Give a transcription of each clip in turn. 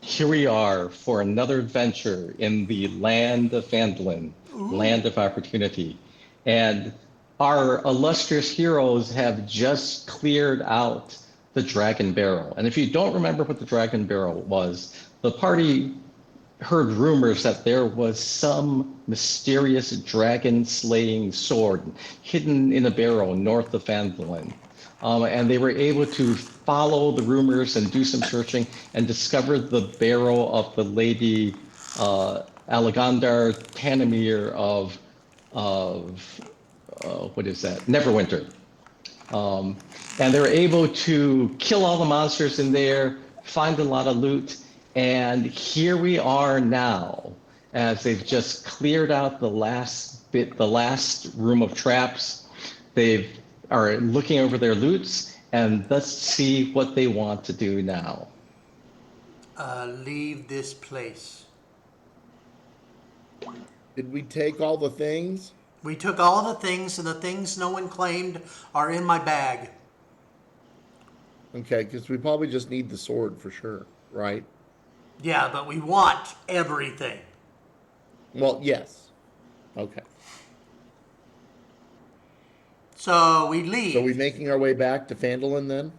Here we are for another adventure in the land of Phandalin, land of opportunity. And our illustrious heroes have just cleared out the Dragon Barrel. And if you don't remember what the Dragon Barrel was, the party heard rumors that there was some mysterious dragon slaying sword hidden in a barrel north of Phandalin. And they were able to follow the rumors and do some searching and discover the barrel of the lady Alagandar Tanamir of what is that? Neverwinter. And they were able to kill all the monsters in there, find a lot of loot, and here we are now, as they've just cleared out the last bit, the last room of traps. They are looking over their loots, and let's see what they want to do now. Leave this place. Did we take all the things? We took all the things, and the things no one claimed are in my bag. Okay, because we probably just need the sword for sure, right? Yeah, but we want everything. Well, yes. Okay. So we leave. So we making our way back to Phandalin then?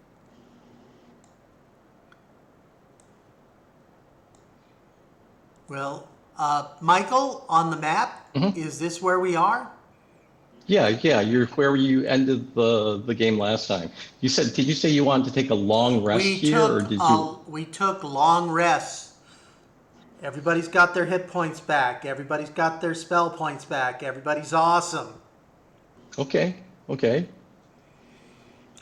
Well, Michael, on the map, is this where we are? Yeah, you're where you ended the game last time. You said, did you say you wanted to take a long rest here, or did you? We took long rests. Everybody's got their hit points back. Everybody's got their spell points back. Everybody's awesome. Okay.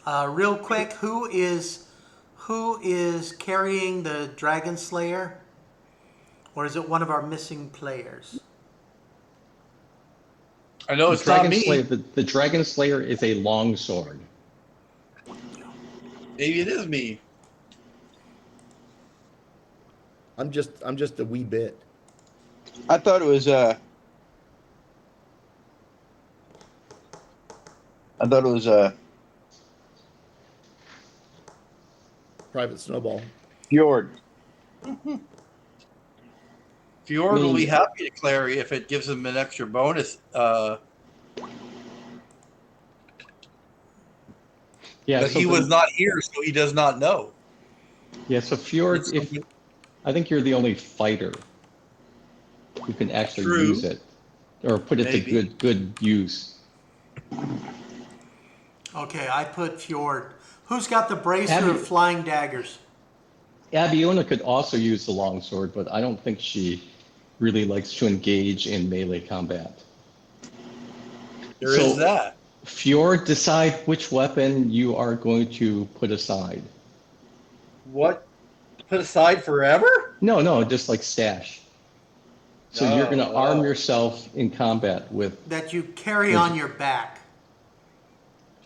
Real quick, who is carrying the Dragon Slayer? Or is it one of our missing players? I know it's not me. Slayer, the Dragon Slayer is a longsword. Maybe it is me. I'm just a wee bit. I thought it was Private Snowball. Fjord. Fjord will be happy to Clary if it gives him an extra bonus. Yeah, but so he was not here, so he does not know. Yeah, so Fjord, I think you're the only fighter who can actually use it or put it to good use. Okay, I put Fjord. Who's got the bracer of flying daggers? Abiona could also use the longsword, but I don't think she really likes to engage in melee combat. There is that. Fjord, decide which weapon you are going to put aside. What? Put aside forever? No, just like stash. So you're going to arm yourself in combat with... That you carry on your back.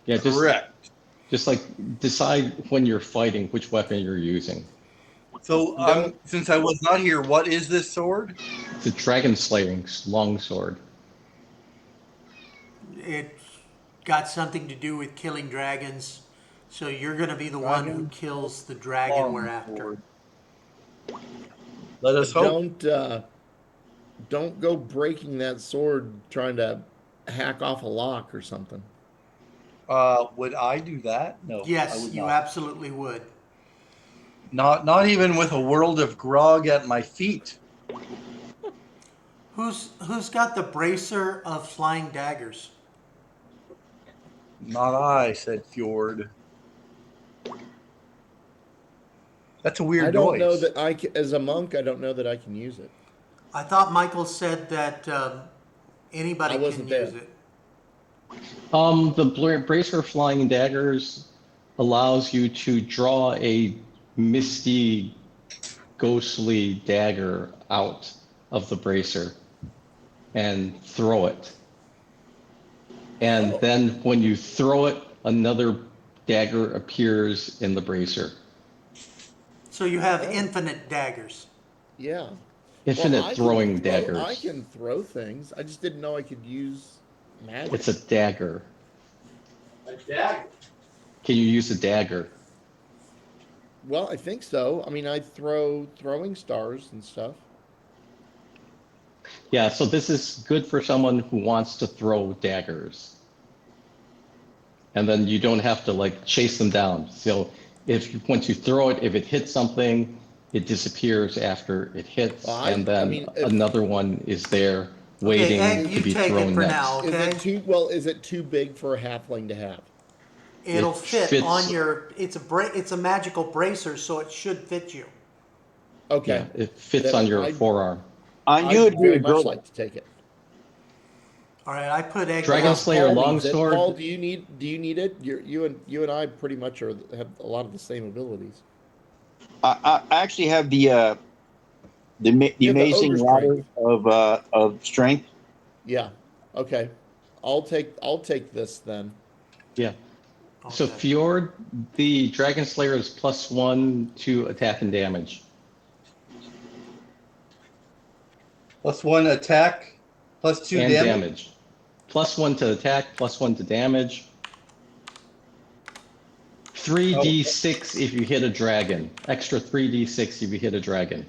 Yeah, correct. Just like decide when you're fighting which weapon you're using. So since I was not here, what is this sword? It's a dragon slaying longsword. It's got something to do with killing dragons. So you're going to be the one who kills the dragon we're after. Let us hope. Don't go breaking that sword trying to hack off a lock or something. Would I do that? No. Yes, you absolutely would. Not even with a world of grog at my feet. Who's got the bracer of flying daggers? Not I, said Fjord. That's a weird noise. I don't know that as a monk, I don't know that I can use it. I thought Michael said that anybody can use it. The bracer of flying daggers allows you to draw a misty, ghostly dagger out of the bracer and throw it. And then when you throw it, another dagger appears in the bracer. So you have infinite daggers. Yeah. Infinite throwing daggers. I can throw things. I just didn't know I could use magic. It's a dagger. A dagger? Can you use a dagger? Well, I think so. I mean, I throw throwing stars and stuff. Yeah, so this is good for someone who wants to throw daggers. And then you don't have to like chase them down. So once you throw it, if it hits something, it disappears after it hits, and I then mean, if another one is there Okay, waiting Egg, to you be take it thrown for next. now, is okay? it too well? Is it too big for a halfling to have? It'll It fit on fits, your. It's a magical bracer, so it should fit you. Okay, yeah, it fits then on your forearm. On you, I'd it'd be very a much girdle. like to take it. All right, I put Egg Dragon down. Slayer Paul needs it. Paul, longsword, do you need it? You and I pretty much have a lot of the same abilities. I actually have the You have the amazing ogre strength. ladder of strength. Yeah. Okay. I'll take this then. yeah. So Okay. Fjord, the Dragon Slayer is +1 to attack and damage. +1 attack, +2 And damage. damage. +1 to attack, +1 to damage. Oh, 3d6 if you hit a dragon. Extra 3d6 if you hit a dragon.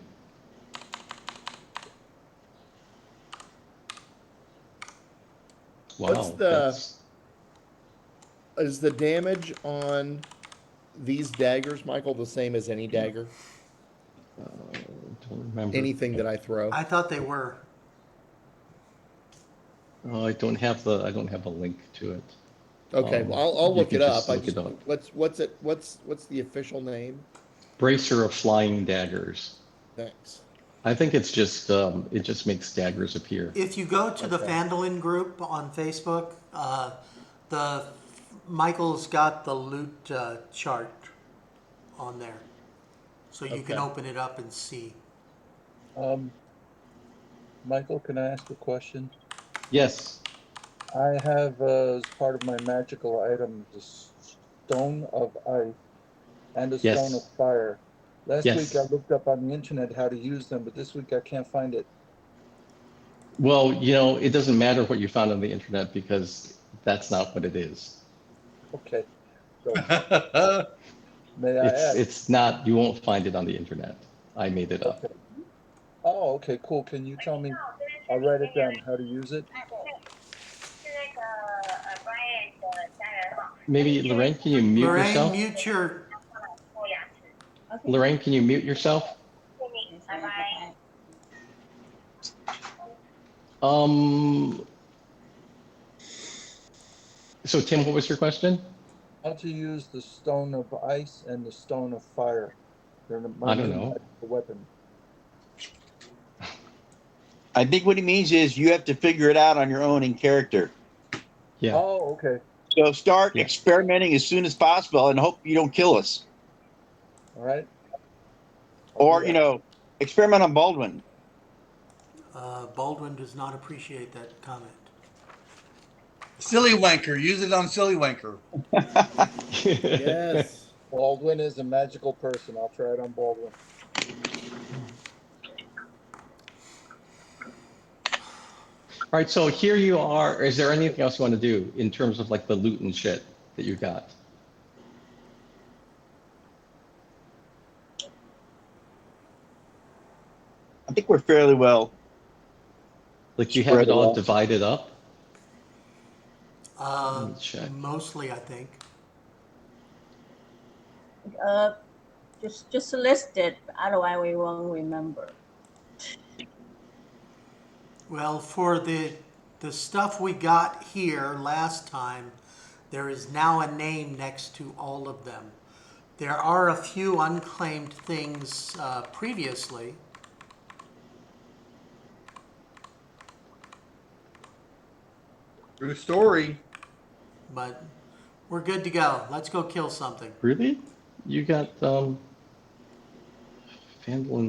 What's Wow, the that's is the damage on these daggers, Michael, the same as any dagger? don't remember. Anything that I throw? I thought they were. Oh, I don't have a link to it. Okay, well, I'll You look can it up. just look it up. What's the official name? Bracer of flying daggers. Thanks. I think it's just it just makes daggers appear. If you go to the Okay. Phandalin group on Facebook, the Michael's got the loot chart on there, so you can Okay. open it up and see. Michael, can I ask a question? Yes. I have as part of my magical item the stone of ice and the Yes. stone of fire. Last Yes. week I looked up on the internet how to use them, but this week I can't find it. Well, it doesn't matter what you found on the internet because that's not what it is. Okay, so may I ask? It's not, you won't find it on the internet. I made it up. Okay. Oh, okay, cool. Can you tell me? I'll write it down. How to use it? Maybe Lorraine, can you mute Lorraine, yourself? mute your. Lorraine, can you mute yourself? So Tim, what was your question? How to use the stone of ice and the stone of fire? They're my I don't new know. magical weapon. I think what he means is you have to figure it out on your own in character. Yeah. Oh, okay. So start Yeah. experimenting as soon as possible and hope you don't kill us. All right. Or, experiment on Baldwin. Baldwin does not appreciate that comment. Silly wanker. Use it on silly wanker. Yes. Baldwin is a magical person. I'll try it on Baldwin. All right, so here you are. Is there anything else you want to do in terms of like the loot and shit that you got? I think we're fairly well. Like you have Spread it it all out. divided up? Let me check. Mostly, I think. Just list it, otherwise we won't remember. Well, for the stuff we got here last time, there is now a name next to all of them. There are a few unclaimed things previously. True story. But we're good to go. Let's go kill something. Really? You got Phandalin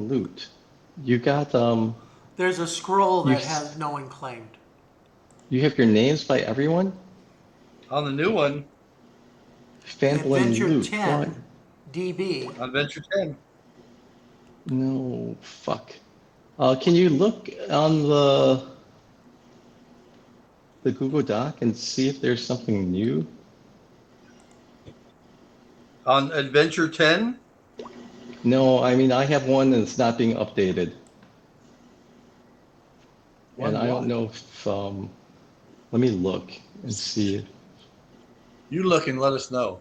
loot. You got There's a scroll You that s- has no one claimed. you have your names by everyone? On the new one, Phandalin Adventure loot. 10 What? DB. on Adventure 10. No, fuck. Can you look on the Google Doc and see if there's something new? On Adventure 10? No, I mean, I have one that's not being updated. And I don't know if, let me look and see. You look and let us know.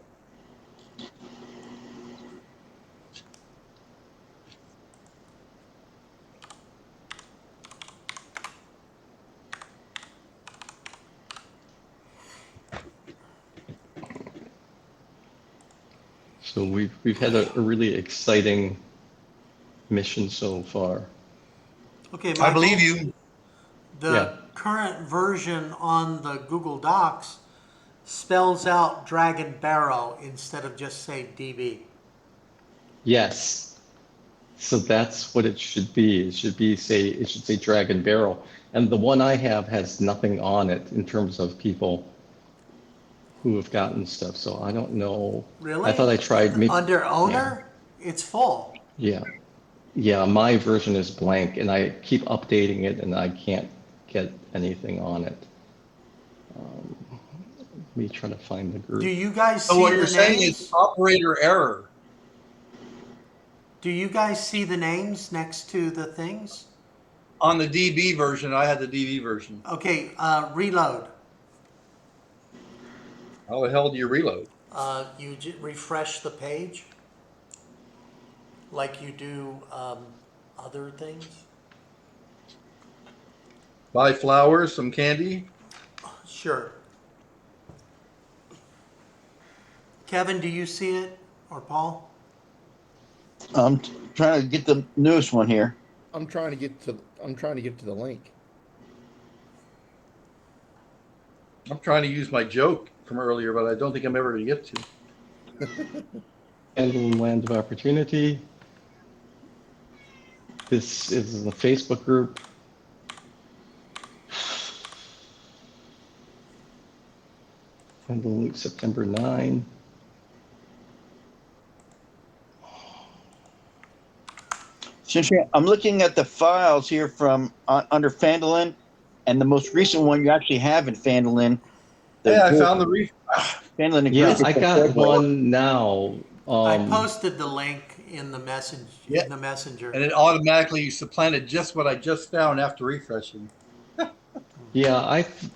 So we've had a really exciting mission so far. Okay, I Michael, believe you. the Yeah. current version on the Google Docs spells out Dragon Barrow instead of just say DB. Yes. So that's what it should be. It should say Dragon Barrel. And the one I have has nothing on it in terms of people who have gotten stuff. So I don't know. Really? I thought I tried maybe. Under owner, it's full. Yeah. Yeah, my version is blank and I keep updating it and I can't get anything on it. Let me try to find the Do group. you guys So see what the you're saying names? is operator error. Do you guys see the names next to the things? On the DB version, I had the DB version. Okay, reload. How the hell do you reload? You refresh the page like you do other things. Buy flowers, some candy. Sure. Kevin, do you see it? Or Paul? I'm trying to get the newest one here. I'm trying to get to the link. I'm trying to use my joke from earlier, but I don't think I'm ever going to get to. Phandalin Land of Opportunity. This is the Facebook group. Phandalin September 9. I'm looking at the files here from under Phandalin, and the most recent one you actually have in Phandalin. Yeah, I found the Phandalin. Yeah, I got one now. I posted the link in the message Yeah. in the messenger. and it automatically supplanted just what I just found after refreshing. Yeah,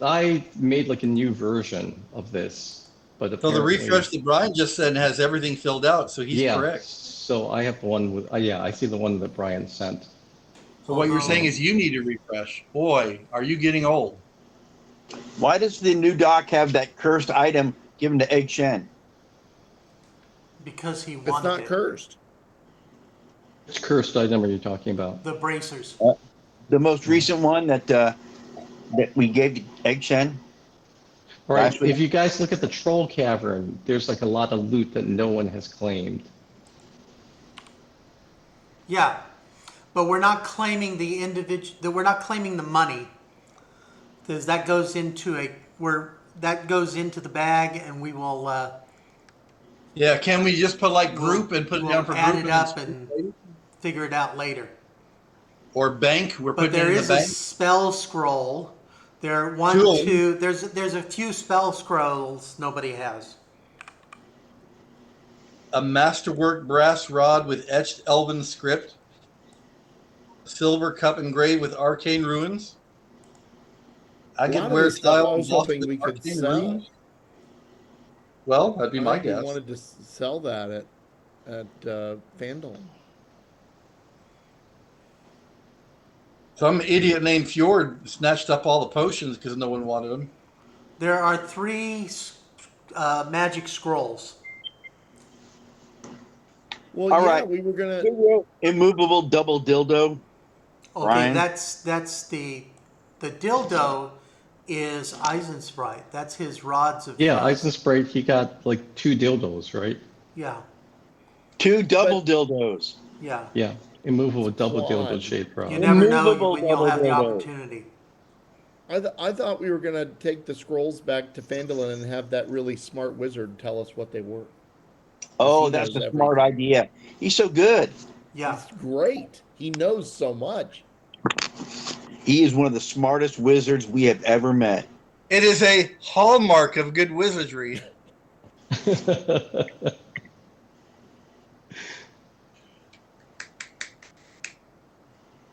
I made like a new version of this, but So the apparently, refresh that Brian just said has everything filled out, so he's yeah. correct. So I have one with yeah, I see the one that Brian sent. So what you're Although- saying is you need to refresh. Boy, are you getting old? Why does the new doc have that cursed item given to Egg Shen? Because he It's wanted not it. cursed. Which cursed item are you talking about? The bracers. The most recent one that we gave to Egg Shen. All right, Last week? if you guys look at the troll cavern, there's like a lot of loot that no one has claimed. Yeah. But we're not claiming the individual. We're not claiming the money, because that goes into the bag, and we will. Yeah, can we just put like group and put it we'll down for add group it up and figure it out later. or bank? We're But putting it there in is the a bank. spell scroll. There are Two of them. there's a few spell scrolls nobody has. A masterwork brass rod with etched elven script. A silver cup engraved with arcane runes. A Agate lot of wear this stuff I tile was embossed hoping with we could arcane sell. runes. Well, that'd be I my thought we guess. wanted to sell that at Phandalin. Some idiot named Fjord snatched up all the potions because no one wanted them. There are 3 magic scrolls. Well, All yeah, right. we were gonna. Immovable double dildo. Okay, Ryan? that's the dildo is Eisensprite. That's his rods of Yeah, Eisensprite, he got like 2 dildos, right? Yeah, 2 double dildos. yeah. Yeah, immovable double dildo Quad. shaped rod. You never know Immovable when you'll have the double dildo. opportunity. I thought we were gonna take the scrolls back to Phandalin and have that really smart wizard tell us what they were. Oh, he that's knows a smart everything. idea. He's so good. Yeah, He's great. He knows so much. He is one of the smartest wizards we have ever met. It is a hallmark of good wizardry.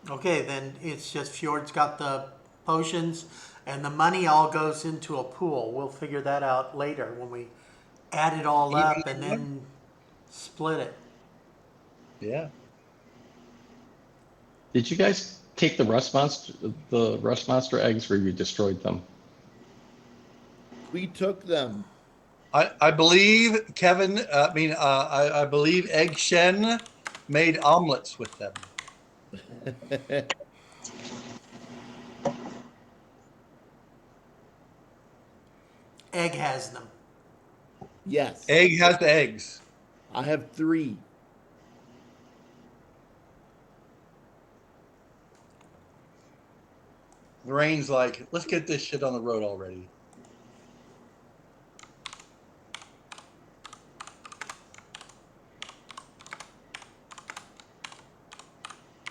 Okay, then it's just Fjord's got the potions and the money all goes into a pool. We'll figure that out later when we add it all Even up and then split it. Yeah. Did you guys take the rust monster eggs, or you destroyed them? We took them. I believe Kevin, I believe Egg Shen made omelets with them. Egg has them. Yes. Egg has the eggs. I have 3. Lorraine's like, let's get this shit on the road already.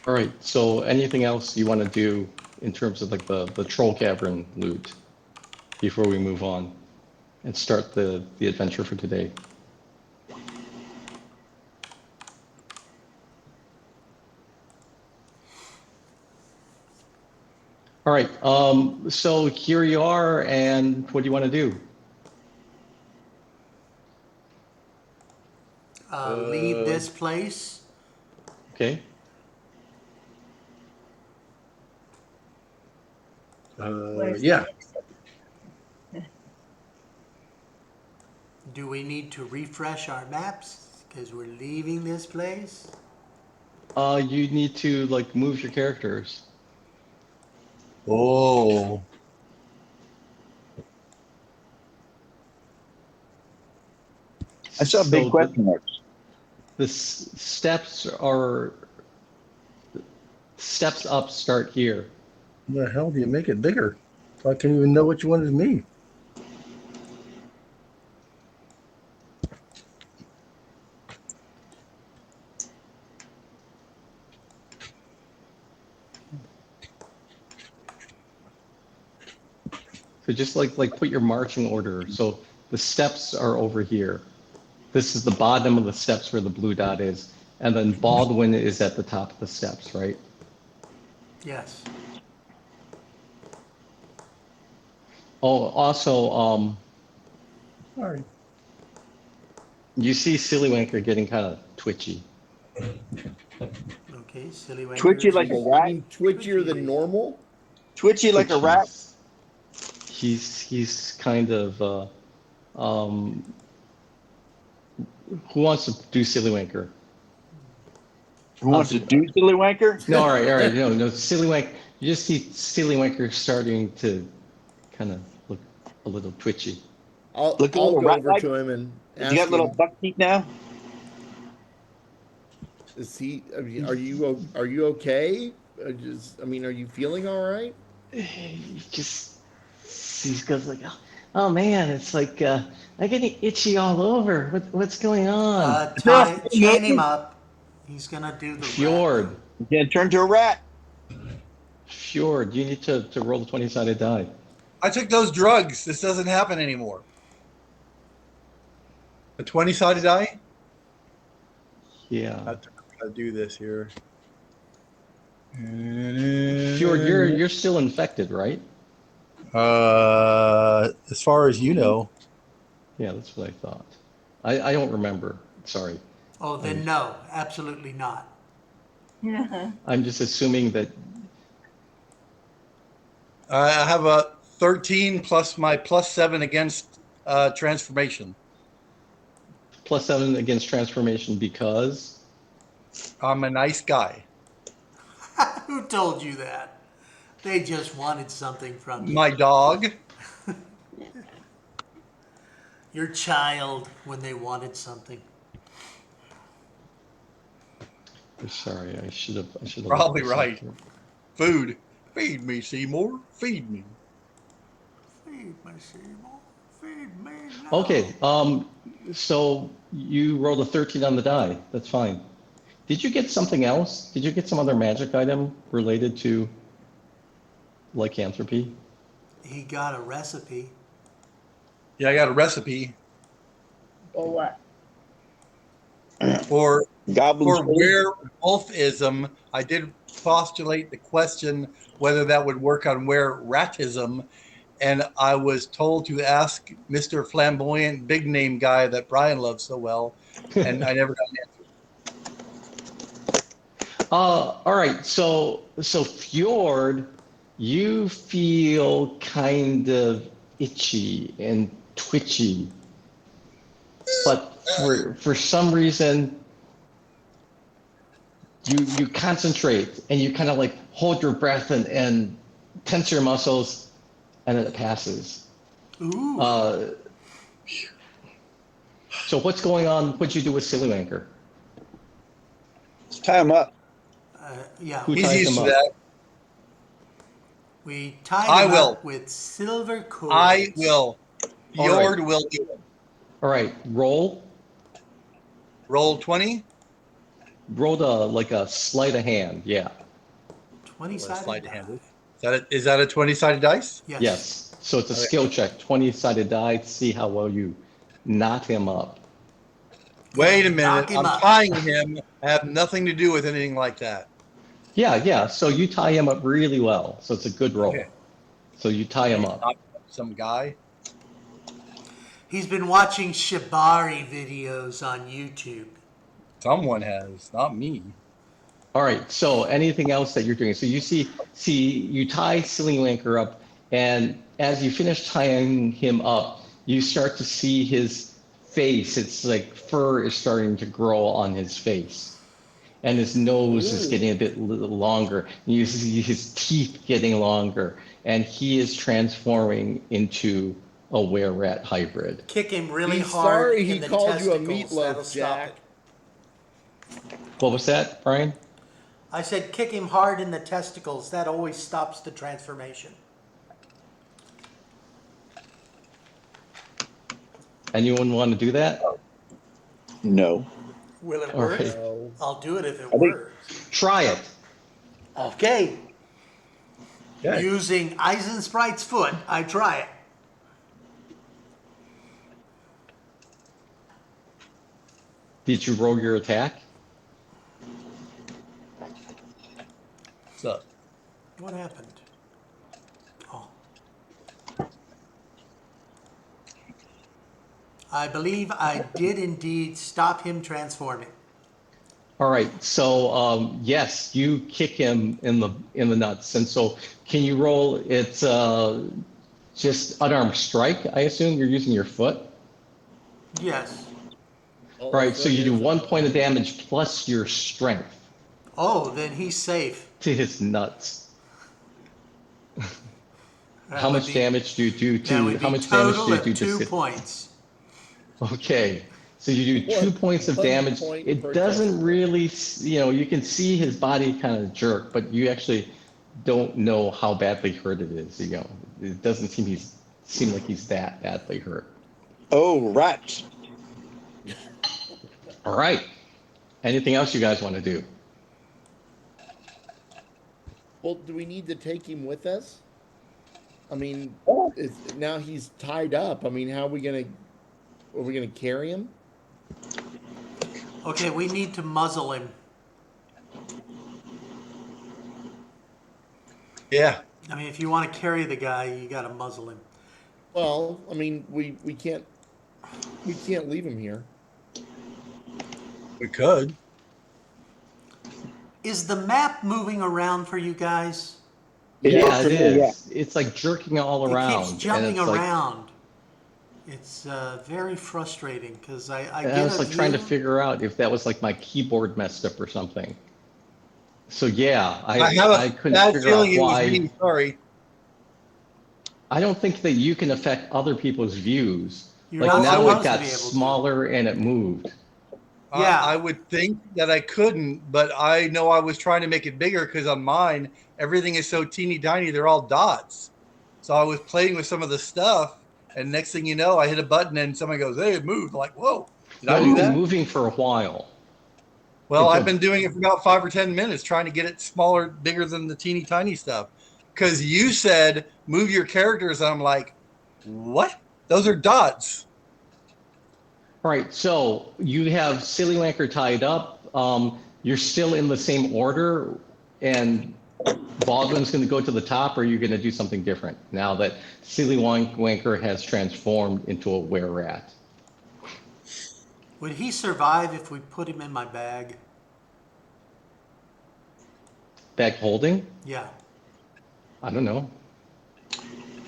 All right, so anything else you want to do in terms of like the troll cavern loot before we move on and start the adventure for today? All right, so here you are, and what do you want to do? Leave this place. Okay. Where's the Yeah. exit? Do we need to refresh our maps because we're leaving this place? You need to like move your characters. Oh. I saw big So question marks. the steps up start here. The hell do you make it bigger? I can't even know what you wanted to mean. So just like put your marching order. So the steps are over here. This is the bottom of the steps where the blue dot is, and then Baldwin is at the top of the steps, right? Yes. Oh, also, Sorry. you see Sillywanker getting kind of twitchy. Okay, silly wankers. Twitchy like a You rat. mean twitchier than normal? Twitchy like a rat. He's kind of who wants to do Sillywanker? Who wants to do silly wanker? No, all right, no, Sillywanker. You just see Sillywanker starting to kind of look a little twitchy. I'll Look a go little over rat-like. to him and Has ask he got little him, buck teeth now? is he, I mean, are you okay? I mean, are you feeling all right? He goes like, oh man, it's like I'm getting itchy all over. What's going on? Chain him up. He's gonna do the Fjord, rat. He's gonna turn to a rat. Fjord, you need to roll a 20-sided die. I took those drugs. This doesn't happen anymore. A 20-sided die? Yeah. I'm gonna do this here. Fjord, you're still infected, right? As far as you know. Yeah, that's what I thought. I don't remember. Sorry. Oh, then no, absolutely not. I'm just assuming that. I have a 13 plus my +7 against transformation. +7 against transformation because I'm a nice guy. Who told you that? They just wanted something from you. My dog. Your child when they wanted something. sorry, I should have Probably looked this up right. here. Food. Feed me, Seymour. Feed me. Feed me, Seymour. Feed me now. Okay, so you rolled a 13 on the die. That's fine. Did you get something else? Did you get some other magic item related to lycanthropy? He got a recipe. Yeah, I got a recipe. Or what? For Goblin for werewolfism, I did postulate the question whether that would work on were-ratism, and I was told to ask Mr. Flamboyant big name guy that Brian loves so well, and I never got an answer. All right. So Fjord, you feel kind of itchy and twitchy, but for some reason you concentrate and you kind of like hold your breath and tense your muscles, and then it passes. Ooh. So what's going on? What'd you do with Silly Anchor? Let's tie him up. Yeah. Who He's ties used him to up? that. We tied I him will. up with silver cords. I will. All Fjord right. will do it. All right, roll. Roll 20. Roll like a sleight of hand. Yeah. 20-sided Sleight die. of hand. Is that a 20-sided dice? Yes. Yes. So it's a Okay. skill check, 20-sided die to see how well you knock him up. Wait a Knock minute. him I'm up. tying him. I have nothing to do with anything like that. Yeah. So you tie him up really well. So it's a good roll. Okay. So you tie him up. Not some guy. He's been watching shibari videos on YouTube. Someone has, not me. All right. So anything else that you're doing? So you see you tie Silly Anchor up, and as you finish tying him up, you start to see his face. It's like fur is starting to grow on his face, and his nose is getting a bit longer. You see his teeth getting longer, and he is transforming into a were-rat hybrid. Kick him really He's hard sorry in he the called you a testicles. meatloaf, That'll stop Jack. it. What was that, Brian? I said kick him hard in the testicles. That always stops the transformation. Anyone want to do that? No. Will it All work? right. I'll do it if it think- works. Try it. Okay. Okay. Using Eisensprite's foot, I try it. Did you roll your attack? What's up? What happened? Oh. I believe I did indeed stop him transforming. All right. So yes, you kick him in the nuts, and so can you roll? It's just unarmed strike. I assume you're using your foot. Yes. All right. So you do 1 point of damage plus your strength Oh, then he's safe. to his nuts. That How would much be- damage do you do That to? would How be much damage total do you of do 2 to? points. Okay. So you do 2 points of 1 damage. point It per doesn't testicle. really, you can see his body kind of jerk, but you actually don't know how badly hurt it is. It doesn't seem like he's that badly hurt. Oh, rats. All right. Anything else you guys want to do? Well, do we need to take him with us? I mean, now he's tied up. I mean, are we gonna carry him? Okay, we need to muzzle him. Yeah. I mean, if you want to carry the guy, you got to muzzle him. Well, I mean, we can't leave him here. We could. Is the map moving around for you guys? Yeah, it is. Yeah. It's like jerking all It around. keeps jumping and it's like, around. It's very frustrating because I and get I was a like trying to view- figure out if that was like my keyboard messed up or something. So yeah, I have I a couldn't bad figure out feeling it was why. me. Sorry. I don't think that you can affect other people's views. You're Like not now supposed it to got be able to. smaller and it moved. Yeah. I would think that I couldn't, but I know I was trying to make it bigger because on mine, everything is so teeny tiny, they're all dots. So I was playing with some of the stuff, and next thing you know, I hit a button and someone goes, "Hey, it moved." I'm like, whoa, did No, I do it's been that? moving for a while. Well, Until- I've been doing it for about 5 or 10 minutes, trying to get it smaller, bigger than the teeny tiny stuff. Because you said move your characters, and I'm like, what? Those are dots. All right, so you have Silly Wanker tied up. You're still in the same order, and Baldwin's going to go to the top, or are you going to do something different now that Silly Wanker has transformed into a were-rat? Would he survive if we put him in my bag? Bag holding? Yeah. I don't know.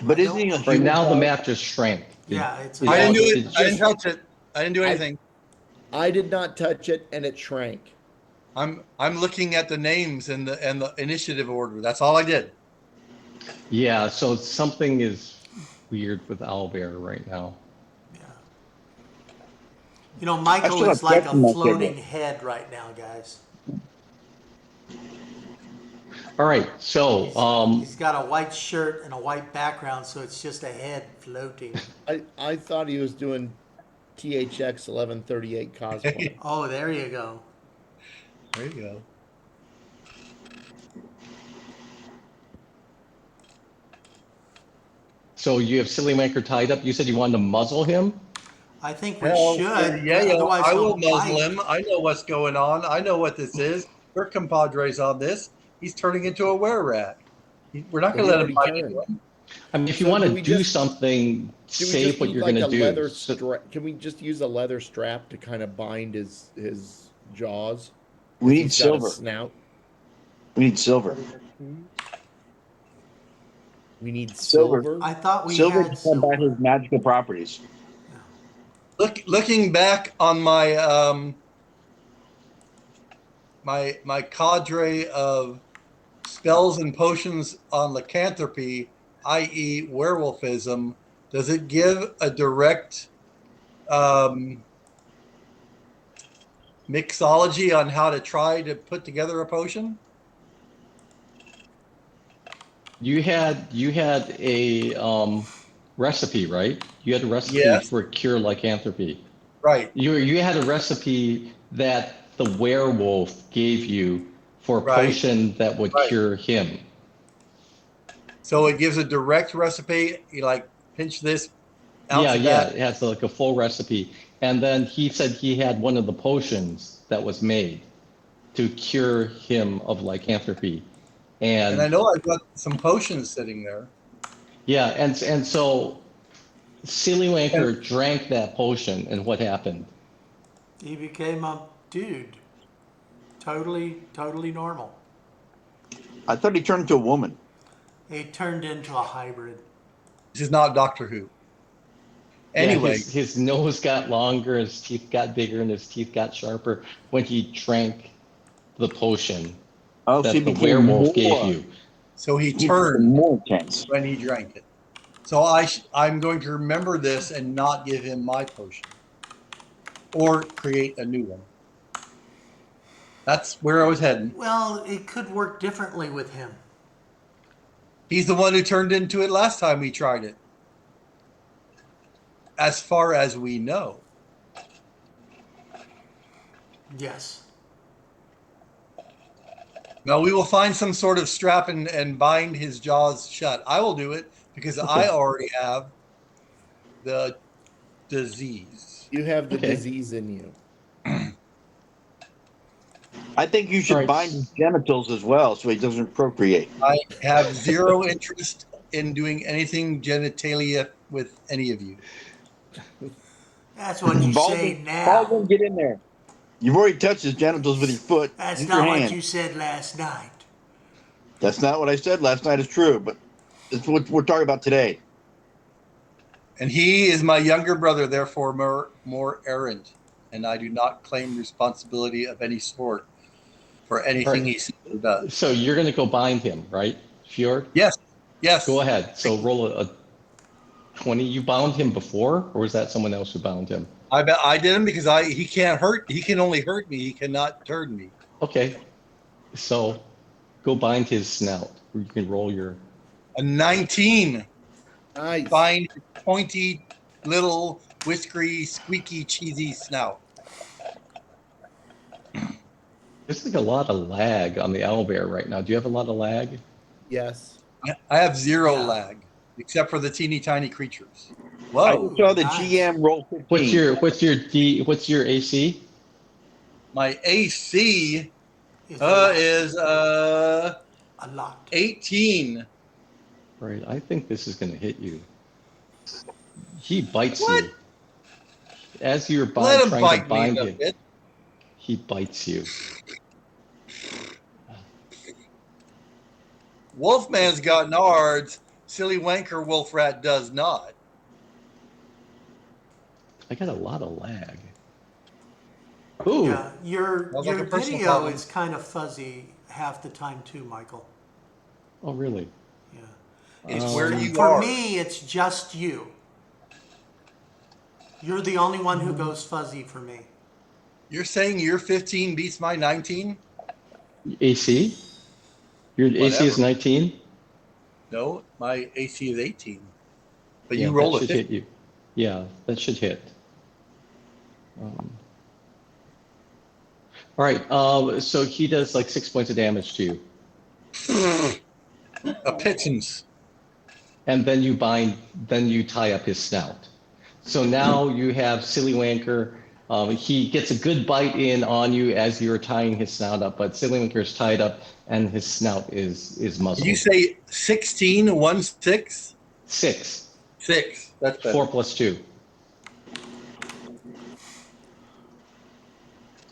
But isn't he a Right human? now, the map just shrank. Yeah, it's It- I didn't do it. it I didn't just- touch it. I didn't do anything. I did not touch it, and it shrank. I'm looking at the names and the initiative order. That's all I did. Yeah, so something is weird with Owlbear right now. You know, Michael still is have like a questions on my floating schedule. head right now, guys. All right, so He's got a white shirt and a white background, so it's just a head floating. I thought he was doing THX 1138 cosplay. Oh, there you go. There you go. so you have Silly Wanker tied up. You said you wanted to muzzle him? I think we Well, should. yeah, Otherwise I he'll will muzzle bite. him. I know what's going on. I know what this is. We're compadres on this. He's turning into a were-rat. We're not going to Well, let he him bite already anyone. I mean, if you So want do to we do just- something, Do we say just what need you're like going a to do. leather So- strap? Can we just use a leather strap to kind of bind his jaws? We need He's got a silver. snout. We need silver. We need Silver. silver. I thought we Silver had to combat his silver. magical properties. Looking back on my my cadre of spells and potions on lycanthropy, i.e., werewolfism, does it give a direct mixology on how to try to put together a potion? You had a recipe, right? You had a recipe Yes. for cure lycanthropy. Right. You had a recipe that the werewolf gave you for a Right. potion that would Right. cure him. So it gives a direct recipe. You like pinch this out Yeah, the yeah, back. it has like a full recipe. And then he said he had one of the potions that was made to cure him of lycanthropy. And I know I've got some potions sitting there. Yeah, and so Silly Wanker drank that potion, and what happened? He became a dude. Totally normal. I thought he turned into a woman. He turned into a hybrid. This is not Doctor Who. Yeah, Anyway, his nose got longer, his teeth got bigger, and his teeth got sharper when he drank the potion Oh, that so he the became werewolf gave more- you. so he he became turned more intense. when he drank it. So I'm going to remember this and not give him my potion or create a new one. That's where I was heading. Well, it could work differently with him. He's the one who turned into it last time we tried it. As far as we know. Yes. Now we will find some sort of strap and bind his jaws shut. I will do it because I already have the disease. You have the Okay. disease in you. I think you should Alright. bind his genitals as well so he doesn't procreate. I have zero interest in doing anything genitalia with any of you. That's what you say Baldwin, now. Baldwin, get in there. You've already touched his genitals with your foot. That's Use not your what hand. you said last night. That's not what I said last night. It's true, but it's what we're talking about today. And he is my younger brother, therefore more errant. And I do not claim responsibility of any sort for anything he says or does. So you're going to go bind him, right, Fjord? Yes. Yes. Go ahead. So roll a 20. You bound him before, or was that someone else who bound him? I did him because he can't hurt. He can only hurt me. He cannot turn me. Okay. So go bind his snout. You can roll your. A 19. Nice. Find pointy, little, whiskery, squeaky, cheesy snout. There's like a lot of lag on the owlbear right now. Do you have a lot of lag? Yes. I have zero Yeah. lag, except for the teeny tiny creatures. I Whoa. just saw the Nice. GM roll 15. What's your AC? My AC Is a lot. is A lot. 18. Right. I think this is going to hit you. He bites What? you as you're Let him trying to bite me, bind the him. bitch. He bites you. Wolfman's got nards. Silly wanker wolf rat does not. I got a lot of lag. Ooh. Yeah, your Sounds like a personal video problem. is kind of fuzzy half the time too, Michael. Oh, really? Yeah. It's It's where you for are. me, it's just you. You're the only one who goes fuzzy for me. You're saying your 15 beats my 19? AC? Your AC is Whatever. 19? No, my AC is 18. But Yeah, you that rolled a should 50. hit you. Yeah, that should hit. All right. So he does like 6 points of damage to you, A pittance. and then you tie up his snout. So now you have Silly Wanker. He gets a good bite in on you as you're tying his snout up, but Silly Wanker is tied up and his snout is Did muzzled. you say 16, 1, 6? 6. 6. That's better. 4 plus 2.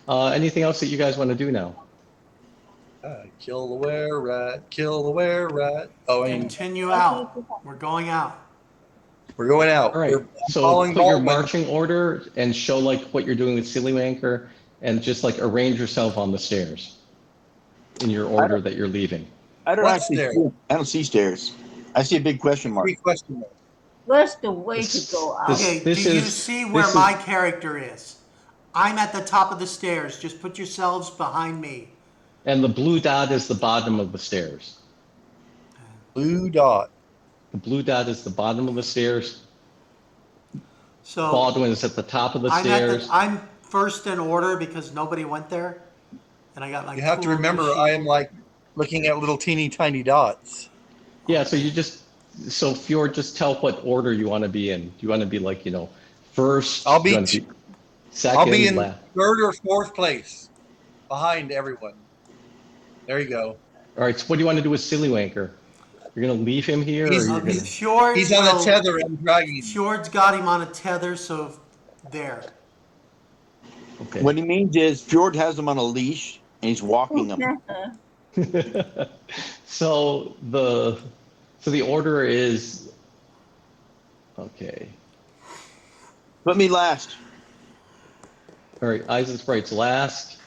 Anything else that you guys want to do now? Kill the were rat. Kill the were rat. Oh, I mean, Continue out. We're going out. we're going out. All right. I'm So following put your Baldwin. marching order and show like what you're doing with Silly Wanker, and just like arrange yourself on the stairs in your order that you're leaving. I don't What's actually there? see, I don't see stairs. I see a big question mark. 3 question marks. Where's the way This- to go out? this- Okay, do you see where my character is? I'm at the top of the stairs. Just put yourselves behind me. And the blue dot is the bottom of the stairs. Blue dot. The blue dot is the bottom of the stairs. So Baldwin is at the top of the stairs. I'm first in order because nobody went there, and I got my. You have to cool remember, new I am shield. like looking at little teeny tiny dots. Yeah, so Fjord, just tell what order you want to be in. Do you want to be like, first? I'll Do you be want to second, I'll be in last? 3rd or 4th place behind everyone. There you go. All right, so what do you want to do with Silly Wanker? You're going to leave him here, or He's- you're going to... Fjord He's on will- a tether and dragging him. Fjord's got him on a tether, so there. Okay. What he means is Fjord has him on a leash and he's walking them. So the order is... Okay. Put me last. All right, Eisenspite's last.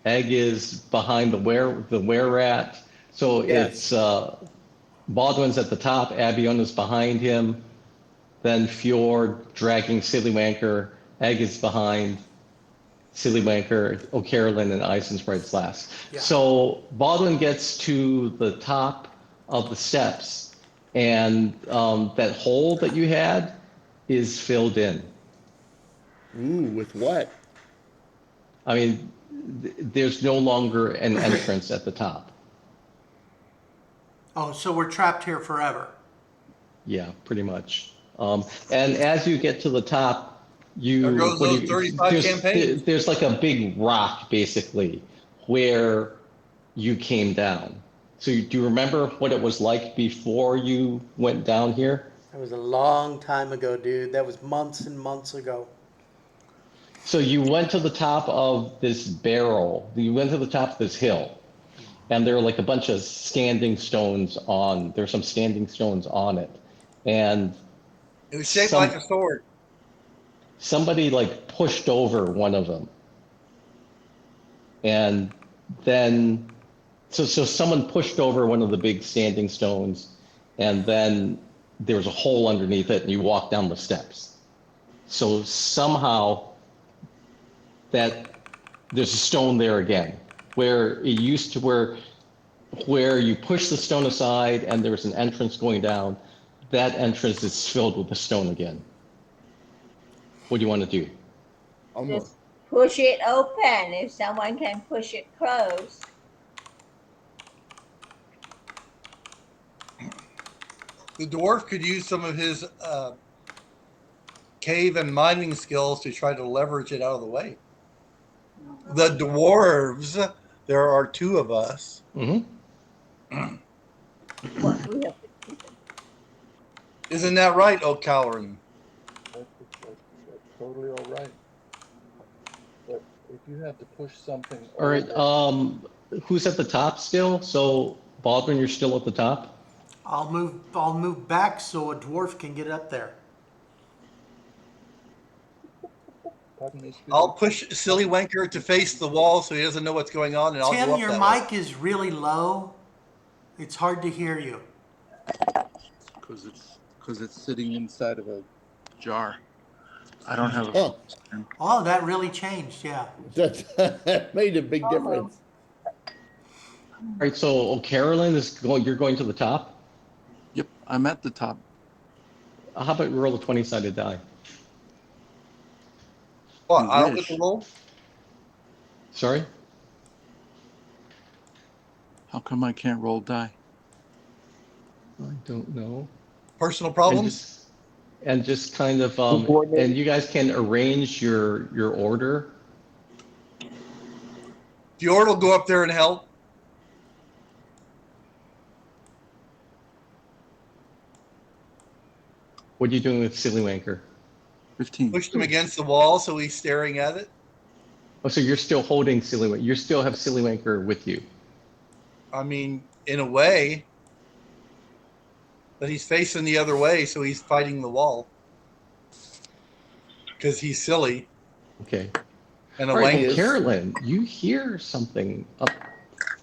Egg is behind the were rat. So Yes. it's Baldwin's at the top, Abiona's behind him, then Fjord dragging Silly Wanker, Egg is behind, Silly Wanker, O'Carolyn, and Eisenspite's last. Yeah. So Baldwin gets to the top of the steps, and that hole that you had is filled in. Ooh, with what? I mean, there's no longer an entrance at the top. Oh, so we're trapped here forever. Yeah, pretty much. And as you get to the top, There goes those 35 campaigns. there's like a big rock, basically, where you came down. So do you remember what it was like before you went down here? That was a long time ago, dude. That was months and months ago. So you went to the top of this barrel. You went to the top of this hill, and there were like a bunch of standing stones on. There's some standing stones on it, and It was shaped like a sword. somebody like pushed over one of them, and then so someone pushed over one of the big standing stones, and then there was a hole underneath it, and you walked down the steps. So somehow that there's a stone there again, where it used to where you push the stone aside and there's an entrance going down. That entrance is filled with the stone again. What do you want to do? Almost. Just push it open if someone can push it closed. The dwarf could use some of his cave and mining skills to try to leverage it out of the way. The dwarves, there are two of us. Hmm. What we have to keep it. Isn't that right, O'Callaghan? That's totally all right. But if you have to push something All right. over, Who's at the top still? So Baldwin, you're still at the top. I'll move back so a dwarf can get up there. pardon me, excuse I'll me. push Silly Wanker to face the wall so he doesn't know what's going on, and I'll go Tim, up your that way. mic is really low. It's hard to hear you. Because it's sitting inside of a jar. I don't have a. Oh, Oh, that really changed. Yeah. that made a big difference. All right. So Carolyn is going. You're going to the top. Yep, I'm at the top. How about we roll a 20-sided die? What, You I'll wish. get the roll? Sorry. How come I can't roll die? I don't know. Personal And problems? just kind of Coordinate. and you guys can arrange your order. Fjord will go up there and help. What are you doing with Silly Wanker? 15. Pushed him against the wall so he's staring at it. Oh, so you're still holding Silly Wanker. You still have Silly Wanker with you. I mean, in a way. But he's facing the other way, so he's fighting the wall. Because he's silly Okay. and a All right, wanker. well, Carolyn, you hear something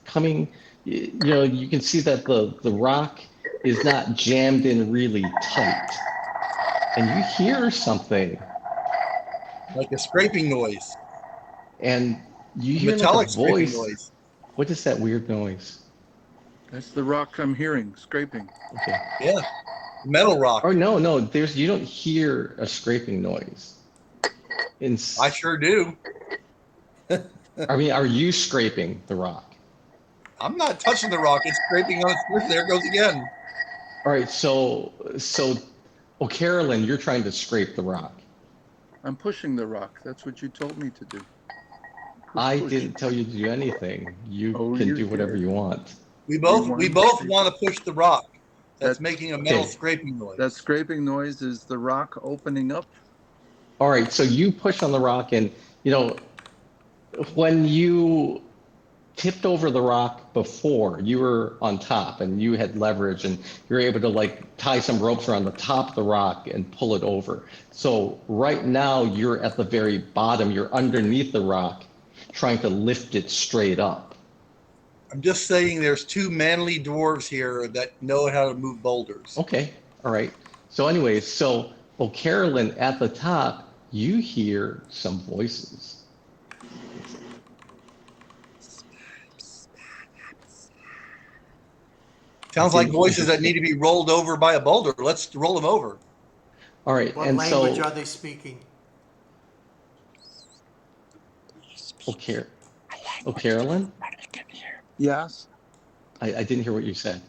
coming. You know, you can see that the rock is not jammed in really tight, and you hear something, Like a scraping noise. and you A hear metallic like a scraping voice. noise. What is that weird noise? That's the rock I'm hearing, scraping. Okay. Yeah. Metal rock. Oh no, you don't hear a scraping noise. I sure do. I mean, are you scraping the rock? I'm not touching the rock. It's scraping on its surface. There it goes again. All right, so, oh, Carolyn, you're trying to scrape the rock. I'm pushing the rock. That's what you told me to do. I push. didn't tell you to do anything. You Oh, can you do whatever did. you want. We both want to push the rock. That's That- making a metal Okay. scraping noise. That scraping noise is the rock opening up. All right, so you push on the rock, and you know when you tipped over the rock before, you were on top and you had leverage, and you're able to like tie some ropes around the top of the rock and pull it over. So right now you're at the very bottom. You're underneath the rock, trying to lift it straight up. I'm just saying there's two manly dwarves here that know how to move boulders. Okay, all right. So anyways, well, Carolyn, at the top, you hear some voices. Sounds like voices that need to be rolled over by a boulder. Let's roll them over. All right, What and language so, are they speaking? Carolyn, Yes. I didn't hear what you said.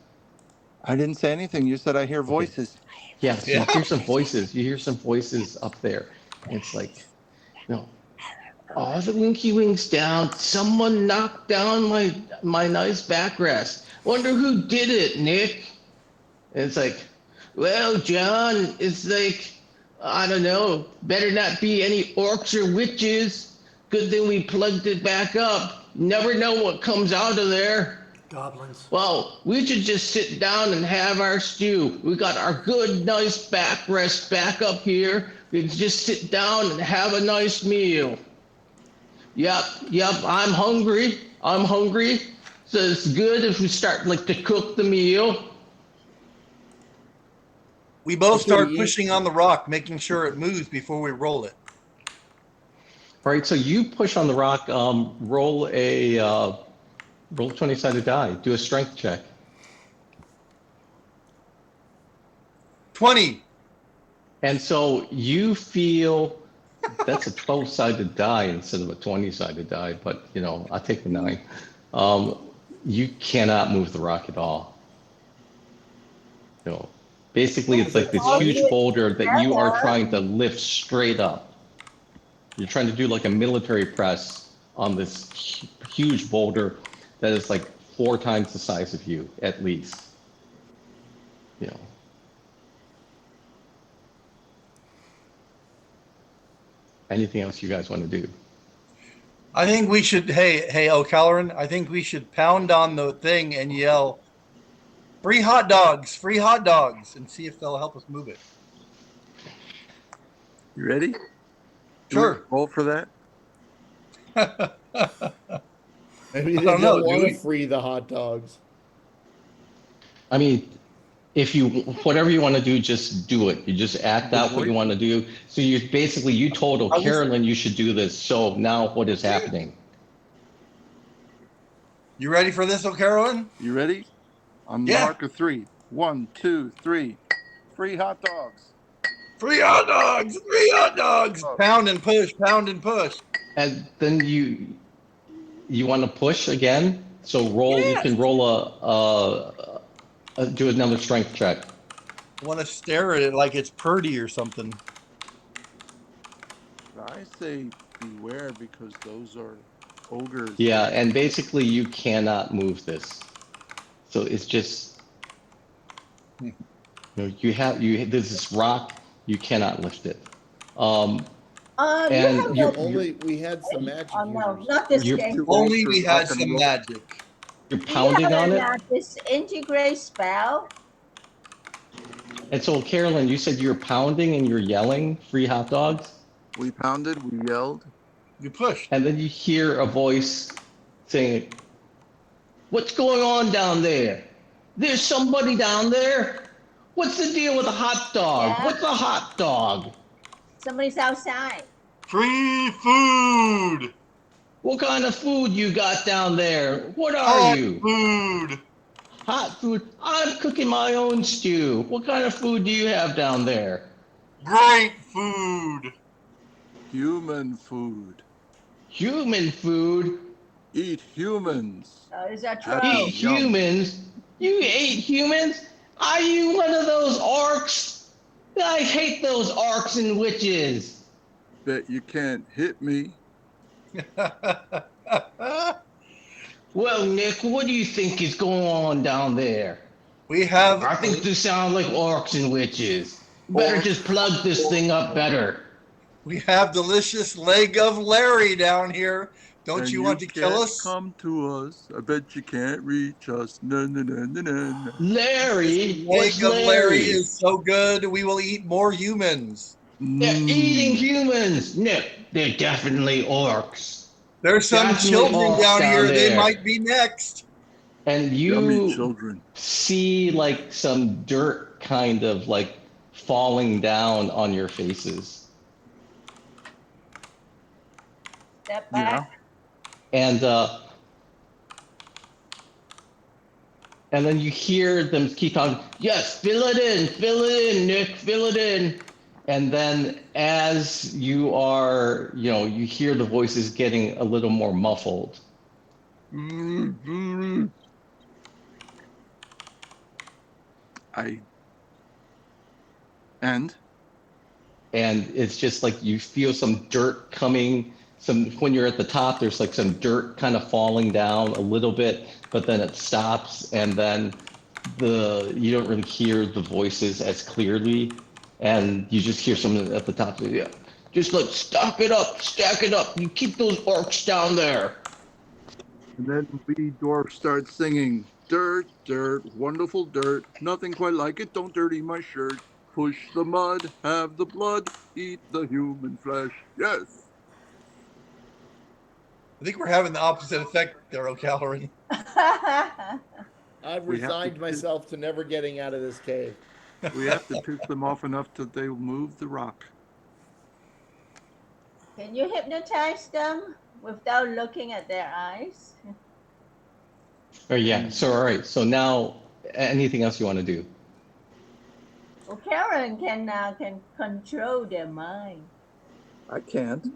I didn't say anything. You said I hear voices. Yeah, so you hear some voices. You hear some voices up there. And it's like, oh, the Winky Wing's down. Someone knocked down my nice backrest. Wonder who did it, Nick? And it's like, well, John, it's like, I don't know. Better not be any orcs or witches. Good thing we plugged it back up. Never know what comes out of there. Goblins. Well, we should just sit down and have our stew. We got our good, nice backrest back up here. We can just sit down and have a nice meal. Yep, I'm hungry. So it's good if we start like to cook the meal. We both Okay, start you- pushing on the rock, making sure it moves before we roll it. All right, so you push on the rock, roll a 20-sided die. Do a strength check. 20. And so you feel that's a 12-sided die instead of a 20-sided die, but I'll take the 9. You cannot move the rock at all. Basically, it's like this All huge do it boulder that you are together. trying to lift straight up. You're trying to do like a military press on this huge boulder that is like 4 times the size of you, at least. You know. Anything else you guys want to do? I think we should, hey, O'Callaghan, I think we should pound on the thing and yell, free hot dogs, and see if they'll help us move it. You ready? Sure. Roll for that. Maybe I they don't know, don't want do to we? free the hot dogs. I mean, if you, whatever you want to do, just do it. You just act out what you want to do. So you basically, you told Carolyn you should do this. So now what is happening? You ready for this, O'Callaghan? You ready? On the Yeah. mark of 3. 1, 2, 3. Free hot dogs. Free hot dogs, free hot dogs. Pound and push, pound and push. And then you want to push again? So roll, you Yes. can roll do another strength check. I want to stare at it like it's purdy or something. I say beware because those are ogres. Yeah, and basically you cannot move this. So it's just, you know, there's this rock, you cannot lift it. You And have you're- that- Only we had some magic Oh, no, users. not this You're- game. Only we had some magic. You're Do you pounding have on it. this integrate spell? And so Carolyn, you said you're pounding and you're yelling, free hot dogs? We pounded, we yelled. You pushed. And then you hear a voice saying, what's going on down there? There's somebody down there? What's the deal with a hot dog? Yeah. What's a hot dog? Somebody's outside. Free food. What kind of food you got down there? What are Hot you? food. Hot food? I'm cooking my own stew. What kind of food do you have down there? Great food. Human food. Human food? Eat humans. Is that true? Happy. Eat Yum. humans? You ate humans? Are you one of those orcs? I hate those orcs and witches. Bet you can't hit me. Well, Nick, what do you think is going on down there? We have. I think they sound like orcs and witches. Better just plug this thing up better. We have delicious leg of Larry down here. Don't And you want to kill can't us? Come to us. I bet you can't reach us. No, no, no, no, no. Larry? Leg What's of Larry Larry? is so good. We will eat more humans. They're eating humans. Nick, they're definitely orcs. There's some Definitely children orcs down here. They there. might be next. And Yummy you children. see like some dirt kind of like falling down on your faces. Step back. And then you hear them keep talking, yes, fill it in, Nick, fill it in. And then as you are, you know, you hear the voices getting a little more muffled. And And it's just like you feel some dirt coming, when you're at the top, there's like some dirt kind of falling down a little bit, but then it stops, and then you don't really hear the voices as clearly, and you just hear someone at the top say, yeah, just like stack it up, you keep those orcs down there. And then we dwarfs start singing, dirt, dirt, wonderful dirt, nothing quite like it, don't dirty my shirt. Push the mud, have the blood, eat the human flesh. Yes. I think we're having the opposite effect there, O'Callaghan. I've We have to resigned myself to never getting out of this cave. We have to piss them off enough that they will move the rock. Can you hypnotize them without looking at their eyes? Oh yeah, so all right, so now anything else you want to do? Well, Karen can control their mind. I can't.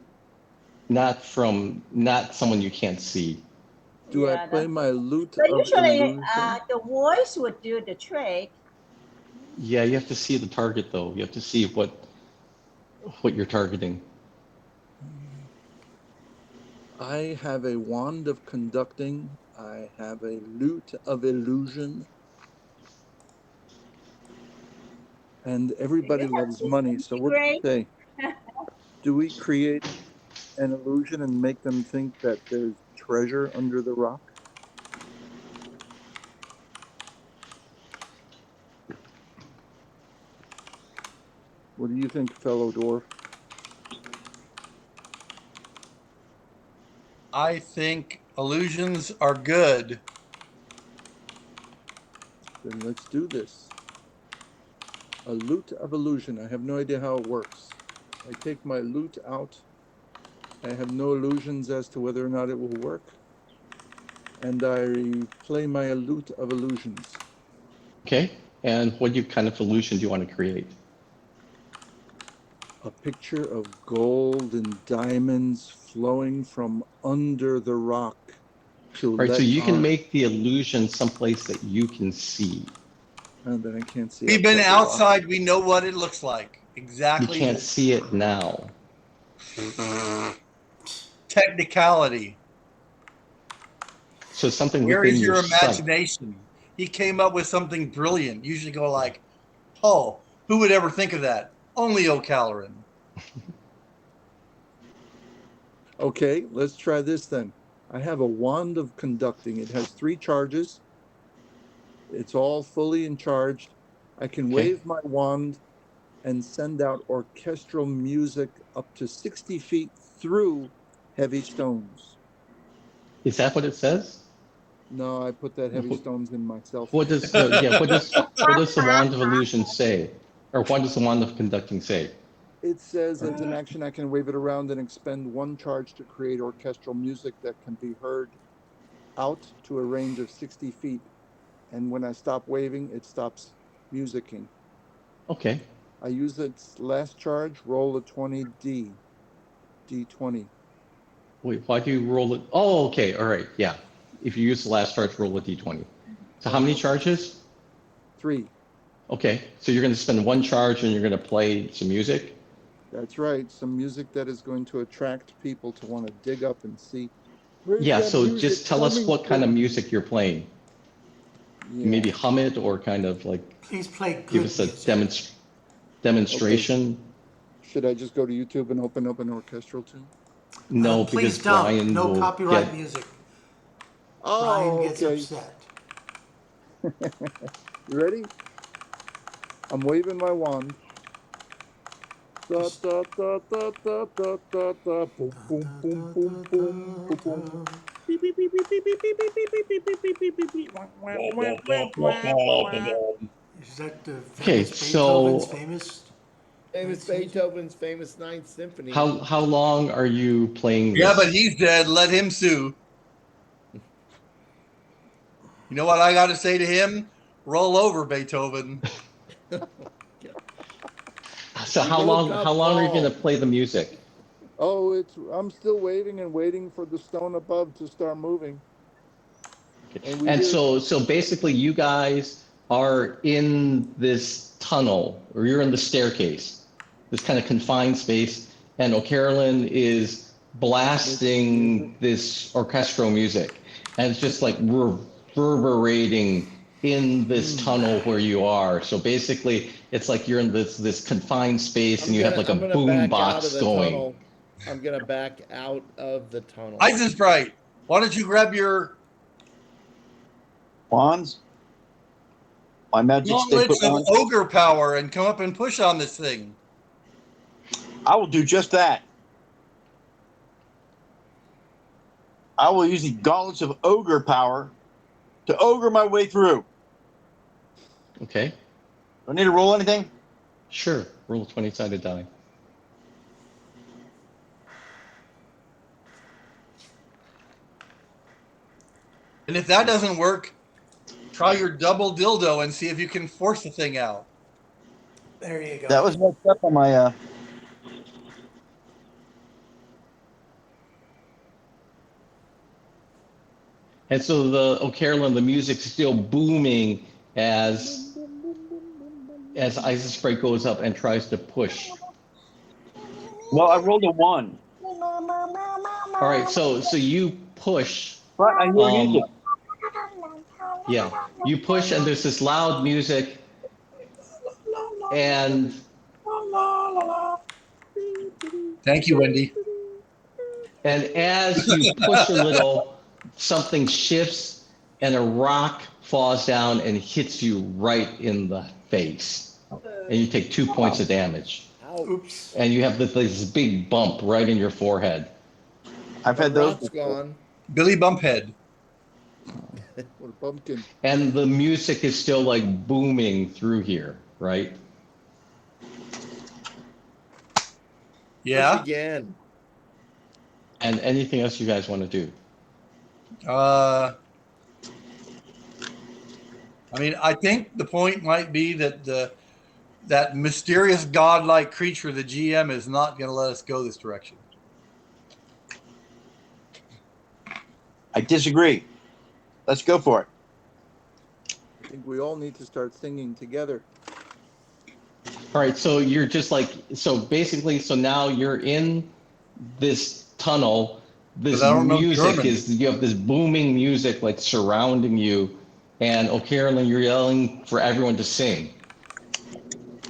Not someone you can't see. Do I Yeah, play that's- my lute But of usually, illusion? the voice would do the trick. Yeah, you have to see the target though. You have to see what you're targeting. I have a wand of conducting. I have a lute of illusion. And everybody You have loves to money. So what do you integrate. say? Do we create an illusion and make them think that there's treasure under the rock? What do you think, fellow dwarf? I think illusions are good. Then let's do this. A lute of illusion. I have no idea how it works. I take my lute out. I have no illusions as to whether or not it will work. And I play my lute of illusions. Okay. And what kind of illusion do you want to create? A picture of gold and diamonds flowing from under the rock to Right. So let you can on. make the illusion someplace that you can see. And then I can't see We've been outside the rock. outside. We know what it looks like. You Exactly. can't see it now. Technicality. So something Where within is your your sight. imagination? He came up with something brilliant. You should go like, oh, who would ever think of that? Only O'Callaghan. Okay, let's try this then. I have a wand of conducting. It has 3 charges. It's all fully charged. I can Okay. wave my wand and send out orchestral music up to 60 feet through heavy stones. Is that what it says? No, I put that heavy stones in myself. What does the wand of illusion say? Or what does the wand of conducting say? It says as an action I can wave it around and expend 1 charge to create orchestral music that can be heard out to a range of 60 feet. And when I stop waving, it stops musicking. Okay. I use its last charge, roll a 20D, D20. Wait, why do you roll it? Oh, okay. All right. Yeah. If you use the last charge, roll a d20. So how many charges? 3. Okay. So you're going to spend 1 charge and you're going to play some music? That's right. Some music that is going to attract people to want to dig up and see. Where's Yeah. that So music just tell us coming what kind of from? music you're playing. Yeah. Maybe hum it or kind of like Please play give good us a music. demonstration. Should I just go to YouTube and open up an orchestral tune? No, Please because don't. Brian No will copyright get. music. Oh, Brian gets okay. upset. You ready? I'm waving my wand. Da, da, da, da, da, da, da, da. Boom, boom, boom, boom, boom, boom, boom. Beep, beep, beep, beep, beep, beep, beep, beep, beep, beep, beep, beep, beep, beep, beep. Wah, wah, wah, wah, wah, wah. Is that the Okay. famous Beethoven's So famous? Famous Beethoven's famous Ninth Symphony. how long are you playing Yeah, but this? he's dead. Let him sue. You know what I got to say to him? Roll over, Beethoven. So You woke up, how long are you going Paul. to play the music? Oh, I'm still waving and waiting for the stone above to start moving. And we And hear so basically you guys are in this tunnel or you're in the staircase, this kind of confined space, and O'Carolyn is music. blasting this orchestral music. And it's just like reverberating in this tunnel where you are. So basically it's like you're in this confined space and you have like a I'm gonna boom back out of box the going. tunnel. I'm gonna back out of the tunnel. Eisenbright, why don't you grab your Wands? My magic stick gauntlets with of wands? ogre power and come up and push on this thing? I will do just that. I will use the gauntlets of ogre power to ogre my way through. Okay, Do I need to roll anything? sure. Roll a 20-sided die. And if that doesn't work, try your double dildo and see if you can force the thing out. There you go. That was messed up on my. And so the O'Carolyn, the music's still booming as as Isis Spray goes up and tries to push. Well, I rolled a 1. All right, so you push. But I hear music. Yeah, you push, and there's this loud music, and Thank you, Wendy. as you push a little, something shifts, and a rock falls down and hits you right in the face, and you take 2 points of damage. Oops. And you have this big bump right in your forehead. I've The had those rock's before. gone. Billy Bumphead. What a pumpkin. And the music is still like booming through here, right? Yeah. Push again. And anything else you guys want to do? I mean, I think the point might be that that mysterious godlike creature, the GM, is not going to let us go this direction. I disagree. Let's go for it. I think we all need to start singing together. All right, so you're just like, so basically, so now you're in this tunnel. This 'Cause I don't know music German. you have this booming music like surrounding you. And O'Carolyn, you're yelling for everyone to sing.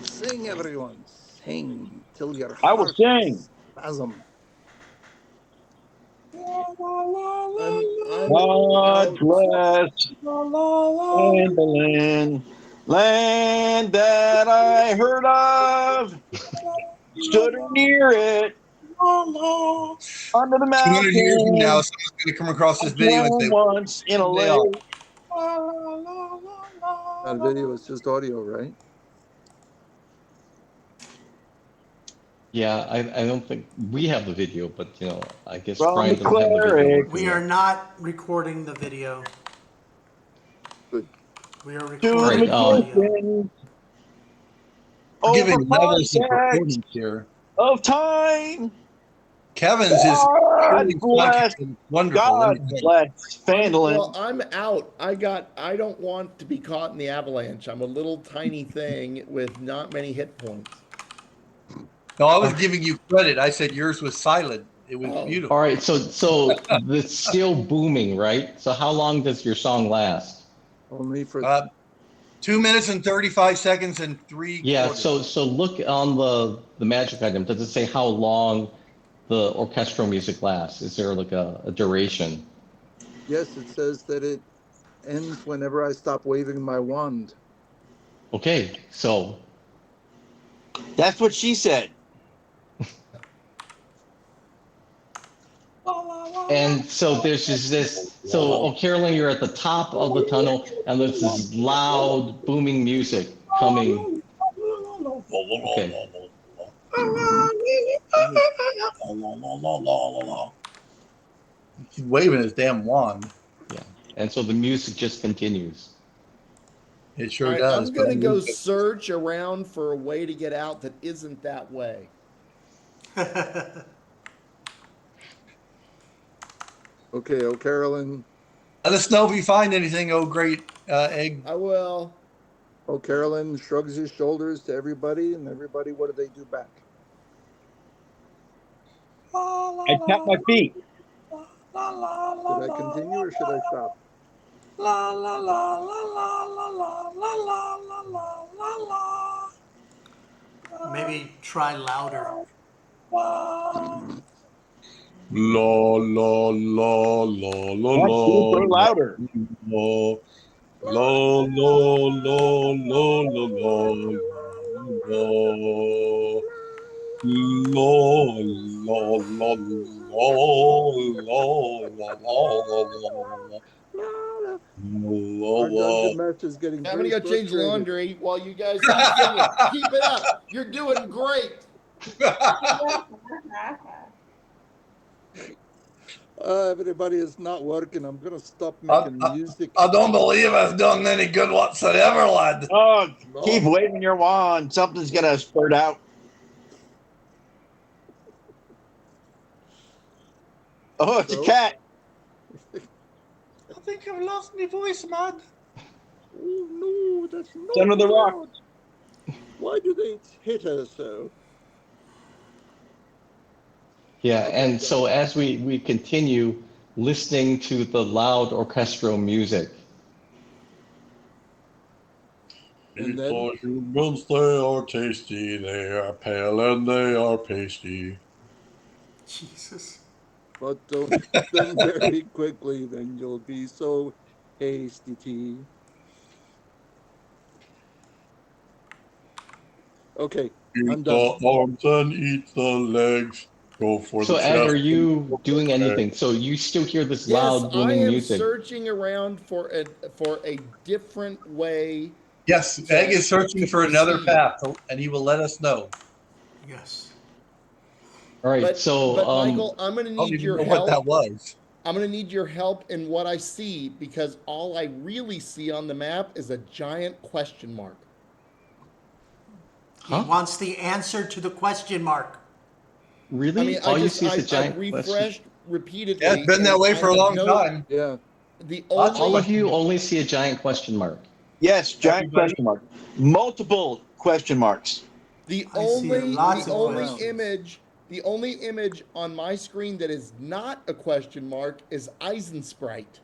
Sing, everyone. Sing till your I will heart sing. spasm. I'm God out. bless Phandalin, land that I heard of, stood near it, under the 200 years from now, mountain, someone's going to come across this I video and swam say, once in a They lake. Not a video, it's just audio, right? Yeah, I don't think we have the video, but you know, I guess From Brian the doesn't have the video. cleric. We are not recording the video. Good. We are To recording the the audio. magician, we're over giving levels of contact performance here. of time. Kevin's is God purely bless. psychic and wonderful. God bless Phandalin. Well, I'm out. I don't want to be caught in the avalanche. I'm a little tiny thing with not many hit points. No, I was giving you credit. I said yours was silent. It was Oh. beautiful. All right, so it's still booming, right? So how long does your song last? Only for 2 minutes and 35 seconds and 3 Yeah, quarters. so look on the magic item. Does it say how long the orchestral music lasts? Is there like a duration? yes, it says that it ends whenever I stop waving my wand. Okay, so That's what she said. and so there's just this. So, oh, Carolyn, you're at the top of the tunnel, and there's this loud booming music coming. Okay. He's waving his damn wand. Yeah, and so the music just continues. It sure All right, does. I'm gonna but- go search around for a way to get out that isn't that way. Okay, oh Carolyn. Let us know if you find anything, oh great egg. I will. Oh Carolyn shrugs his shoulders to everybody, and everybody, what do they do back? I tap my feet. Should I continue or should I stop? Maybe try louder. La la la la la That's super louder. la la la la la la Our dungeon master's getting I'm gonna very go change frustrated. laundry while you guys keep singing. Keep it up. You're doing great. Everybody is not working. I'm gonna stop making music. I don't believe I've done any good whatsoever, lad. Oh, No. keep waving your wand. Something's gonna spurt out. Oh, it's a cat. I think I've lost my voice, man. Oh no, that's not It's under the rock. allowed. Why do they hit us so? Yeah, and so as we continue listening to the loud orchestral music, And then, humans, they are tasty, they are pale and they are pasty. Jesus. but don't eat them very quickly, then you'll be so hasty tea. Okay, Eat I'm done. the arms and eat the legs. Go for so the Ed, chest. are you doing anything? So you still hear this Yes, loud I booming am music. searching around for a different way. Yes, Egg is searching to for another proceed. path, and he will let us know. Yes. All right, But so Michael, I'm going to I don't need even your know what that help. was. I'm going to need your help in what I see because all I really see on the map is a giant question mark. He Huh? wants the answer to the question mark. really? I mean, All you see is a I've giant question. refreshed repeatedly. Yeah, it's been that and way I for a have long no- time. Yeah. The Lots of All only of you only see a giant question mark. Yes, giant Everybody? question mark. Multiple question marks. the I see lots the of only questions. image on my screen that is not a question mark is Eisensprite.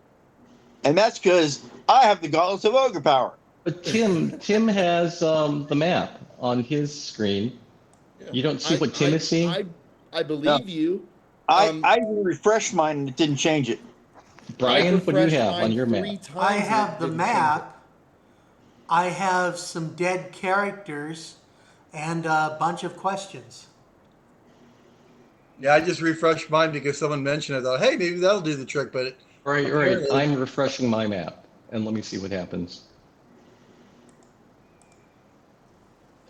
And that's because I have the gauntlets of ogre power. But Tim has the map on his screen. You don't see what Tim is seeing? I believe you. I refreshed mine and it didn't change it. I've Brian, what do you refreshed have on mine your map? 3 times. I and it have the didn't change it. map. I have some dead characters and a bunch of questions. Yeah, I just refreshed mine because someone mentioned it. I thought, hey, maybe that'll do the trick. But All right, apparently, I'm refreshing my map, and let me see what happens.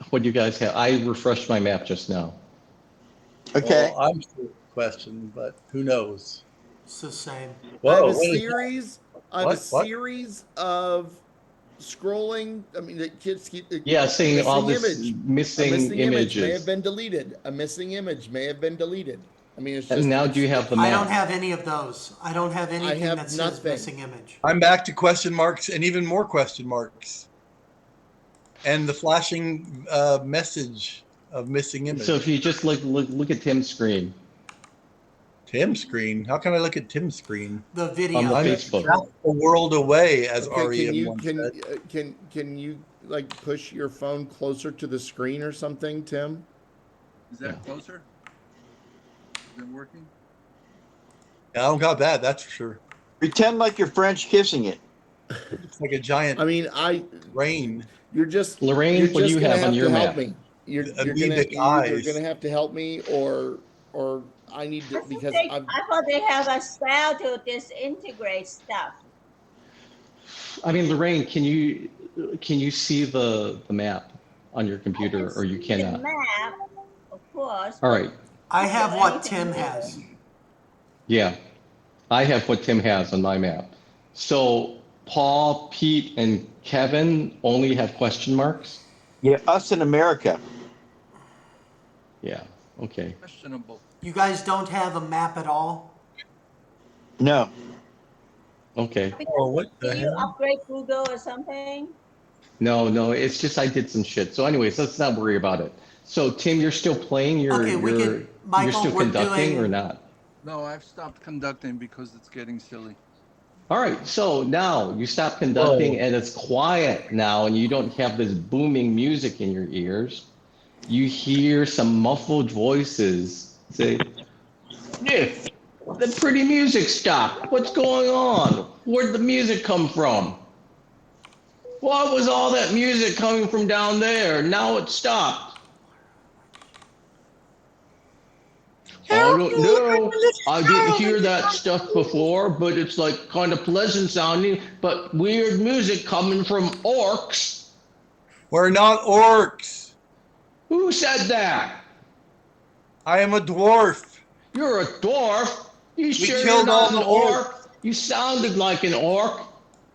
What do you guys have? I refreshed my map just now. Okay. well, I'm still questioning, but who knows? It's the same. I have Whoa, a what is that? series. I have a What? series of scrolling. I mean, the kids keep Yeah, seeing all missing this image. A missing missing image may have images. been deleted. A missing image may have been deleted. I mean, it's And just. now do you have the I don't map? have any of those. I don't have anything have that says nothing. missing image. I'm back to question marks and even more question marks, and the flashing message of missing image. So if you just look at Tim's screen Tim's screen. How can I look at Tim's screen? The video. on the I'm Facebook. half a world away, as Okay, REM once said. can you like push your phone closer to the screen or something, Tim? Is that Yeah. closer? Is it working? Yeah, I don't got that. That's for sure. Pretend like you're French kissing it. It's like a giant I mean, rain. you're just Lorraine, what do you gonna have on your to help map? me. You're Amoebic you're eyes. gonna have to help me, or I need to because I thought they have a spell to disintegrate stuff. I mean, Lorraine, can you see the map on your I computer, can or you see the cannot? map, of course. All but right. I have do what anything Tim with has. it. Yeah, I have what Tim has on my map. So Paul, Pete, and Kevin only have question marks? Yeah, us in America. Yeah, okay. Questionable. You guys don't have a map at all? No. Okay. Because Oh, what the did you hell? upgrade Google or something? No, it's just I did some shit. So anyways, let's not worry about it. So Tim, you're still playing? Okay, You're Michael, still we're conducting or doing, not? No, I've stopped conducting because it's getting silly. All right, so now you stop conducting Whoa. and it's quiet now and you don't have this booming music in your ears. You hear some muffled voices say, "Yeah, the pretty music stopped. What's going on? Where'd the music come from? What was all that music coming from down there? Now it stopped." I don't know. I didn't hear that stuff before, but it's like kind of pleasant sounding, but weird music coming from orcs. We're not orcs. Who said that? I am a dwarf. You're a dwarf? You sure you're killed all not the an orcs. orc? You sounded like an orc.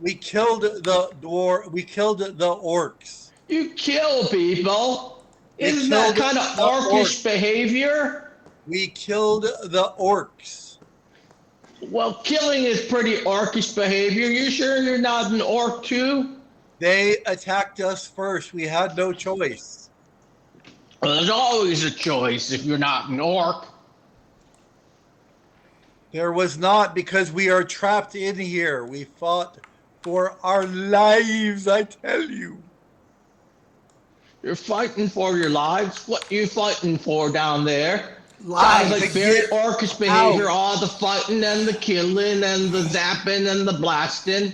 We killed the dwarf. We killed the orcs. You kill people. We Isn't that killed kind of the orcish orcs. behavior? We killed the orcs. Well, killing is pretty orcish behavior. You sure you're not an orc too? They attacked us first. We had no choice. Well, there's always a choice if you're not an orc. There was not, because we are trapped in here. We fought for our lives, I tell you. You're fighting for your lives. What are you fighting for down there? Sounds Lies. like very get orcish behavior. out. All the fighting and the killing and the zapping and the blasting.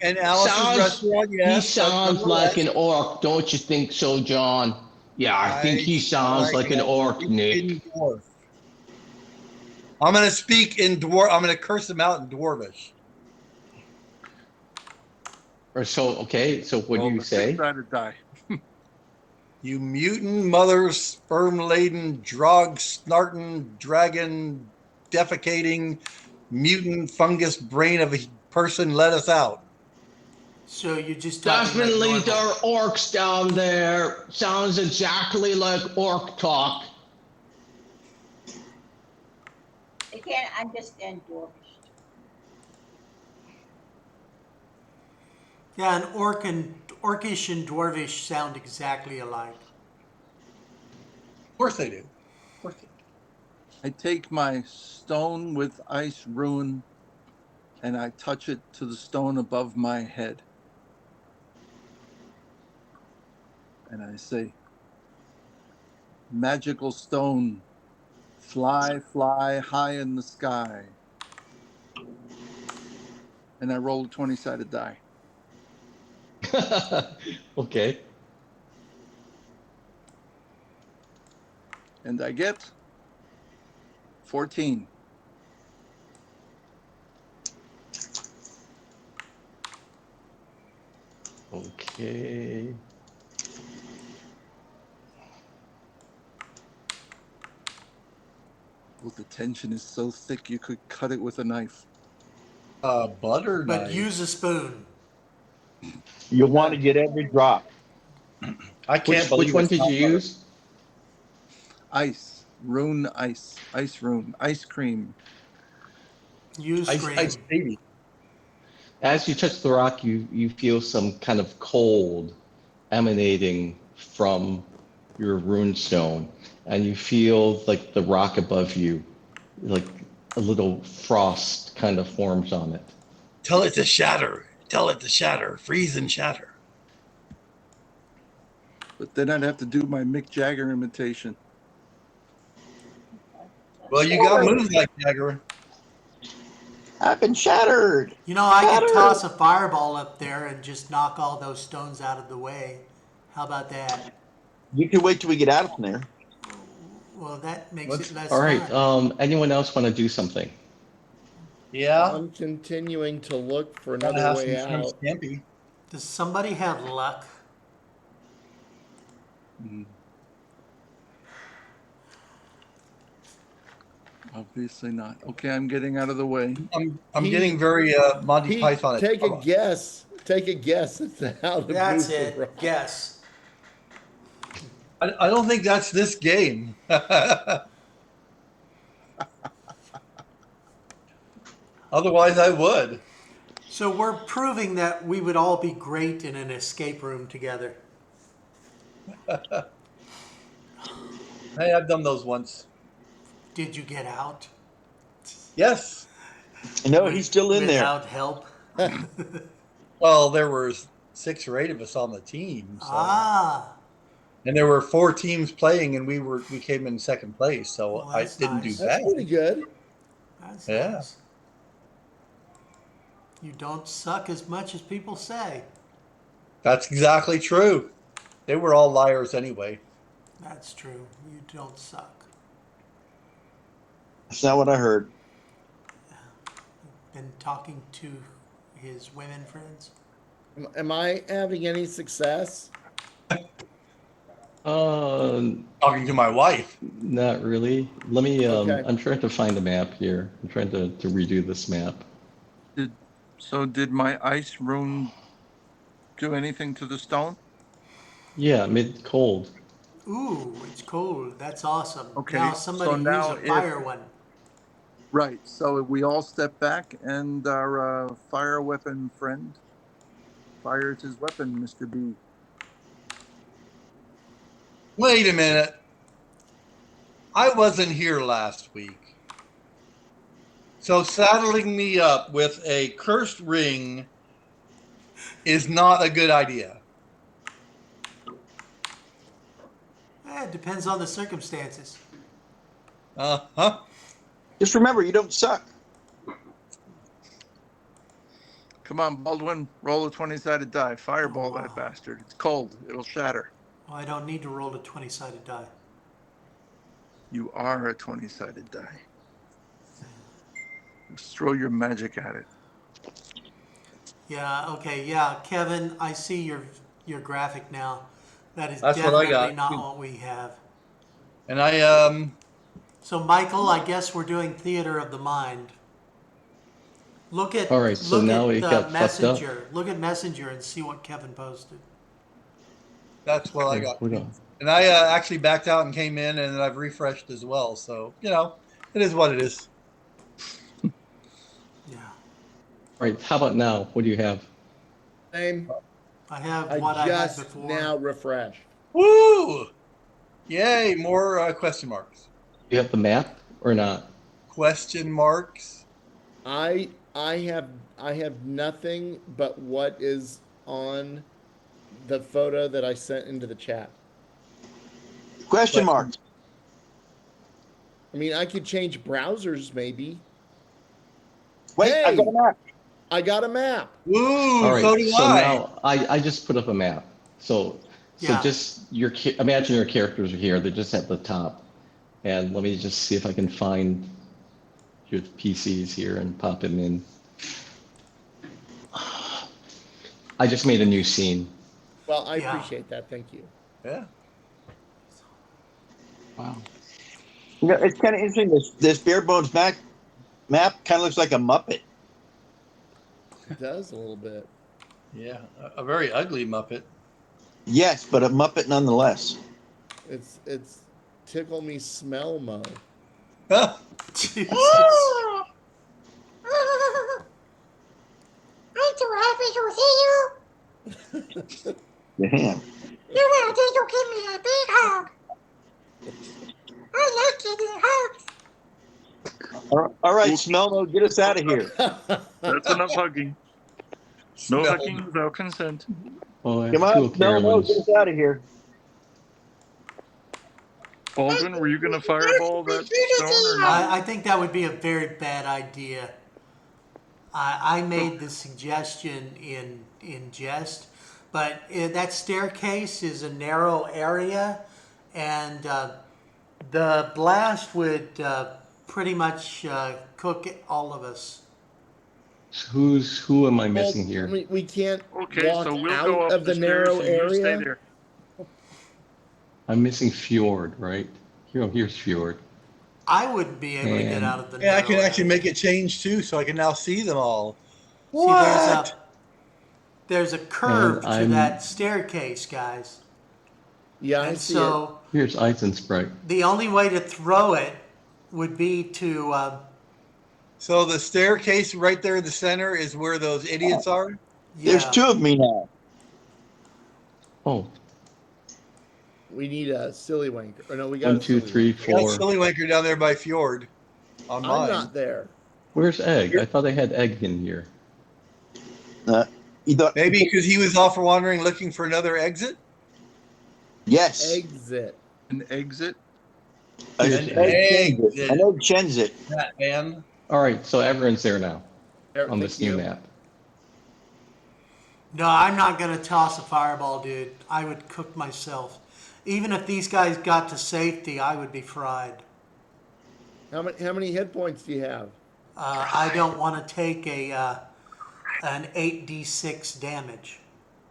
And Alice's Sounds. restaurant, He yes, but sounds like nonetheless, an orc, don't you think so, John? Yeah, I think I he sound sounds like an orc, in Nick. dwarf. I'm going to speak in dwarf. I'm going to curse him out in dwarvish. Or so. Okay. So what do Roll you a say? six-sided die. You mutant mother, sperm-laden, drog, snarting, dragon, defecating, mutant fungus brain of a person, let us out. So you're just talking like Definitely, there normal. are orcs down there. Sounds exactly like orc talk. I can't understand Dwarvish. Yeah, an orcish and dwarvish sound exactly alike. Of course they do. Of course they do. I take my stone with ice rune and I touch it to the stone above my head. And I say, magical stone, fly, fly high in the sky. And I roll a 20-sided die. Okay. And I get 14. Okay. Well, the tension is so thick you could cut it with a knife. Butter But knife. use a spoon. You'll want to get every drop. I can't believe Which one it's did not you butter. use? Ice, rune ice, ice rune, ice cream. Use Ice cream. baby. As you touch the rock, you feel some kind of cold emanating from your runestone, and you feel like the rock above you, like a little frost kind of forms on it. Tell it to shatter. Tell it to shatter. Freeze and shatter. But then I'd have to do my Mick Jagger imitation. Well, you got moves like Jagger. I've been shattered. You know, I could Shattered. toss a fireball up there and just knock all those stones out of the way. How about that? You can wait till we get out from there. Well, that makes What's- it less All right. fun. Anyone else want to do something? Yeah. I'm continuing to look for Gotta another have way some out. Stampy. Does somebody have luck? Obviously not. Okay, I'm getting out of the way. I'm Pete- getting very Monty Pete, Python. take a guess. Take a guess as to how to That's move the it. rock. Guess. I don't think that's this game. Otherwise, I would. So we're proving that we would all be great in an escape room together. Hey, I've done those once. Did you get out? Yes. No, he's still in there. Without help? Well, there were 6 or 8 of us on the team, so. Ah, And there were 4 teams playing, and we came in second place, so Well, I that's didn't nice. do That's bad. pretty good. that's Yeah. nice. You don't suck as much as people say. That's exactly true. They were all liars anyway. That's true. You don't suck. That's not what I heard. Been talking to his women friends? Am I having any success? Talking to my wife. Not really. Let me. Okay. I'm trying to find a map here. I'm trying to redo this map. Did my ice rune do anything to the stone? Yeah, mid cold. Ooh, it's cold. That's awesome. Okay, Now so somebody now use a fire one. Right. So we all step back, and our fire weapon friend fires his weapon, Mr. B. Wait a minute. I wasn't here last week. So saddling me up with a cursed ring is not a good idea. It depends on the circumstances. Uh-huh. Just remember, you don't suck. Come on, Baldwin, roll a 20-sided die. Fireball Oh. that bastard. It's cold. It'll shatter. Well, I don't need to roll a 20-sided die. You are a 20-sided die. Just throw your magic at it. Yeah, okay, yeah. Kevin, I see your graphic now. That is That's what I definitely got. not what we have. And I So, Michael, I guess we're doing theater of the mind. Look at All right, so look now at it got fucked up. Messenger. Look at Messenger and see what Kevin posted. that's what I Okay, got. hold on. And I actually backed out and came in, and I've refreshed as well. So, you know, it is what it is. Yeah. All right, how about now? What do you have? Same. I have I what I had just before. now refreshed. Woo! Yay, more question marks. Do you have the map or not? Question marks. I have nothing but what is on the photo that I sent into the chat. Question marks. I mean, I could change browsers maybe. Wait, I got Hey! a map. I got a map. Woo, All right, so do so I. now I just put up a map. So Yeah. just imagine your characters are here. They're just at the top. And let me just see if I can find your PCs here and pop them in. I just made a new scene. Well, I Yeah. appreciate that. Thank you. Yeah. Wow. You know, it's kind of interesting. This bare bones map kind of looks like a Muppet. It does a little bit. Yeah. A very ugly Muppet. Yes, but a Muppet nonetheless. It's tickle me smell mo. Jesus. I'm so happy to see you. Damn. You want to give me a big hug. I like giving hugs. All right, Smelmo, get us out of here. That's enough hugging. No Smell. hugging without consent. Oh, I Come have two on, of Smelmo, Carolyn's. get us out of here. Baldwin, were you going to fireball that stone or not? I think that would be a very bad idea. I made the suggestion in jest, but that staircase is a narrow area, and the blast would pretty much cook all of us. Who am I missing Well, here? we can't Okay, walk so we'll go out up of the stairs narrow and you stay area. there. I'm missing Fjord, right? Here's Fjord. I wouldn't be able to get And- out of the Yeah, I narrow can actually area. make it change too, so I can now see them all. See, What? there's a curve And to I'm- that staircase, guys. Yeah, I And see so Here's Eisensprite. the only way to throw it would be to So the staircase right there in the center is where those idiots are? There's yeah. two of me now. Oh, it. We need a silly wanker. Or no, we got 1, a 2, silly 3, wanker. I got 4. Silly Wanker down there by Fjord on I'm mine. not there. Where's Egg? I thought I had Egg in here. You thought, Maybe because he was off wandering looking for another exit? yes. Exit. An exit? An Here's egg Egg. chends it. An egg chends it. That man. All right, so everyone's there now on Thank this new you. map. No, I'm not gonna toss a fireball, dude. I would cook myself. Even if these guys got to safety, I would be fried. How many hit points do you have? I don't want to take an 8d6 damage.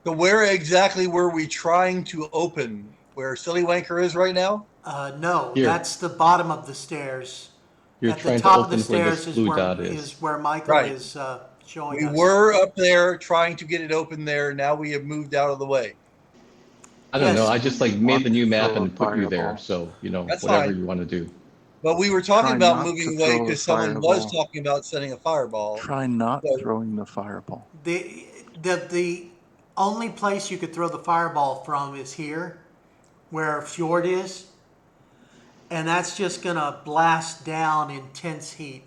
So where exactly were we trying to open? Where Silly Wanker is right now? No, Here. that's the bottom of the stairs. You're At the trying to top of the open where stairs this blue dot is. is where Michael Right. is showing We us. were up there trying to get it open there. Now we have moved out of the way. I don't know. Yes. I just like made the new map Throw a and put you there. fireball. So, That's whatever fine. you want to do. But we were talking Try about not moving to away throw a because someone was fireball. talking about setting a fireball. Try not So- throwing the fireball. The only place you could throw the fireball from is here, where Fjord is. And that's just gonna blast down intense heat.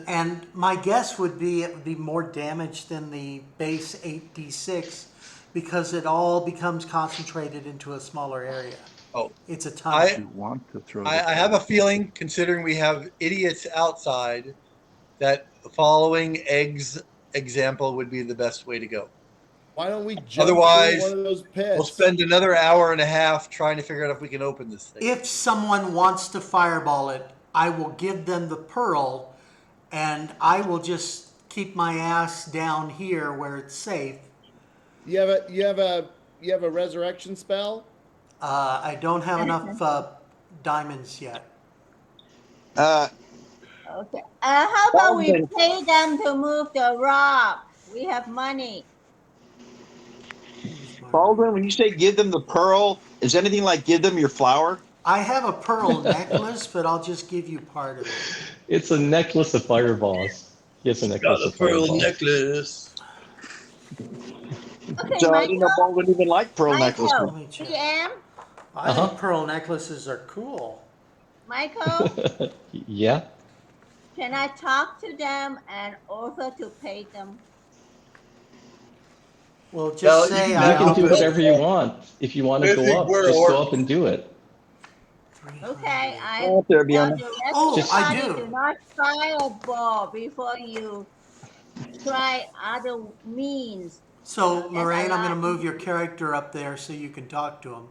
And my guess would be it would be more damage than the base 8d6 because it all becomes concentrated into a smaller area. Oh, It's a tunnel. You want to throw I have a feeling, considering we have idiots outside, that the following eggs example would be the best way to go. Why don't we jump Otherwise, through one of those pits? We'll spend another hour and a half trying to figure out if we can open this thing. If someone wants to fireball it, I will give them the pearl and I will just keep my ass down here where it's safe. You have a resurrection spell? I don't have enough diamonds yet. Okay. How about we Baldwin. pay them to move the rock? We have money. Baldwin, when you say give them the pearl, is anything like give them your flower? I have a pearl necklace, but I'll just give you part of it. It's a necklace of fireballs. Yes, a necklace of fireballs. necklace. Okay, So I didn't know Michael. Baldwin even liked pearl Michael. necklaces. Let me check. PM. I think pearl necklaces are cool. Michael, Yeah. can I talk to them and offer to pay them? Well, just Well, say you You I can do offer whatever you want. If you want to I go think up, we're just go orcs. up and do it. Okay, I Oh, there, tell Bianca. the rest Oh, of the I party do. do not fireball before you try other means. So, That's Lorraine, a I'm going to lot. move your character up there so you can talk to him.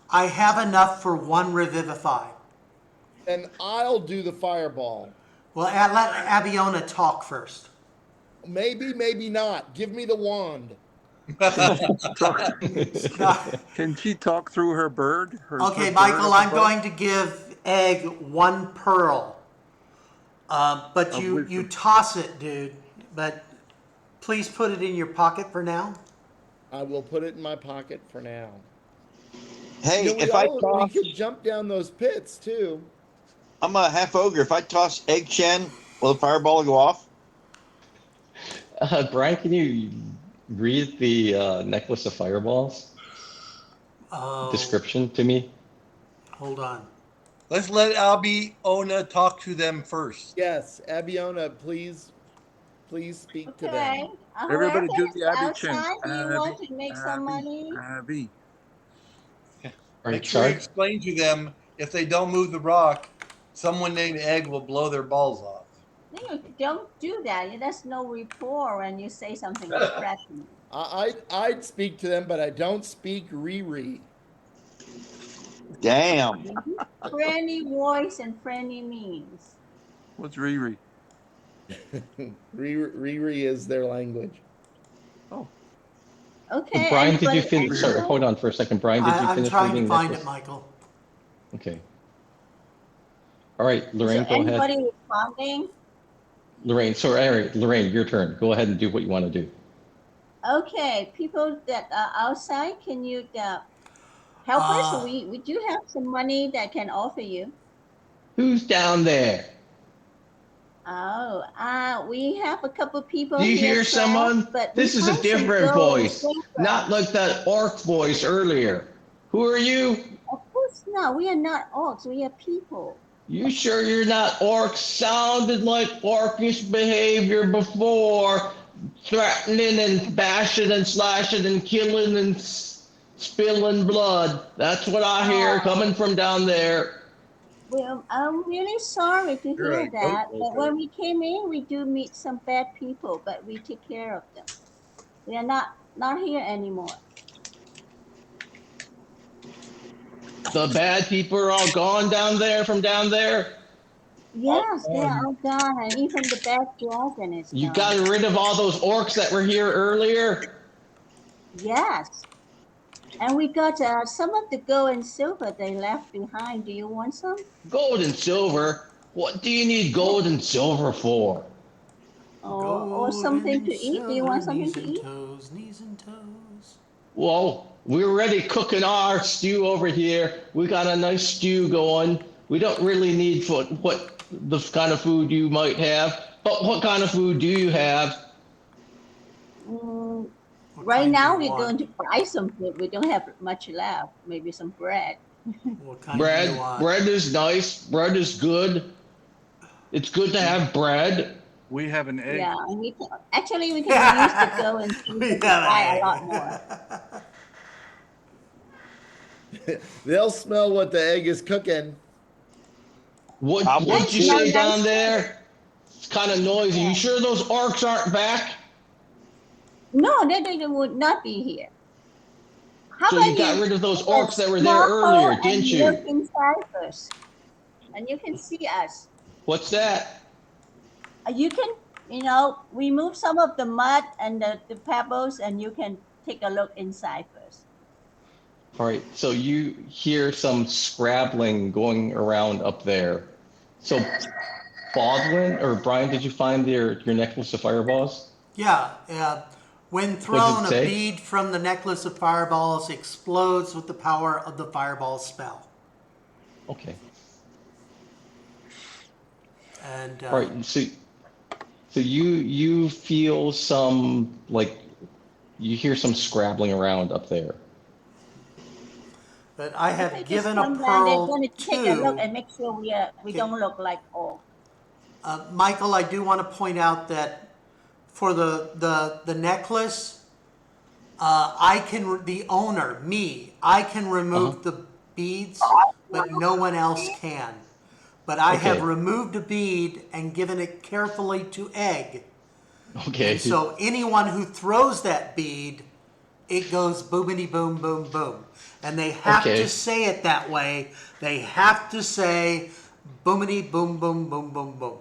I have enough for one revivify. And I'll do the fireball. Well, let Abiona talk first. Maybe, maybe not. Give me the wand. Can she talk through her bird? Okay, bird Michael, up I'm above? going to give Egg one pearl. But Of you wisdom. toss it, dude. But please put it in your pocket for now. I will put it in my pocket for now. Hey, we if I we toss, could jump down those pits too. I'm a half ogre. If I toss egg Chen, will the fireball go off? Brian, can you read the necklace of fireballs Oh, description to me? hold on. Let's let Albiona talk to them first. Yes, Abiona, please speak to Okay. them. Everybody Whoever do is the Abby chant. outside, do you want Abby, to make some Abby, money? Abby. Are you Make sure you sorry? explain to them if they don't move the rock, someone named Egg will blow their balls off. No, don't do that. That's no rapport when you say something threatening. I'd speak to them, but I don't speak Riri. Damn. Friendly voice and friendly means. What's Riri? Riri is their language. Oh, Okay. Brian, did you anybody finish? else? Sorry, hold on for a second. Brian, did you I'm finish trying to reading find necklace? it, Michael. Okay. All right, Lorraine, So go ahead. anybody responding? Lorraine, sorry, all right, Lorraine, your turn. Go ahead and do what you want to do. Okay, people that are outside, can you help us? We do have some money that can offer you. Who's down there? Oh, we have a couple people Do you here. hear someone? But This is a we find some different gold and voice, silver. not like that orc voice earlier. Who are you? Of course not. We are not orcs. We are people. You sure you're not orcs? Sounded like orcish behavior before, threatening and bashing and slashing and killing and spilling blood. That's what I hear coming from down there. Well, I'm really sorry to You're hear a goat that. But lover. when we came in, we do meet some bad people, but we take care of them. We are not here anymore. The bad people are all gone down there from down there. Yes, they are all gone, and even the bad dragon is You gone. got rid of all those orcs that were here earlier? Yes. And we got some of the gold and silver they left behind. Do you want some? Gold and silver? What do you need gold and silver for? Or something to eat? Do you want something to eat? Knees and toes. Well, we're already cooking our stew over here. We got a nice stew going. We don't really need what the kind of food you might have. But what kind of food do you have? Right kind do now, you we're want? going to buy some food. We don't have much left. Maybe some bread. What kind do you want? Bread is nice. Bread is good. It's good to have bread. We have an egg. Yeah, and we can use the dough and things We to have an buy a egg. lot more. They'll smell what the egg is cooking. What That's you not say nice down food. there? It's kind of noisy. Yeah. You sure those orcs aren't back? No, they would not be here. How So you about got you rid of those take a orcs that were there small hole earlier, didn't and look you? inside first, and you can see us. What's that? You can, remove some of the mud and the pebbles, and you can take a look inside first. All right, so you hear some scrabbling going around up there. So Baldwin or Brian, did you find your necklace of fireballs? Yeah, when What does thrown, it a say? bead from the necklace of fireballs explodes with the power of the fireball spell. Okay. And All right, so you feel some like you hear some scrabbling around up there. but I If have they just given a come down, they're pearl going to take a look to and make sure we Okay. don't look like orc. Michael. I do want to point out that for the necklace, the owner, me, I can Uh-huh. remove the beads, but no one else can. But I have Okay. removed a bead and given it carefully to Egg. Okay. And so anyone who throws that bead, it goes boomity boom, boom, boom. And they have Okay. to say it that way. They have to say boomity boom, boom, boom, boom, boom.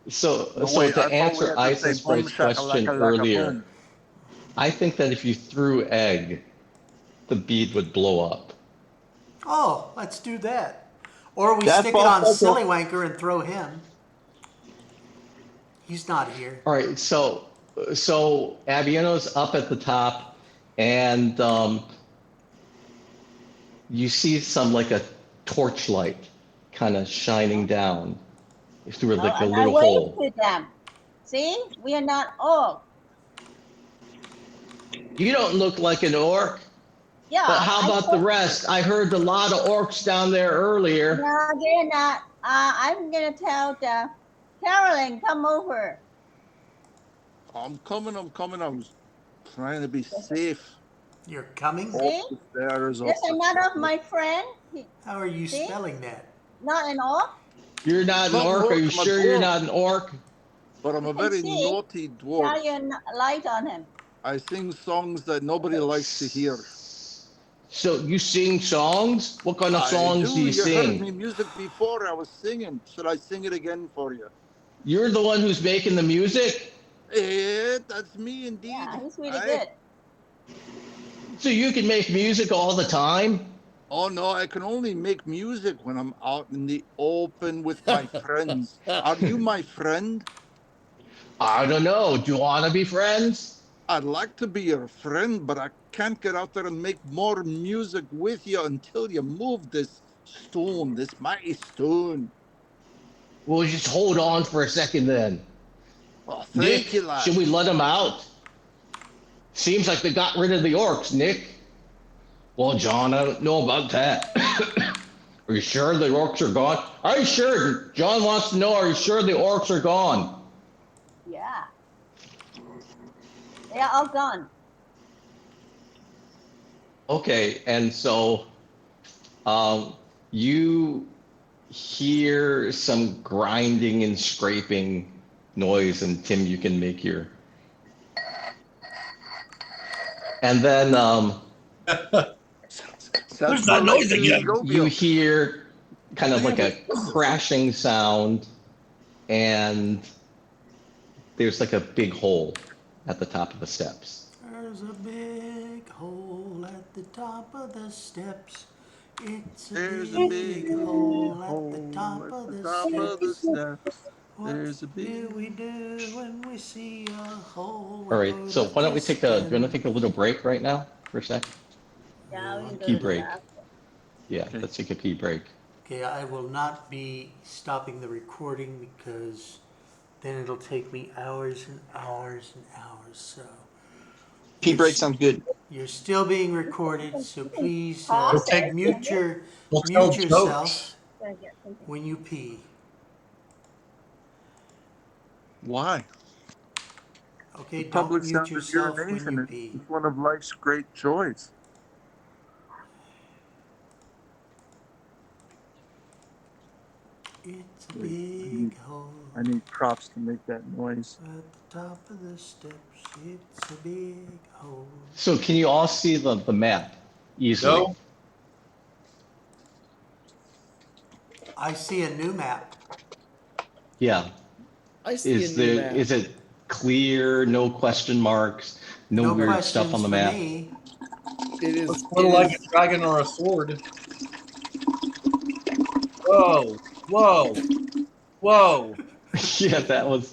So No, so wait, I to thought we answer had to say Isaac's boom question shakalaka laka earlier, boom. I think that if you threw egg, the bead would blow up. Oh, let's do that. Or we That's stick it on possible. Sillywanker and throw him. He's not here. All right, so Abieno's up at the top, and you see some like a torchlight kind of shining down through Oh, like a and I little wave hole. to them. See, we are not orc. You don't look like an orc, Yeah, but how I about the told you. rest? I heard a lot of orcs down there earlier. No, they're not. I'm gonna tell the Carolyn, come over. I'm coming. I was trying to be safe. You're coming? Up See, the stairs, up there's the another of stairs. my friend. How are you See, spelling that? not an orc. You're not I'm an not an orc? Are orc, you I'm a sure you're dwarf, not an orc? but I'm You a can very see. naughty dwarf. Shine your light on him. I sing songs that nobody likes to hear. So you sing songs? What kind of I songs do do. you You heard me sing? music before. I was singing. Should I sing it again for you? You're the one who's making the music? That's me indeed. Yeah, he's really Aye. good. So you can make music all the time? Oh no, I can only make music when I'm out in the open with my friends. Are you my friend? I don't know. Do you want to be friends? I'd like to be your friend, but I can't get out there and make more music with you until you move this stone, this mighty stone. We'll just hold on for a second then. Oh, thank Nick, you, lad. should we let them out? Seems like they got rid of the orcs, Nick. Well, John, I don't know about that. Are you sure the orcs are gone? Are you sure? John wants to know, are you sure the orcs are gone? Yeah, they are all gone. Okay, and so you hear some grinding and scraping noise, and Tim, you can make your. And then That's that more noise like again? you Gobio. hear kind of like a crashing sound, and there's like a big hole at the top of the steps. There's a big hole at the top of the steps. It's a There's a big big hole at the hole top at of the the top of the steps. steps. What There's a do big. we do when we see a hole? All right, go so to why don't we kiss take a? Do you again. want to take a little break right now for a sec? Yeah, we can go Pee to the break. bathroom. Yeah, Okay. let's take a pee break. Okay, I will not be stopping the recording because then it'll take me hours and hours and hours. So Pee break sounds good. You're still being recorded, so please Pause Okay. it. We'll tell mute jokes. yourself when you pee. Why? Okay, The don't public mute sound of yourself when urination you pee. is one of life's great joys. It's a Wait, big hole I need props to make that noise. at the top of the steps. It's a big hole. So can you all see the map easily? No, I see a new map. Yeah. I see a new map. Is it clear, no question marks, no No weird stuff questions on the for map? me. It is. it's a little like a dragon or a sword. Whoa, whoa, whoa, Yeah, that was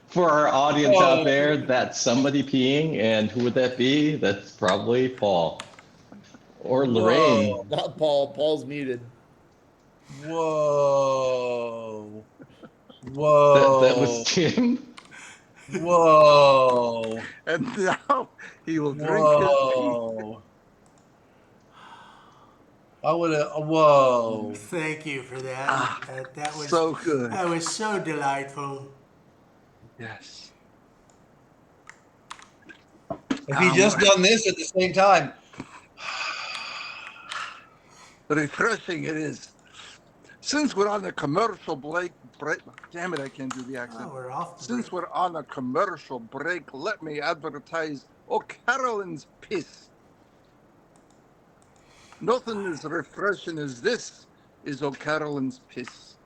for our audience out whoa, there, that's somebody peeing, and who would that be? That's probably Paul or whoa, Lorraine. Not Paul. Paul's muted. whoa, That was whoa, Tim. whoa, And now he will drink his pee. whoa. I would have, whoa. Thank you for that. Ah, That so good. was so delightful. Yes. If he just done this at the same time, Refreshing it is. Since we're on the commercial break, damn it, I can't do the Oh, accent. we're off the Since break. we're on a commercial break, let me advertise O'Carolyn's Piss. Nothing as refreshing as this is O'Carolyn's Piss.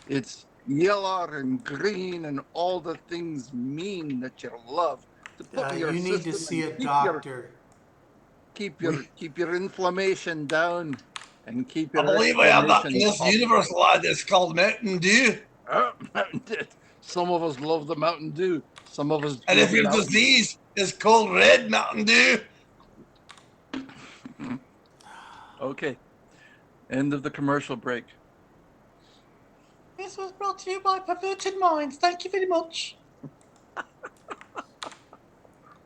It's yellow and green and all the things mean that you love to put in your You need to system see and a doctor. keep your inflammation down and keep I your believe I am not in exclamation this up. universe, lad. It's called Mountain Dew. Mountain Dew. Some of us love the Mountain Dew. Some of us And do if the your Mountain disease is called Red Mountain Dew, Okay. End of the commercial break. this was brought to you by Perverted Minds. Thank you very much.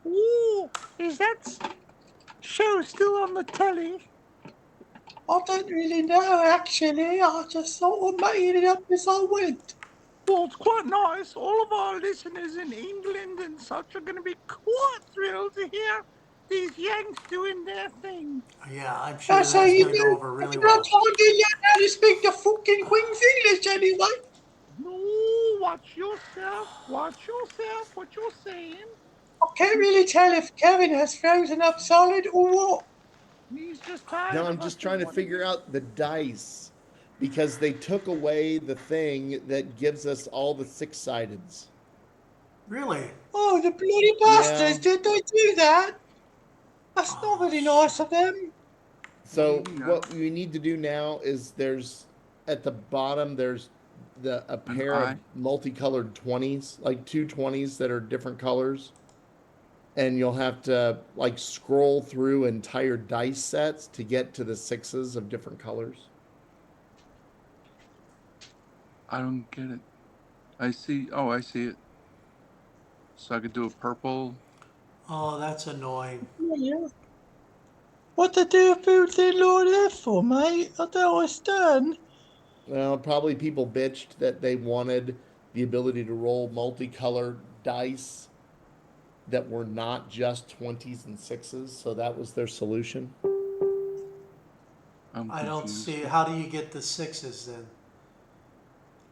Ooh, is that show still on the telly? I don't really know, actually. I just sort of made it up as I went. Well, it's quite nice. All of our listeners in England and such are going to be quite thrilled to hear these Yanks doing their thing. Yeah, I'm sure That's how that's you going to go do. over It's really about well. time they learn how to speak the fucking Queen's English anyway. No, watch yourself. Watch yourself. What you're saying. I can't really tell if Kevin has frozen up solid or what. He's just tired No, of I'm us just trying to doing figure it. out the dice because they took away the thing that gives us all the six-sideds. Really? Oh, the bloody Yeah. bastards! Did they do that? That's not very nice of them. So Maybe not. what we need to do now is there's at the bottom there's a pair of eye? multicolored 20s, like two 20s that are different colors. And you'll have to like scroll through entire dice sets to get to the sixes of different colors. I don't get it. I see. Oh, I see it. So I could do a purple. Oh, that's annoying. Yeah. What the do food thing Lord there for, mate? I don't understand. Well, probably people bitched that they wanted the ability to roll multicolored dice that were not just 20s and sixes, so that was their solution. I'm I don't confused. see. How do you get the sixes then?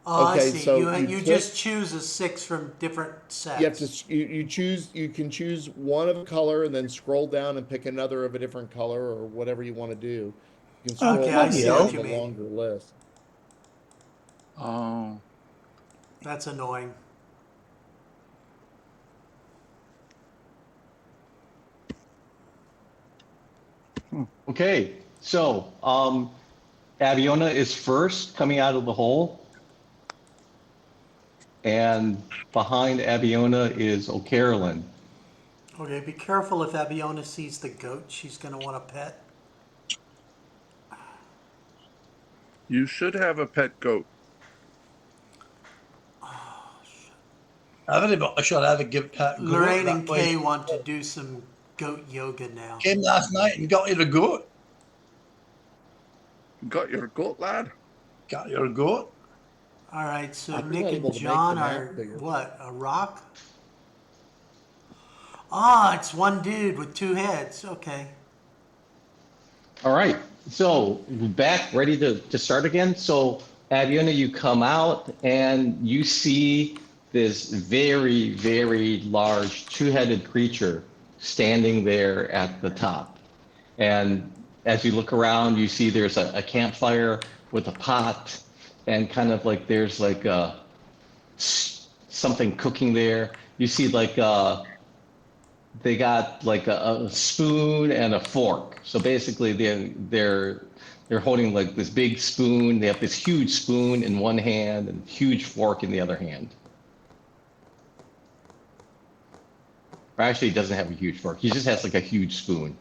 Oh, I Okay, see. so You you just choose a six from different sets. You have to you can choose one of a color and then scroll down and pick another of a different color or whatever you want to do. You can scroll Okay, I down see to what have you a mean. longer list. Oh, That's annoying. Okay, so Abiona is first coming out of the hole, and behind Abiona is O'Carolyn. Okay, be careful if Abiona sees the goat. She's going to want a pet. you should have a pet goat. I should have a give goat Lorraine and that way. Kay want to do some goat yoga now. Came last night and got you the goat. Got your goat, lad? Got your goat. All right, so I'm Nick not and able to make John the map are bigger. what? A rock? Ah, it's one dude with two heads. Okay. All right, so we're back, ready to start again. So Abiona, you come out and you see this very, very large two-headed creature standing there at the top. And as you look around, you see there's a campfire with a pot and kind of like there's like something cooking there. You see like they got like a spoon and a fork. So basically they're holding like this big spoon. They have this huge spoon in one hand and huge fork in the other hand. Or actually, he doesn't have a huge fork. He just has like a huge spoon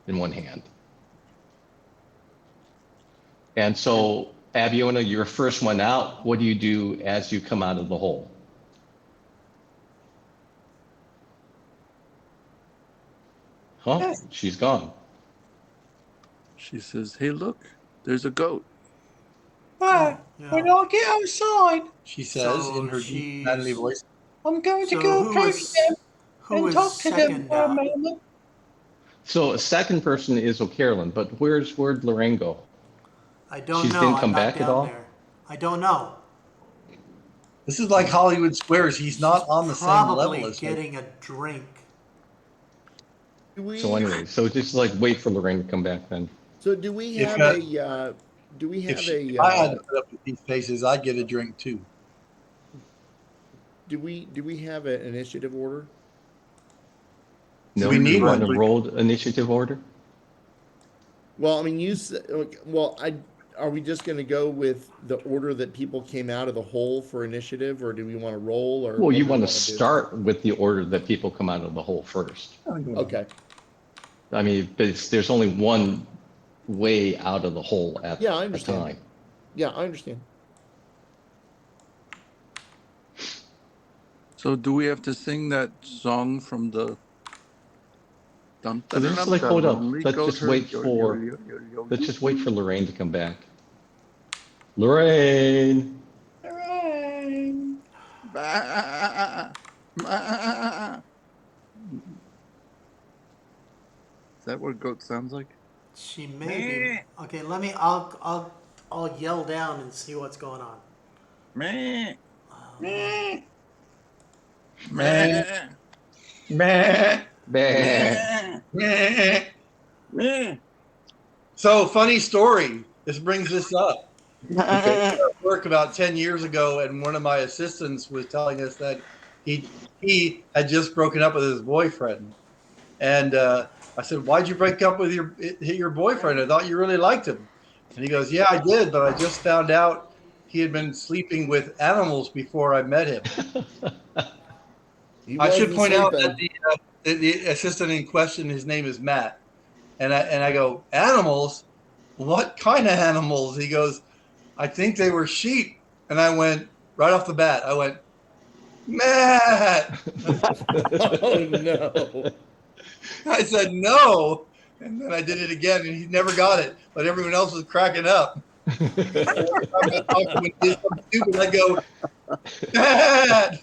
in one hand. And so, Abiona, you're first one out. What do you do as you come out of the hole? Huh? Yes. She's gone. She says, "Hey, look, there's a goat." Ah, yeah. when I get outside, she says So in her she's- deep manly voice, I'm going to So go who approach is- them Who and is talk to them second for a out? moment. So, a second person is O'Carolyn, but where'd Lorraine go? I don't She know. didn't I'm come not back at down all? there. I don't know. This is like Hollywood Squares. He's not on the same level Probably as her. getting a drink. Do we, So anyway, so just like wait for Lorraine to come back then. so do we If, have do we If have I had a, to put up with these faces, I'd get a drink too. do we have an initiative order? No, we need you want one. to roll initiative order? Well, I mean, you said, well, are we just going to go with the order that people came out of the hole for initiative, or do we want to roll? Or Well, what you do we want to wanna do? start with the order that people come out of the hole first. Okay. I mean, but there's only one way out of the hole at Yeah, I a understand. time. Yeah, I understand. So do we have to sing that song from the? So just like hold up. Let's just wait for Let's Lorraine to come back. Lorraine. Is that what goat sounds like? She may be. Okay, let me. I'll yell down and see what's going on. Meh. Man. Bah. So, funny story. This brings this up. I was at work about 10 years ago, and one of my assistants was telling us that he had just broken up with his boyfriend. And I said, "Why'd you break up with your boyfriend? I thought you really liked him." And he goes, "Yeah, I did, but I just found out he had been sleeping with animals before I met him." I should point out that the assistant in question, his name is Matt. And I go, "Animals? What kind of animals?" He goes, "I think they were sheep." And I went, right off the bat, I went, "Matt!" Oh no. I said, "No." And then I did it again, and he never got it. But everyone else was cracking up. Every time I talk to him, he did something stupid, I go, "Matt!"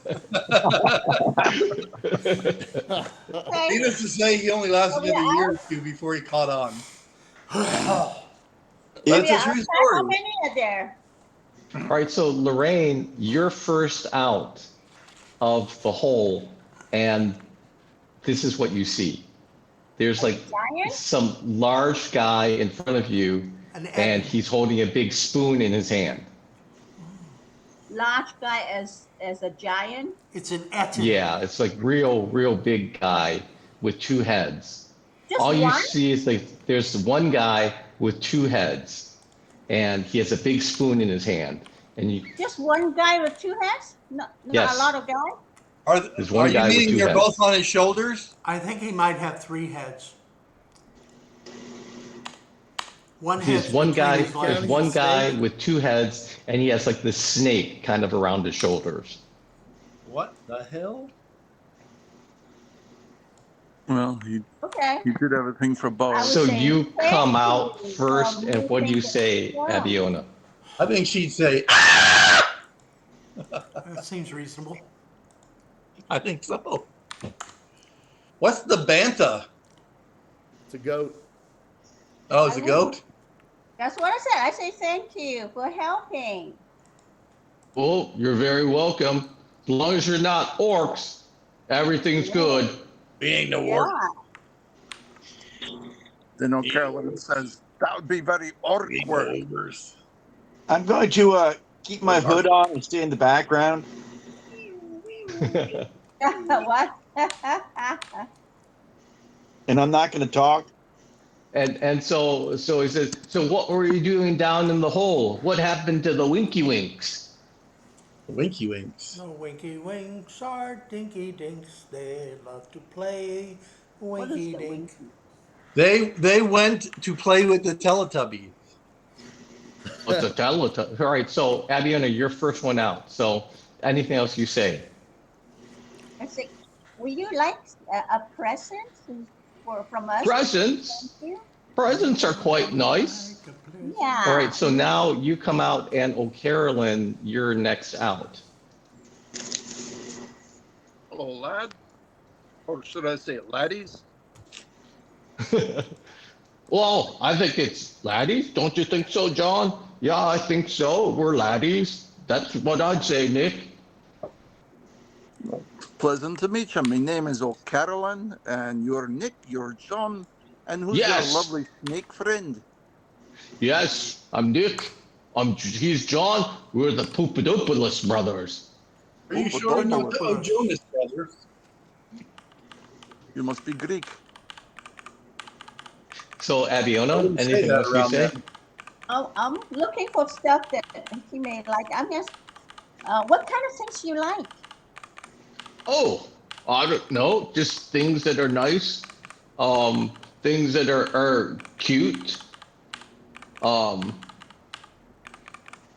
Okay. Needless to say, he only lasted Oh, yeah, a year or two before he caught on. So That's we a are true outside. How story. many are there? All right, so Lorraine, you're first out of the hole, and this is what you see. There's like Giant? some large guy in front of you, An and he's holding a big spoon in his hand. Large guy as a giant? It's an etin. Yeah, it's like real big guy with two heads. Just All you one? see is like there's one guy with two heads, and he has a big spoon in his hand. And you, Just one guy with two heads? Not Yes. a lot of guys? There's Are one you guy with meaning two they're heads. both on his shoulders? I think he might have three heads. One There's head. one guy. his legs. There's one guy Snake. with two heads, and he has like this snake kind of around his shoulders. What the hell? Well, Okay. he did everything for I Bo. was So saying you come thank out you first, for and what do moving you the say, film. Abiona? I think she'd say, That seems reasonable. I think so. What's the banta? It's a goat. Oh, it's a goat? That's what I said. I say thank you for helping. Oh, you're very welcome. As long as you're not orcs, everything's good. We ain't no Yeah. orc. Then O'Carolyn says, that would be very We ain't no awkward. ogres. I'm going to keep my hood on and stay in the background. What? And I'm not going to talk. And so he says, so what were you doing down in the hole? What happened to the Winky Winks? Winky winks. No winky winks are dinky dinks. They love to play What is winky the dink. winky? They went to play with the Teletubbies. What's a Teletubby? All right, so Abiona, you're first one out. So anything else you say? I say, would you like a present from us? Presents? Thank you. Presents are quite nice. Yeah. All right, so now you come out, and O'Carolyn, you're next out. Hello, lad. Or should I say laddies? Well, I think it's laddies. Don't you think so, John? Yeah, I think so. We're laddies. That's what I'd say, Nick. Pleasant to meet you. My name is O'Carolyn, and you're Nick, you're John, and who's your Yes. lovely snake friend? Yes, I'm Nick. He's John. We're the Poopadopoulos brothers. Are you sure you're not the Jonas brothers? You must be Greek. So, I Abiona, wouldn't say anything that else you around say? them. I'm looking for stuff that he may like. I'm just, what kind of things you like? Oh, I don't know. Just things that are nice. Things that are cute.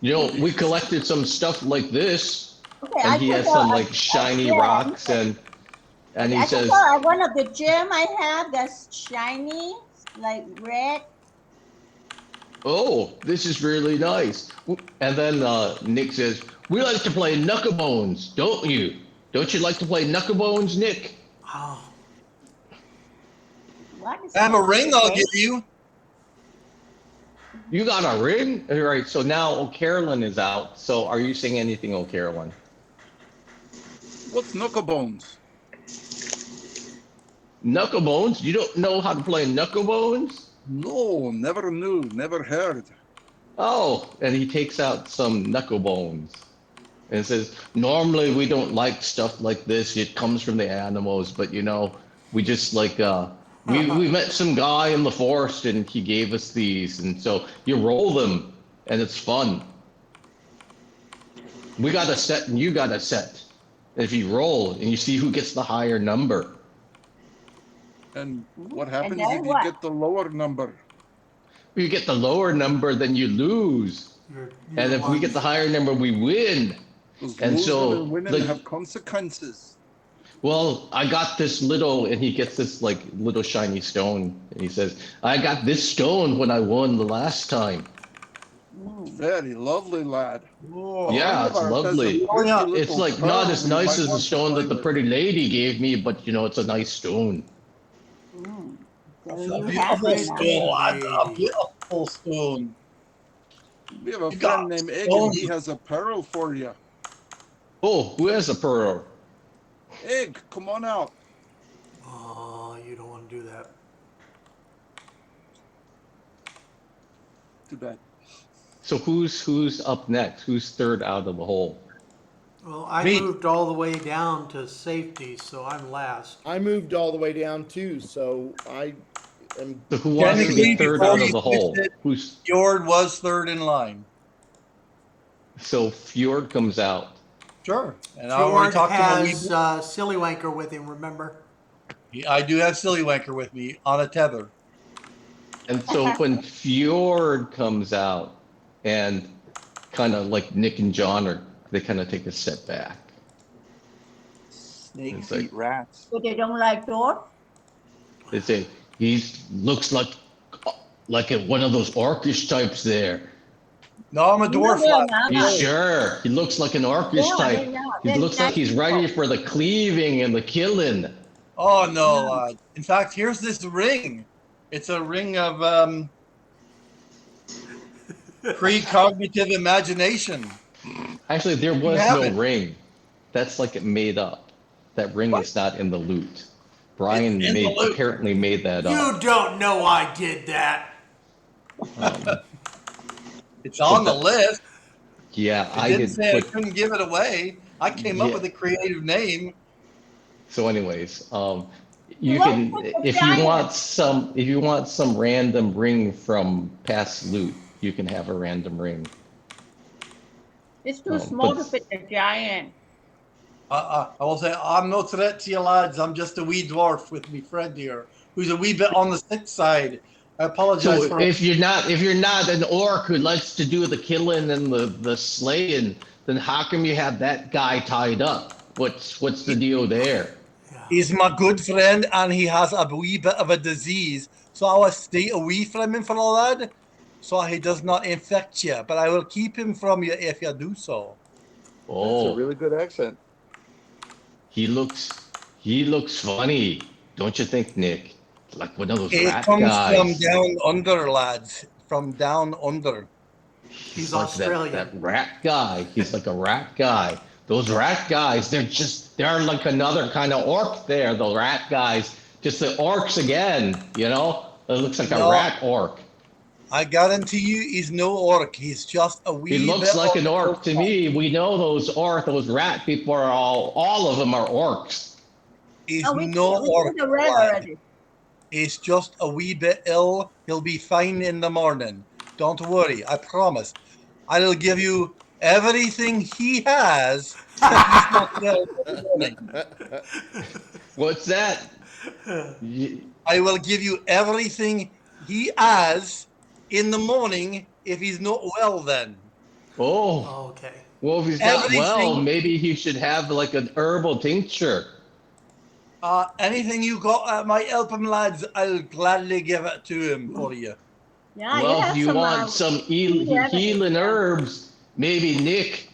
We collected some stuff like this, Okay, and I he took has some like a shiny gem. rocks, and he I says, took one of the gem I have that's shiny, like red. "Oh, this is really nice." And then Nick says, "We like to play knucklebones, don't you? Don't you like to play knucklebones, Nick?" Oh, What is I have a that? ring I'll Okay. give you. You got a ring? All right, so now O'Carolyn is out. So are you saying anything, O'Carolyn? What's knucklebones? Knucklebones? You don't know how to play knucklebones? No, never knew, never heard. Oh, and he takes out some knucklebones and says, normally we don't like stuff like this. It comes from the animals, but we just like we met some guy in the forest and he gave us these, and so you roll them and it's fun. We got a set and you got a set. And if you roll and you see who gets the higher number. And what And happens then if you what? get the lower number? If you get the lower number, then you lose. you're And if we get the higher number, we win. Does And losing so, and winning like, have consequences? well, I got this little, and he gets this like little shiny stone, and he says, "I got this stone when I won the last time." Very lovely, lad. Whoa. Yeah, it's Has a lovely. pretty Yeah, It's little like not pearl as we nice might as the want to stone play that the with. pretty lady gave me, but it's a nice stone. So a you beautiful happy Pretty now? stone. A lady. beautiful stone. We have a You friend got named Egg, stone. and he has a pearl for you. Oh, who has a pearl? Egg, come on out. Oh, you don't want to do that. Too bad. So who's up next? Who's third out of the hole? Well, I Me. moved all the way down to safety, so I'm last. I moved all the way down too, so I am. So who wants to Technically, be third before out of you the hole? switched it, Who's Fjord was third in line. so Fjord comes out. Sure. And I already Fjord talked to him. has Sillywanker with him, remember? I do have Sillywanker with me on a tether. And so when Fjord comes out, and kind of like Nick and John they kind of take a step back. Snakes It's like- eat rats. So they don't like dwarf? They say he looks like one of those orcish types there. No, I'm a dwarf, they're lad. not. You sure? He looks like an orcish No, type. they're not. He They're looks like he's nice ready folk. for the cleaving and the killing. Oh no, lad. In fact, here's this ring. It's a ring of precognitive imagination. Actually, there You was have no it. ring. That's like it made up. That ring What? is not in the loot. Brian It's in the loot. apparently made that You up. don't know I did that. It's on the But list. yeah, I I didn't did say I put. couldn't give it away. I came up Yeah. with a creative name. So, anyways, you Let's can put the if you want giant. some random ring from past loot, you can have a random ring. It's too Oh, small but- to fit the giant. I will say I'm no threat to you lads. I'm just a wee dwarf with me friend here, who's a wee bit on the sick side. I apologize So for. if you're not an orc who likes to do the killing and the slaying, then how come you have that guy tied up? What's the deal there? He's my good friend, and he has a wee bit of a disease. So I will stay away from him for a lad, so he does not infect you. But I will keep him from you if you do so. That's a Oh, really good accent. he looks funny, don't you think, Nick? Like one of those It rat comes from guys. down under, lads. From down under. He's like Australian. that rat guy. He's like a rat guy. Those rat guys, they're like another kind of orc there, the rat guys. Just the orcs again, you know? It looks like No. a rat orc. I guarantee you, he's no orc. He's just a wee He looks bit like on an the orc to profile. me. We know those rat people are all of them are orcs. He's Oh, we no we orc. the red lad. already. He's just a wee bit ill. He'll be fine in the morning. Don't worry. I promise. I'll give you everything he has. If he's not ill in the morning. What's that? Y- I will give you everything he has in the morning if he's not well then. Oh, Okay. well, if he's not well, Everything. maybe he should have like an herbal tincture. Anything you got might help him, lads, I'll gladly give it to him for you. Yeah, Well, you if have you some want some healing herbs, maybe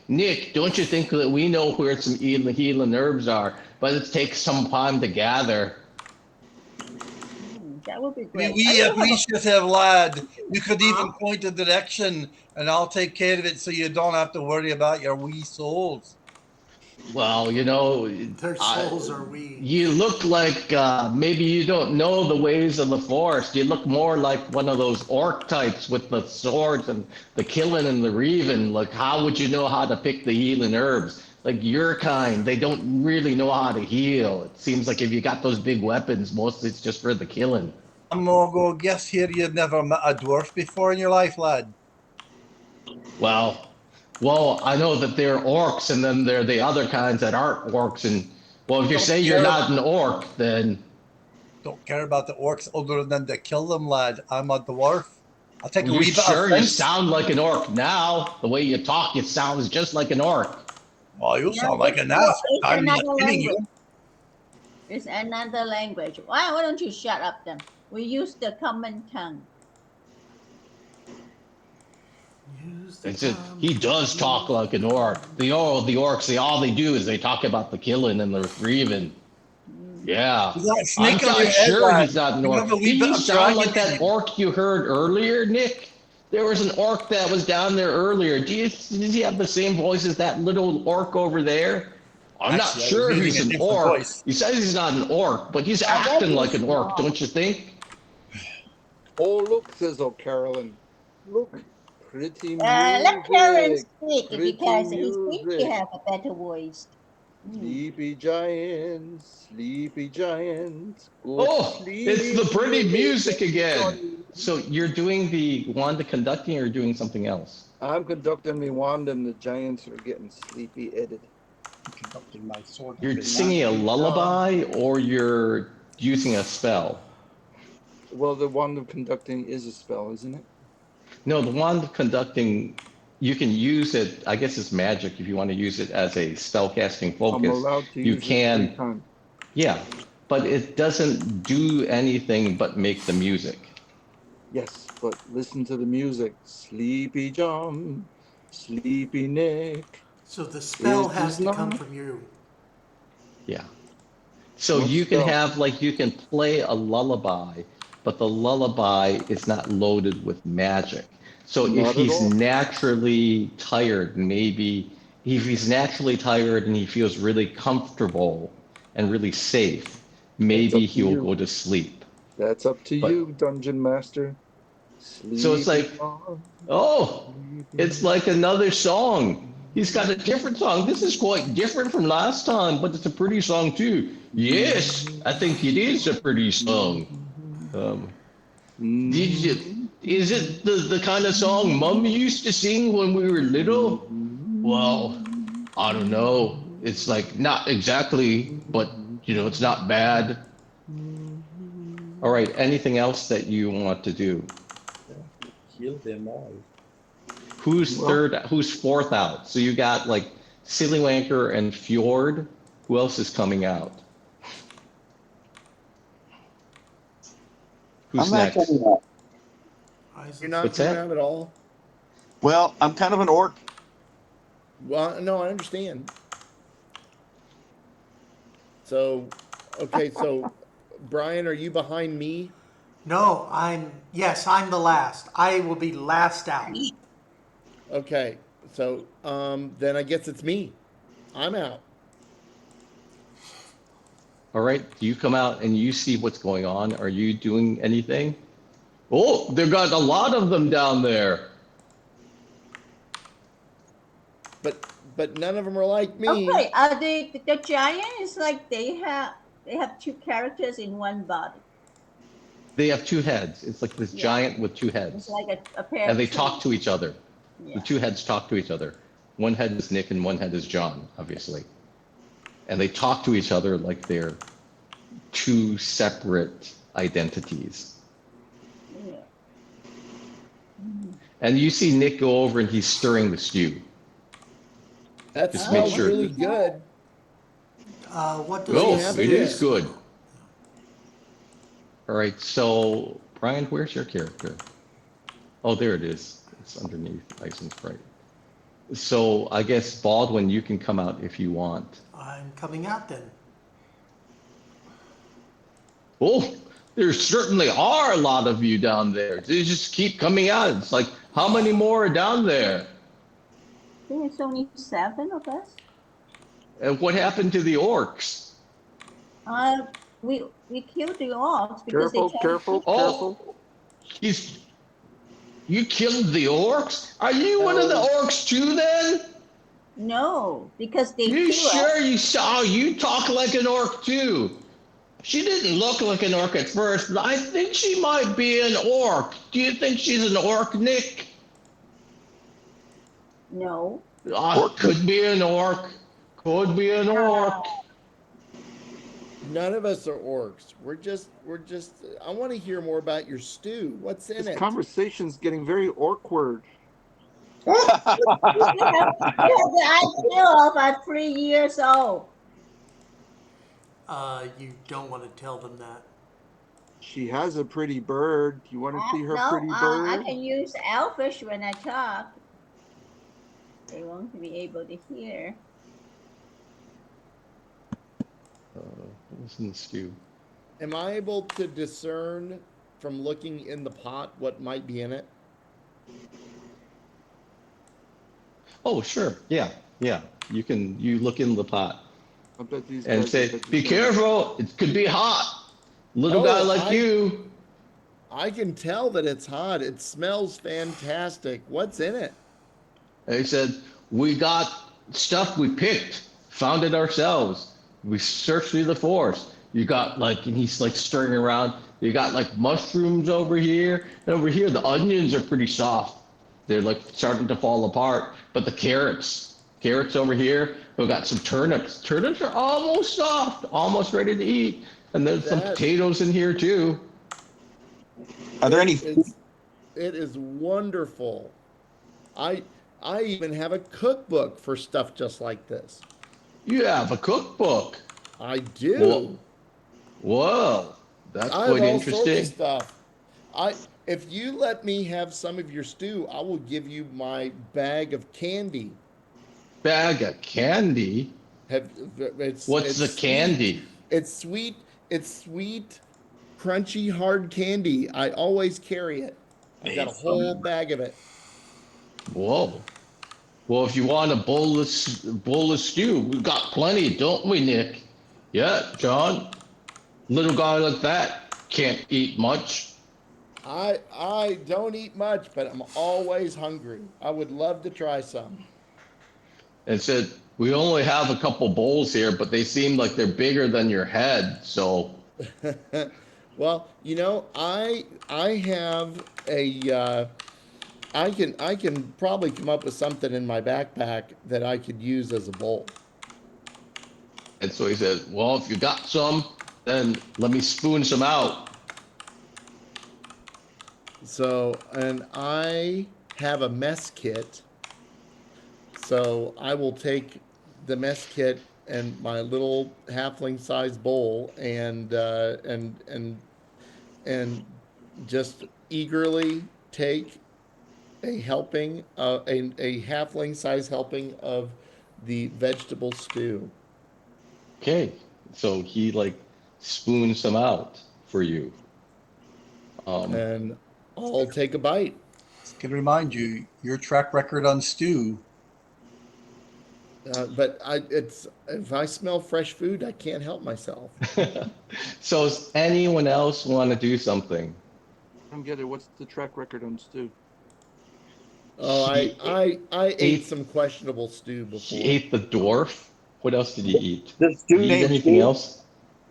Nick, don't you think that we know where some healing herbs are? But it takes some time to gather. That would be We, great. we I do have a- appreciative lad. You could even point a direction and I'll take care of it so you don't have to worry about your wee souls. Well, you know, Their souls are we. you look like maybe you don't know the ways of the forest. You look more like one of those orc types with the swords and the killing and the reaving. Like, how would you know how to pick the healing herbs? Like your kind, they don't really know how to heal. It seems like if you got those big weapons, mostly it's just for the killing. I'm gonna go guess here you've never met a dwarf before in your life, lad. Well, I know that they're orcs, and then there are the other kinds that aren't orcs. And well, if you Don't say you're care not an orc, then Don't care about the orcs other than to kill them, lad. I'm a dwarf. I'll take a you wee bit of sure you offense. sound like an orc now. The way you talk, it sounds just like an orc. Oh, you Yeah, sound like an it's- ass. it's I'm not another kidding you. language. It's another language. Why don't you shut up then? We use the common tongue. Use the It's just, thumb. he does talk like an orc. The orcs, all they do is they talk about the killing and the reaving. Yeah. You got a I'm snake on not your head, sure lad. he's not an You orc. have a wee Did bit you of sound like dragon in that you. orc you heard earlier, Nick? There was an orc that was down there earlier. Did he have the same voice as that little orc over there? I'm not Actually, I was sure using he's a an different orc. voice. He says he's not an orc, but he's acting like an orc, don't you think? Oh, look, says Carolyn. Look, pretty music. Let Karen speak Pretty because he thinks he music. have a better voice. Sleepy giants, sleepy giants. Go Oh, it's the sleep, pretty you music little again. Johnny. So you're doing the Wanda conducting or doing something else? I'm conducting me wand and the giants are getting sleepy headed. Conducting my sword. You're singing a lullaby or you're using a spell? Well, the wand of conducting is a spell, isn't it? No, the wand conducting you can use it. I guess it's magic if you want to use it as a spellcasting I'm focus. allowed to You use it 3 can, times. yeah, but it doesn't do anything but make the music. Yes, but listen to the music. Sleepy John, Sleepy Nick. So the spell It has is to come not. from you. Yeah. So What you can spell? have like you can play a lullaby, but the lullaby is not loaded with magic. So if Not at he's all. naturally tired, maybe if he's naturally tired and he feels really comfortable and really safe, That's maybe up to he will you. go to sleep. That's up to But you, Dungeon Master. so it's Sleepy like, John, oh, it's Sleepy. like another song. He's got a different song. This is quite different from last time, but it's a pretty song too. Yes, I think it is a pretty song. Um, did you, is it the kind of song Mom used to sing when we were little? Well, I don't know. It's like not exactly, but it's not bad. All right, anything else that you want to do? Kill them all. Who's Well, third? Who's fourth out? So you got like Silly Wanker and Fjord. Who else is coming out? I'm Who's not next? coming out. You're not What's coming that? out at all? Well, I'm kind of an orc. Well, no, I understand. So, okay, so Brian, are you behind me? No, yes, I'm the last. I will be last out. Okay, so then I guess it's me. I'm out. All right, you come out and you see what's going on. Are you doing anything? Oh, they've got a lot of them down there. But none of them are like me. Okay, the giant is like they have two characters in one body. They have two heads. It's like this Yeah. giant with two It's heads. like a pair And of they twins. talk to each other. Yeah. The two heads talk to each other. One head is Nick and one head is John, obviously. And they talk to each other like they're two separate identities. Yeah. And you see Nick go over and he's stirring the stew. That Just make smells sure. really good. What does What do you Oh, have this it in do? is good. All right, so Brian, where's your character? Oh, there it is. It's underneath license right. So I guess Baldwin, you can come out if you want. I'm coming out then. Oh, there certainly are a lot of you down there. They just keep coming out. It's like, how many more are down there? I think it's only 7 of us. And what happened to the orcs? We killed the orcs because careful, they tried careful, to careful. You killed the orcs? Are you one of the No. orcs too then? No, because they You kill us. sure you saw you talk like an orc too? She didn't look like an orc at first, but I think she might be an orc. Do you think she's an orc, Nick? No. Could be an orc. Could be an orc. None of us are orcs. We're just I want to hear more about your stew. What's in This it? conversation's getting very awkward. You have the idea of at 3 years old. You don't want to tell them that. She has a pretty bird. You want to see her No, pretty I bird? can use Elfish when I talk. They won't be able to hear. What's in the stew? Am I able to discern from looking in the pot what might be in it? Oh, sure. Yeah. You look in the pot I bet these and guys say, are be careful. It could be hot. Little Oh, guy like you. I can tell that it's hot. It smells fantastic. What's in it? They said, we got stuff we picked, found it ourselves. We searched through the forest. You got and he's like stirring around. You got like mushrooms over here. And over here, the onions are pretty soft. They're like starting to fall apart. But the carrots over here, we've got some turnips. Turnips are almost soft, almost ready to eat. And there's some potatoes in here too. Are there any? It is wonderful. I even have a cookbook for stuff just like this. You have a cookbook. I Whoa, do. whoa, that's I have quite all sorts of interesting. stuff. If you let me have some of your stew, I will give you my bag of candy. Bag of candy. Have What's it's the sweet. candy? It's sweet. It's sweet, crunchy, hard candy. I always carry it. I've got a whole bag of it. Whoa. Well, if you want a bowl of stew, we've got plenty, don't we, Nick? Yeah, John. Little guy like that can't eat much. I don't eat much, but I'm always hungry. I would love to try some. And said, we only have a couple bowls here, but they seem like they're bigger than your head. So, Well, I have I can probably come up with something in my backpack that I could use as a bowl. and so he said, well, if you got some, then let me spoon some out. So, and I have a mess kit. So I will take the mess kit and my little halfling size bowl and just eagerly take a helping, a halfling size helping of the vegetable stew. Okay. So he like spoons some out for you. And I'll take a bite. Just gonna remind you, your track record on stew. But it's if I smell fresh food, I can't help myself. So does anyone else want to do something? I don't get it. What's the track record on stew? Oh, He I ate ate some questionable stew he before. ate the dwarf. What else did he eat? The Did stew he eat named anything Stew. else?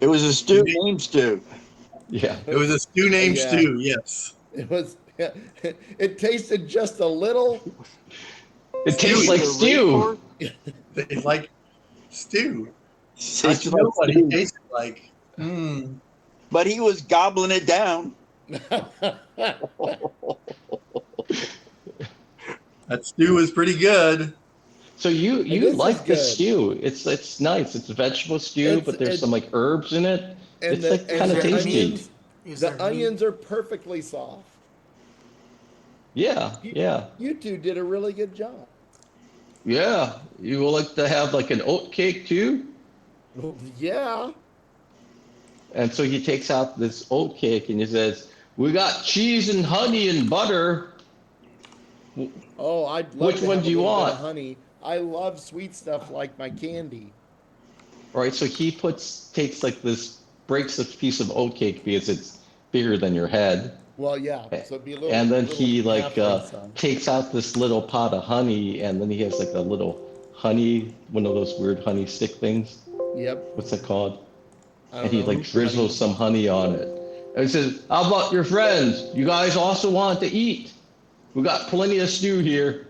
It was a stew named Stew. Yeah. It was a stew named Yeah. stew, yes. It was. It tasted just a little. It tastes like The stew. They like stew. I Tasted should like know what he stew. tasted like. Mm. But he was gobbling it down. That stew is pretty good. So you This is like the good. stew. It's nice. It's a vegetable stew, It's but there's it some like herbs in it. and It's the like and kind of the tasty. onions. Is The there onions are perfectly soft. Yeah, You, yeah, you two did a really good job. yeah. You will like to have like an oat cake too? Yeah. And so he takes out this oat cake and he says, "We got cheese and honey and butter. Oh, I'd love Which to one have a do you little bit want?" of honey. I love sweet stuff like my candy. All right, so he takes like this, breaks a piece of oat cake because it's bigger than your head. Well, yeah. So it'd be a little, And then little he like halfling size. takes out this little pot of honey, and then he has like a little honey, one of those weird honey stick things. Yep. What's that called? I And don't he know. like drizzles some honey on it. And he says, "How about your friends? You guys also want to eat? We got plenty of stew here."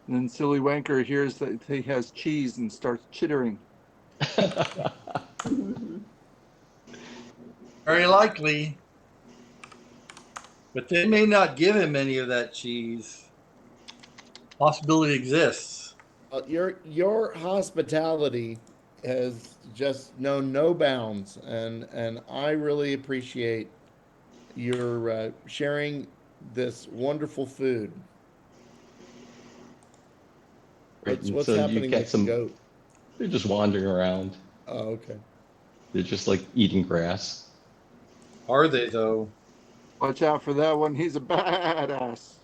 And then Silly Wanker hears that he has cheese and starts chittering. Very likely. But they may not give him any of that cheese. Possibility exists. Your hospitality has just known no bounds, and I really appreciate your sharing this wonderful food. Right, What's and what's so you happening get with some. the goat? They're just wandering around. Oh, okay. They're just like eating grass. Are they, though? Watch out for that one. He's a badass.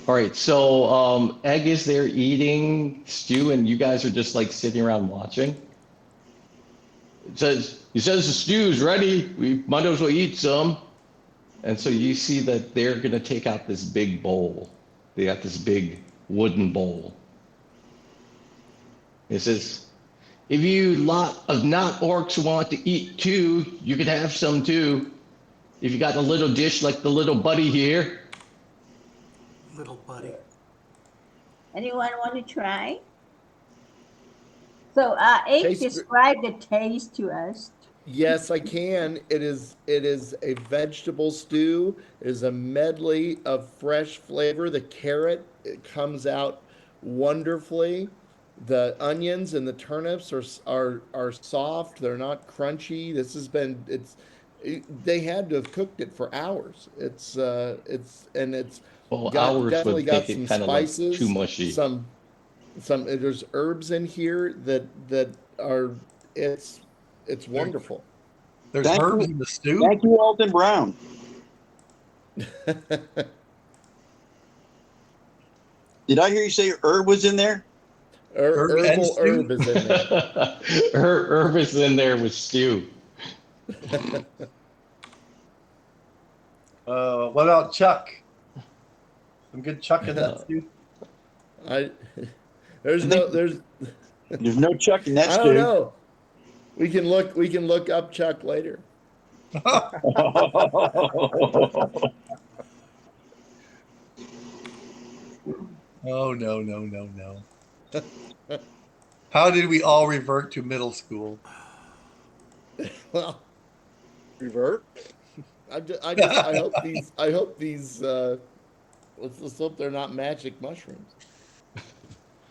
All right, so Egg is there eating stew, and you guys are just like sitting around watching. He says the stew's ready. We might as well eat some. And so you see that they're gonna take out this big bowl. They got this big wooden bowl. It says, "If you lot of not orcs want to eat too, you could have some too. If you got a little dish like the little buddy here." little buddy? Anyone want to try? So, Abe Tastes described the taste to us. Yes, I can. It is a vegetable stew. It is a medley of fresh flavor. The carrot, it comes out wonderfully. The onions and the turnips are soft. They're not crunchy. This has been they had to have cooked it for hours. It's Well, got ours definitely would got make it some kind of like too spices, mushy. some there's herbs in here that are it's There, wonderful. there's Thank herbs you, in the stew. thank you, Alton Brown. Did I hear you say herb was in there? Herb and Herbal stew. herb is in there. Herb is in there with stew. What about Chuck? Some good Chuck in that stew. I there's I think no there's there's no Chuck in that I don't stew. know. We can look up Chuck later. Oh no, no, no, no. How did we all revert to middle school? Well, Revert. I hope these let's hope they're not magic mushrooms.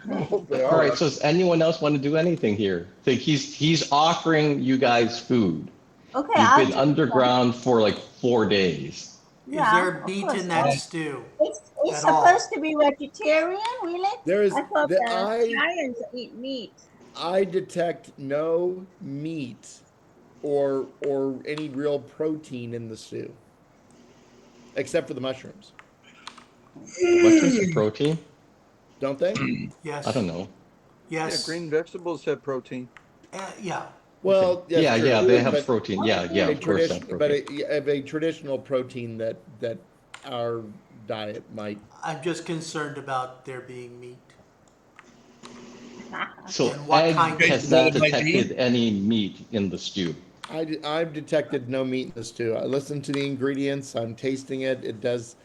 Oh, they All are. right, so does anyone else want to do anything here? Think he's offering you guys food. Okay, You've I'll been do some. underground for like 4 days. Is Yeah, there of meat course. in that stew? It's At all? supposed to be vegetarian, really? There is I thought the the Italians eat meat. I detect no meat or any real protein in the stew, except for the mushrooms, Mushrooms are protein? don't they? Yes. I don't know. Yeah, Yes. green vegetables have protein. Yeah. Well, that's Yeah, true. yeah, they have but protein. Yeah, yeah, a of course they have tradition, but protein. a traditional protein that our diet might. I'm just concerned about there being meat. So And what Ed kind has of not meat? detected any meat in the stew. I've detected no meat in this stew. I listened to the ingredients. I'm tasting it. It does.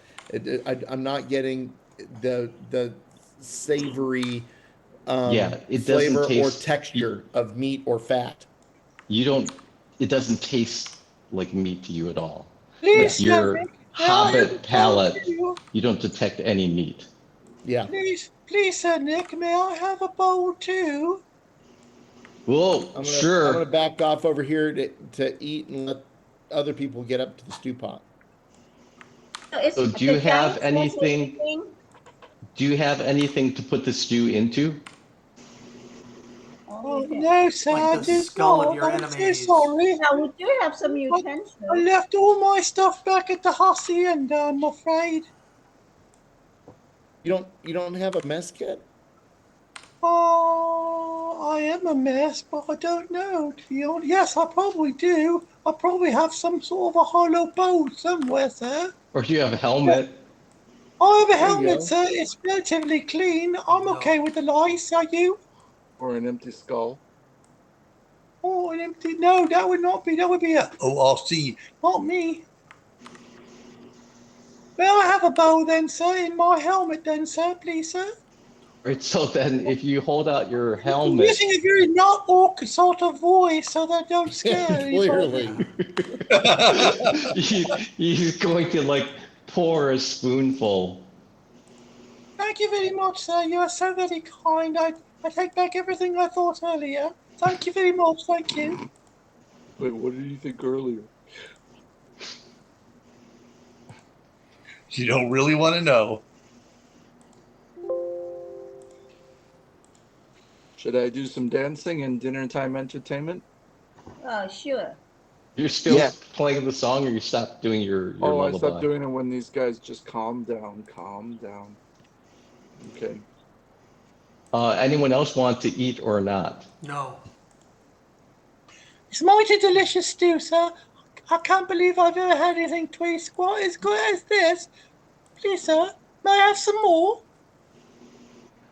I'm not getting the savory Yeah, it doesn't flavor or taste. texture of meat or fat. You don't. It doesn't taste like meat to you at all. Yeah, Please, With sir, your Nick, may I have a Hobbit bowl palate, too? you don't detect any meat. yeah. Please, sir, Nick, may I have a bowl too? Well, I'm gonna sure. back off over here to eat and let other people get up to the stew pot. So it's So do the you have dinosaurs are anything? eating. Do you have anything to put the stew into? Oh, Oh, we have. no, sir, Like I the do skull of not. your I'm so enemies. sorry. Yeah, we do have some I utensils. left all my stuff back at the hacienda, I'm afraid. You don't have a mess kit? Oh, I am a mess, but I don't know, to be honest. Yes, I probably do. I probably have some sort of a hollow bowl somewhere, sir. Or do you have a helmet? I have a There you helmet, go. sir. It's relatively clean. I'm No. okay with the lice. Are you? Or an empty skull. Oh, an empty. No, that would not be. That would be a ORC. Not me. May I have a bowl then, sir? In my helmet then, sir, please, sir. Right. So then, if you hold out your I'm helmet, using a very not awkward sort of voice so that don't scare anybody. Clearly. he's going to like pour a spoonful. Thank you very much, sir. You are so very kind. I take back everything I thought earlier. Thank you very much. Thank you. Wait, what did you think earlier? You don't really want to know. Should I do some dancing and dinner time entertainment? Oh, sure. You're still Yeah. playing the song, or you stopped doing your Oh, I lullaby? stopped doing it when these guys just calm down, calm down. Okay. Anyone else want to eat or not? No. It's mighty delicious stew, sir. I can't believe I've ever had anything twice quite as good as this. Please, sir, may I have some more?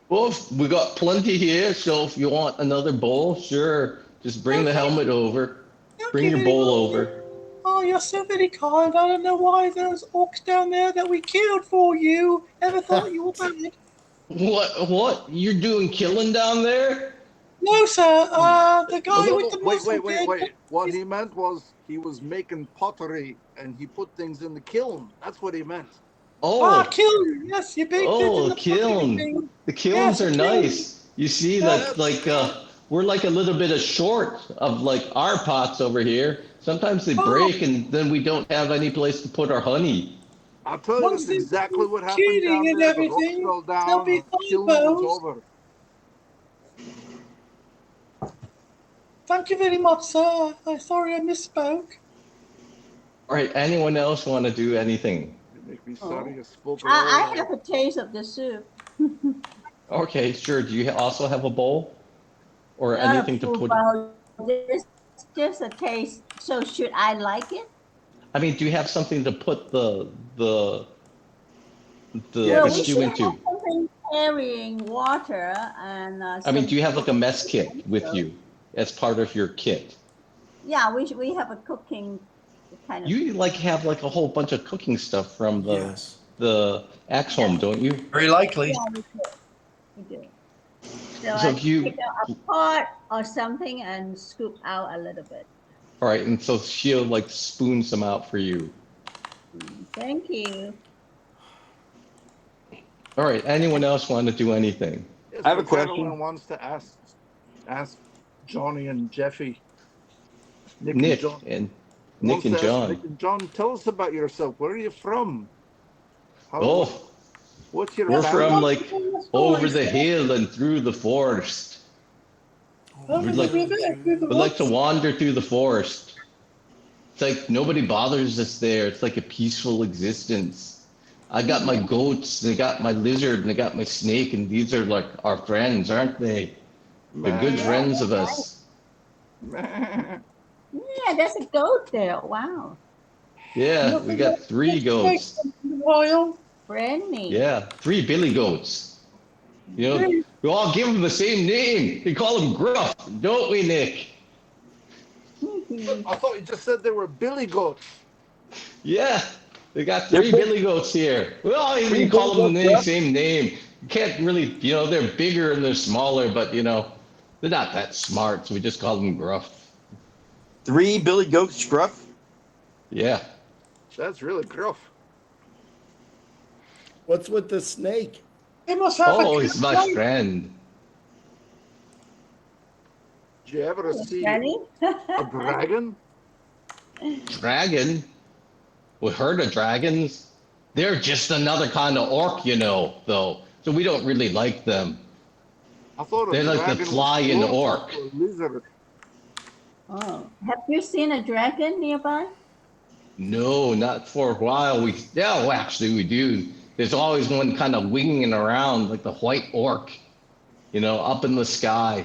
Well, we got plenty here, so if you want another bowl, sure. Just bring the Okay. helmet over. Thank Bring you your very bowl much. over. Oh, you're so very kind. I don't know why those orcs down there that we killed for you ever thought you were bad. What? What? You're doing killing down there? No, sir. The guy No, with the wait, muscle beard. What he meant was he was making pottery and he put things in the kiln. That's what he meant. Oh, Kiln. Yes, you baked it in oh, the pottery kiln. thing. The kilns Yes, are a kiln. nice. You see, Yes. we're like a little bit of short of like our pots over here. Sometimes they break, and then we don't have any place to put our honey. I'll tell you, Once that's there's exactly what happened cheating down and there. The roof everything, fell there'll down be and the kiln was typos. over. Thank you very much, sir. I'm sorry I misspoke. All right, anyone else want to do anything? You make me sorry I spoke at I all. have a taste of the soup. Okay, sure. Do you also have a bowl or Not a anything to full put? bowl, just a taste. So should I like it? I mean, do you have something to put the Well, we stew should have into? something carrying water and I mean, some do you have like a mess kit cooking with utensils. you as part of your kit? Yeah, we have a cooking kind of. You like have like a whole bunch of cooking stuff from Yes. the Axe Home, don't you? Very likely. Yeah, we do. So So I if you, pick out a pot or something and scoop out a little bit. all right, and so she'll like spoon some out for you. Thank you. All right, anyone else want to do anything? Yes, I have a but question. Phandalin wants to ask Johnny and Jeffy. Nick and John. and Wants Nick and to ask John. Nick and John, tell us about yourself. Where are you from? Oh, What's your we're family? from like over the hill and through the forest. Over We'd like- the We like to wander through the forest. It's like nobody bothers us there. It's like a peaceful existence. I got my goats, and I got my lizard, and I got my snake, and these are like our friends, aren't they? They're good Meh, friends of us. meh. Yeah, there's a goat there. Wow. Yeah, we got 3 goats. While. Friendly. Yeah, 3 billy goats. You know, we all give them the same name. We call them Gruff, don't we, Nick? I thought you just said they were billy goats. Yeah, they got 3 billy goats here. We all even call them the same name. You can't really, they're bigger and they're smaller, but, they're not that smart, so we just call them Gruff. 3 billy goats scruff. Yeah. That's really gruff. What's with the snake? They must have Oh, a he's my friend. Did you ever see Friendly. a dragon? Dragon? We heard of dragons. They're just another kind of orc, though. So we don't really like them. I thought a They're like the dragon was flying closer orc. to a lizard. Oh, have you seen a dragon nearby? No, not for a while. Well, actually, we do. There's always one kind of winging around, like the white orc, up in the sky.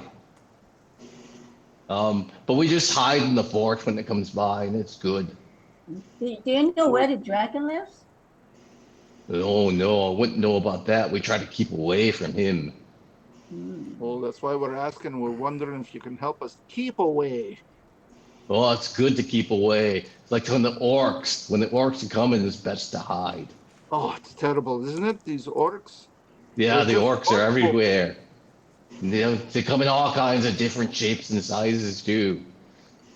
But we just hide in the forest when it comes by, and it's good. Do you know where the dragon lives? Oh, no, I wouldn't know about that. We try to keep away from him. Well, that's why we're asking. We're wondering if you can help us keep away. Oh, it's good to keep away. It's like when the orcs are coming, it's best to hide. Oh, it's terrible, isn't it? These orcs. Yeah, They're the just orcs are orcs. everywhere. They come in all kinds of different shapes and sizes, too.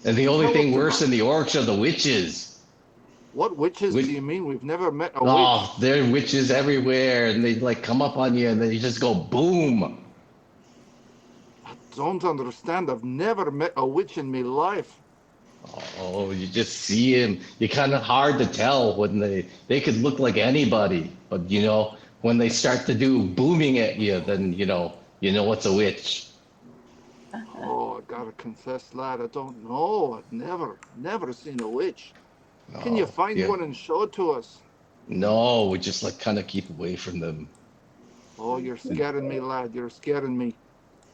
And the only thing worse than the orcs are the witches. What witches Witch- do you mean? We've never met a witch. Oh, there are witches everywhere, and they like come up on you, and then you just go boom. I don't understand. I've never met a witch in my life. Oh, you just see them. You're kind of hard to tell when they could look like anybody, but when they start to do booming at you, then you know it's a witch. Oh, I gotta confess, lad, I don't know. I've never seen a witch. Can you Oh, find yeah. one and show it to us? No, we just like kind of keep away from them. Oh, you're scaring me, lad. You're scaring me.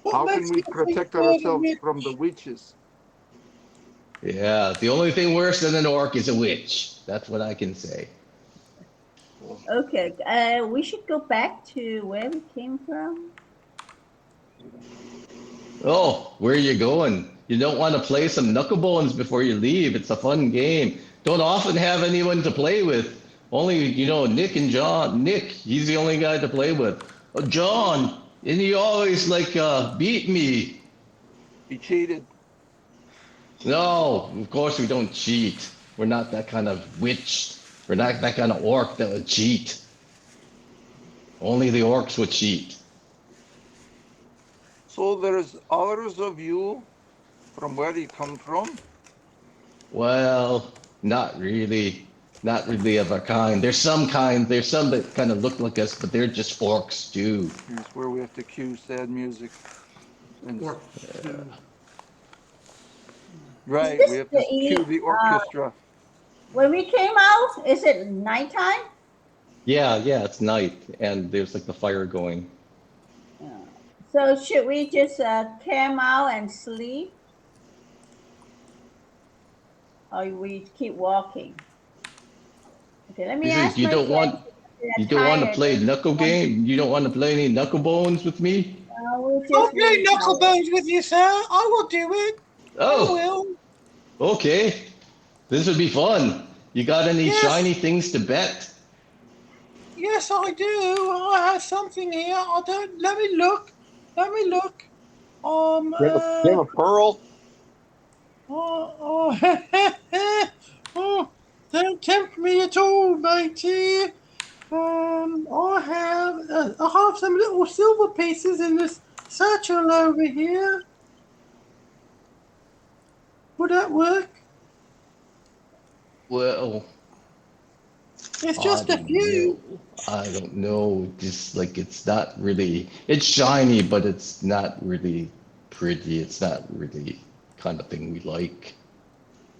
What How can makes we you think protect they're the ourselves witch? from the witches? Yeah, the only thing worse than an orc is a witch. That's what I can say. Okay, we should go back to where we came from. Oh, where are you going? You don't want to play some knucklebones before you leave. It's a fun game. Don't often have anyone to play with. Only, Nick and John. Nick, he's the only guy to play with. Oh, John, and he always beat me. He cheated. No, of course we don't cheat. We're not that kind of witch. We're not that kind of orc that would cheat. Only the orcs would cheat. So there's others of you from where you come from? Well, not really. Not really of our kind. There's some that kind of look like us, but they're just orcs too. Here's where we have to cue sad music. And, Or, right, Is we this have to cue the, the orchestra. when we came out, is it nighttime? Yeah, it's night, and there's like the fire going. So should we just camp out and sleep? Or we keep walking? Okay, let me You ask think you my don't want friends if you they're don't want to tired. play knuckle game? You don't want to play any knuckle bones with me? We'll just I'll play really knuckle tired. bones with you, sir. I will do it. I Oh, will. okay. This would be fun. You got any Yes. shiny things to bet? Yes, I do. I have something here. I don't. Let me look. Let me look. You have a pearl? Oh, don't tempt me at all, matey. I have some little silver pieces in this satchel over here. Would that work? Well, It's I just a don't few. know. I don't know. Just like it's not really. It's shiny, but it's not really pretty. It's not really kind of thing we like.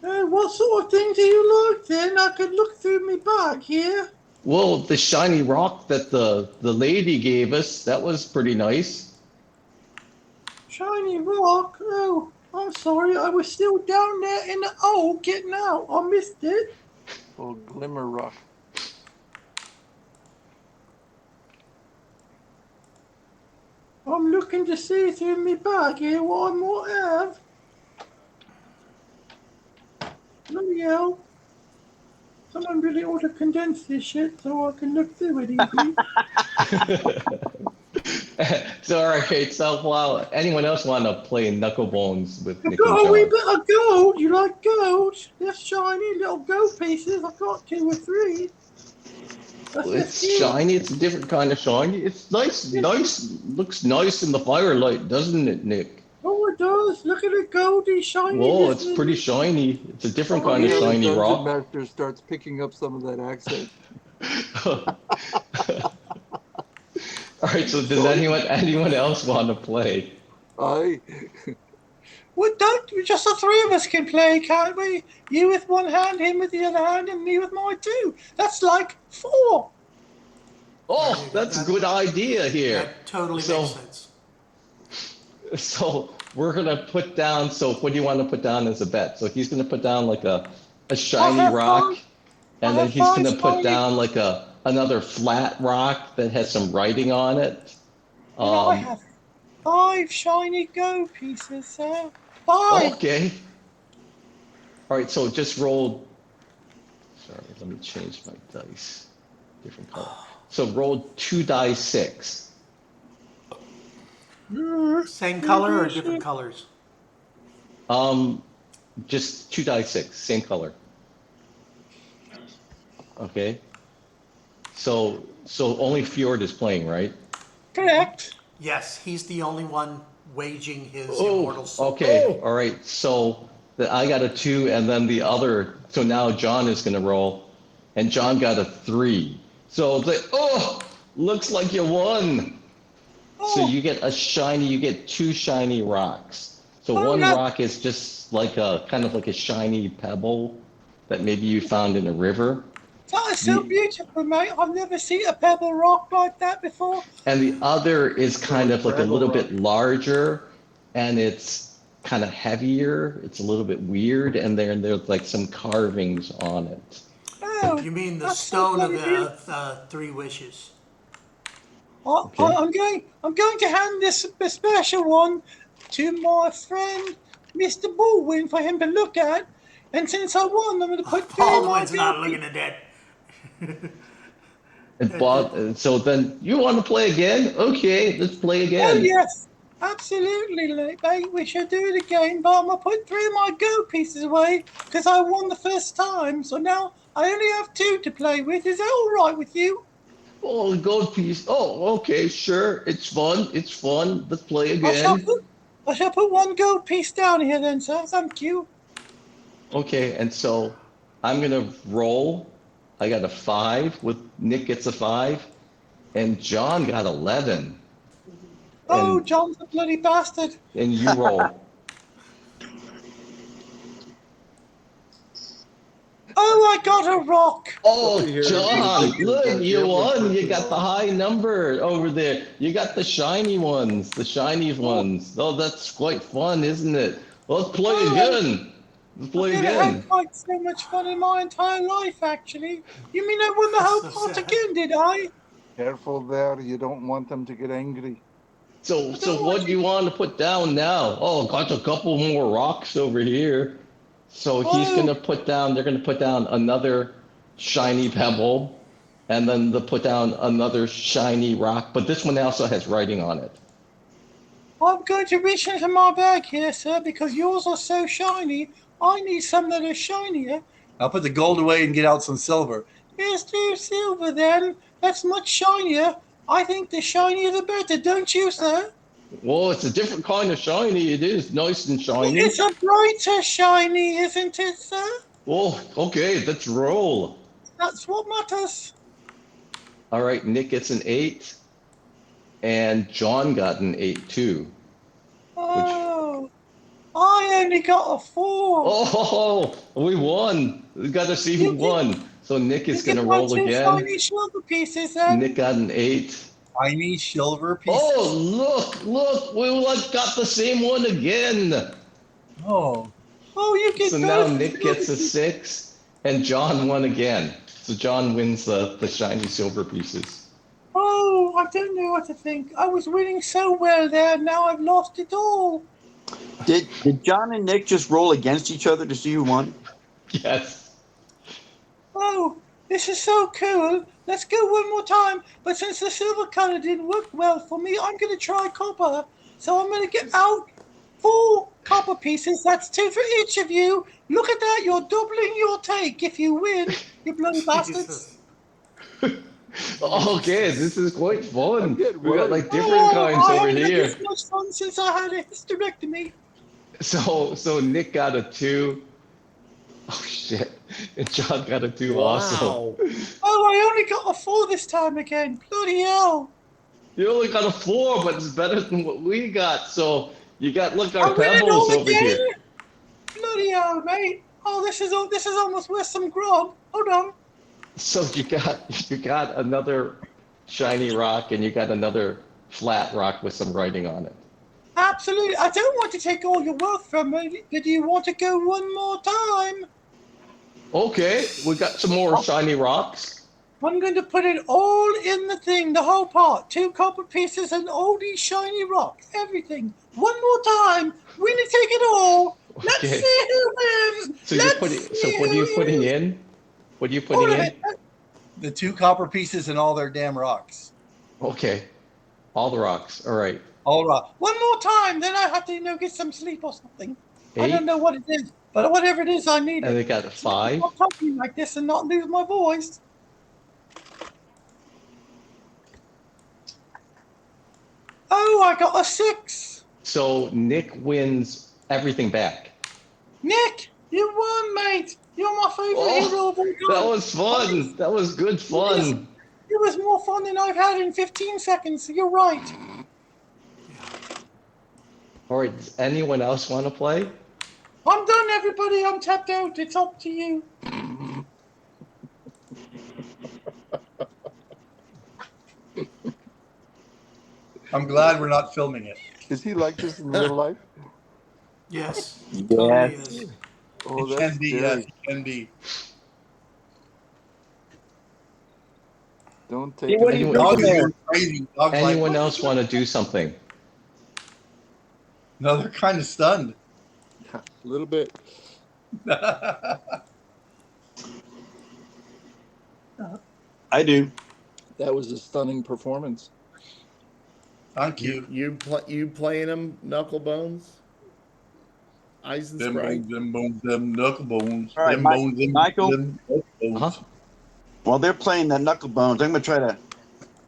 What sort of thing do you like then? I could look through my bag here. Well, the shiny rock that the lady gave us, that was pretty nice. Shiny rock? Oh, I'm sorry. I was still down there in the hole getting out. I missed it. Oh, glimmer rock. I'm looking to see through my bag here what I might have. Bloody hell. Someone really ought to condense this shit so I can look through it easy. So, all right. So, well, anyone else want to play knuckle bones with I've Nick and got a wee John? bit of gold. You like gold? They're shiny little gold pieces. I've got 2 or 3. That's Well, it's just shiny. It's a different kind of shiny. It's nice. Nice. Looks nice in the firelight, doesn't it, Nick? Oh, it does. Look at it, goldy, shiny. Whoa, it's pretty shiny. It's a different kind of Yeah, the shiny dungeon rock. master starts picking up some of that accent. All right. So, does anyone else want to play? I Well, don't just the 3 of us can play, can't we? You with one hand, him with the other hand, and me with my 2. That's like 4. Oh, that's a good idea here. that totally So- makes sense. So we're gonna put down. So what do you want to put down as a bet? So he's gonna put down like a shiny have rock, five- and I then have he's gonna five put shiny- down like another flat rock that has some writing on it. And I have 5 shiny gold pieces, sir. 5. Okay. All right. So just roll. Sorry, let me change my dice. Different color. So roll 2 dice 6. Same color or different colors? Just 2 dice 6, same color. Okay. So only Fjord is playing, right? Correct. Yes, he's the only one waging his immortal soul. Okay. All right. So I got a 2, and then the other. So now John is going to roll, and John got a 3. So looks like you won. So you get you get 2 shiny rocks. So one rock is just like a kind of like a shiny pebble that maybe you found in a river. That is so beautiful, mate. I've never seen a pebble rock like that before. And the other is kind of like a Gravel little rock. bit larger, and it's kind of heavier. It's a little bit weird, and there's like some carvings on it. Oh, You mean the that's so stone of bloody the 3 wishes? Okay. I'm going to hand this special one to my friend Mr. Baldwin for him to look at. And since I won, I'm going to put Baldwin's not looking at that. And so then you want to play again? Okay, let's play Oh again. yes, Absolutely, mate. We should do it again, but I'm going to put 3 of my gold pieces away because I won the first time. So now I only have 2 to play with. Is that all right with you? Oh, the gold piece. Oh, okay, sure. It's fun. It's fun. Let's play I shall again. put 1 gold piece down here then, sir. Thank you. Okay, and so I'm gonna roll. I got a 5 with Nick gets a 5, and John got 11. Oh, And John's a bloody bastard. you roll. Oh, I got a rock. Oh, Here, John, you look, got you every won. You purple got the one. high number over there. You got the shiny ones, the shiny ones. Oh, that's quite fun, isn't it? Let's play again. Let's play I've never had again. quite so much fun in my entire life, actually. You mean I won the That's whole so pot sad. again, did I? Careful there. You don't want them to get angry. So, I so don't what want do you want to put down now? Oh, got a couple more rocks over here. So he's Oh, gonna put down. They're gonna put down another shiny pebble, and then they'll put down another shiny rock. But this one also has writing on it. I'm going to reach into my bag here, sir, because yours are so shiny. I need some that are shinier. I'll put the gold away and get out some silver. Here's 2 silver then. That's much shinier. I think the shinier the better, don't you, sir? Well, it's a different kind of shiny. It is nice and shiny. It's a brighter shiny, isn't it, sir? Oh, okay, let's roll. That's what matters. All right, Nick gets an 8, and John got an 8 too. Which Oh, I only got a 4. oh, we won. We got to see who You get, won. So Nick you is get gonna my roll 2 again. shiny silver pieces then. Nick got an 8. Tiny silver pieces. Oh, look, we got the same one again. Oh, Oh, you get So now both. Nick gets a 6, and John won again. So John wins the shiny silver pieces. Oh, I don't know what to think. I was winning so well there, now I've lost it all. Did John and Nick just roll against each other to see who won? Yes. Oh, this is so cool. Let's go one more time. But since the silver color didn't work well for me, I'm going to try copper. So I'm going to get out 4 copper pieces. That's 2 for each of you. Look at that. You're doubling your take if you win, you bloody bastards. Jesus. Okay, this is quite I'm fun. getting We got worried. like different kinds I over haven't had here. this much fun since I had a hysterectomy. So Nick got a 2. Oh shit. And John got a 2 also. Wow. Oh, I only got a 4 this time again. Bloody hell. You only got a 4, but it's better than what we got. So you got look I'm our winning pebbles all over again. here. Bloody hell, mate. Oh, this is almost worth some grog. Hold on. So you got another shiny rock, and you got another flat rock with some writing on it. Absolutely. I don't want to take all your wealth from me, but do you want to go one more time? Okay, we got some more shiny rocks. I'm going to put it all in the thing, the whole pot. 2 copper pieces and all these shiny rocks. Everything. One more time. Winner take it all. Let's Okay. see who wins. So what are you putting in? What are you putting in? the 2 copper pieces and all their damn rocks. Okay, all the rocks. All right. All right. One more time, then I have to get some sleep or something. 8. I don't know what it is, but whatever it is, I need And it. they got a 5. Stop talking like this and not lose my voice. Oh, I got a 6. So Nick wins everything back. Nick, you won, mate. You're my favorite hero of all time. That was fun. That was good fun. It was more fun than I've had in 15 seconds. You're right. All right. Does anyone else want to play? I'm done, everybody. I'm tapped out. It's up to you. I'm glad we're not filming it. Is he like this in real life? Yes. Yes. Totally is. Oh, It that's can be, scary. yes, it can be. Don't take Hey, what are it. you Anyone- Dogs doing are there? crazy. Dogs Anyone like, else want to do something? no, they're kind of stunned. A little bit. I do. That was a stunning performance. Thank you. You playing them, Knucklebones? Eyes and Sprite? Them bones, them knuckle bones. All right, Them bones, them, Michael. them knuckle bones. Uh-huh. While they're playing that knuckle bones, I'm gonna try to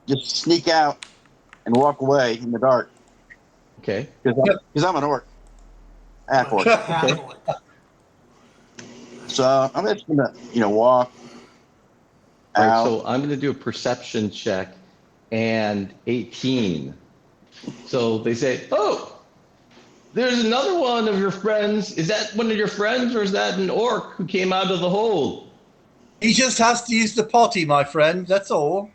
just sneak out and walk away in the dark Okay. because I'm an orc, half orc. Half orc. So I'm just gonna, walk All right, out. so I'm going to do a perception check and 18. So they say, oh, there's another one of your friends. Is that one of your friends or is that an orc who came out of the hole? He just has to use the potty, my friend. That's all.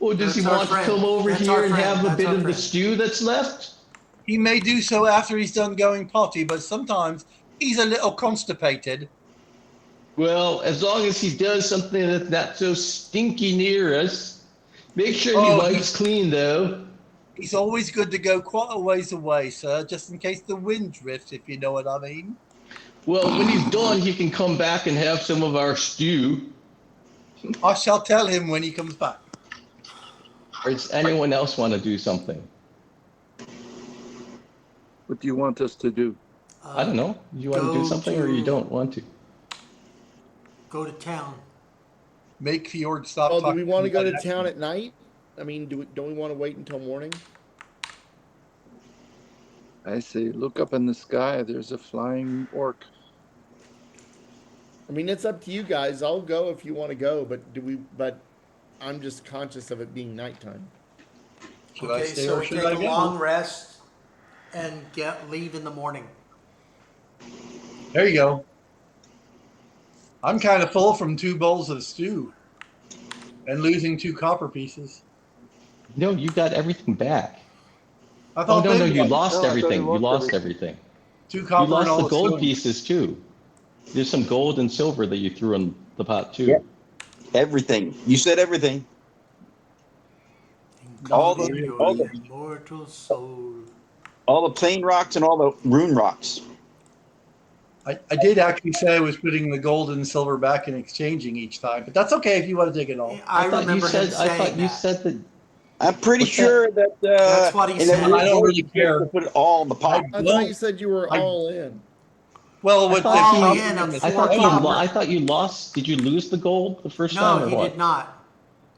Or does That's he our want friend. to come over That's here our and friend. have a That's bit our of the friend. stew that's left? He may do so after he's done going potty, but sometimes he's a little constipated. Well, as long as he does something that's not so stinky near us. Make sure he Oh, wipes clean, though. He's always good to go quite a ways away, sir, just in case the wind drifts, if you know what I mean. Well, when he's done, he can come back and have some of our stew. I shall tell him when he comes back. Or does anyone else want to do something? What do you want us to do? I don't know. You want to do Go something or you to- don't want to? Go to town. Make Fjord stop Oh, do talking. we want to go to about town that. at night? I mean, don't we want to wait until morning? I say, look up in the sky. There's a flying orc. I mean, it's up to you guys. I'll go if you want to go, but I'm just conscious of it being nighttime. Should I Okay, stay so or we should take I a go? long rest and leave in the morning. There you go. I'm kind of full from 2 bowls of stew and losing 2 copper pieces. No, you got everything back. I Oh, thought no, they you won. lost No, I thought everything. you You lost lost everything. 2 You copper and lost all the gold stone. pieces, too. There's some gold and silver that you threw in the pot, too. Yeah. Everything. You said everything. All Including the- your all the- immortal soul. All the plain rocks and all the rune rocks. I did actually say I was putting the gold and silver back and exchanging each time, but that's okay if you want to take it all. I thought you remember him said. I saying thought you that. said that. I'm pretty What's that? sure that. That's what he in said. the I don't really you're supposed care. to Put it all in the pot. I thought you said you were I- all in. Well, with the thought All he- in of I 4 thought copper. I thought you lost. Did you lose the gold the first time No, or he what? did not.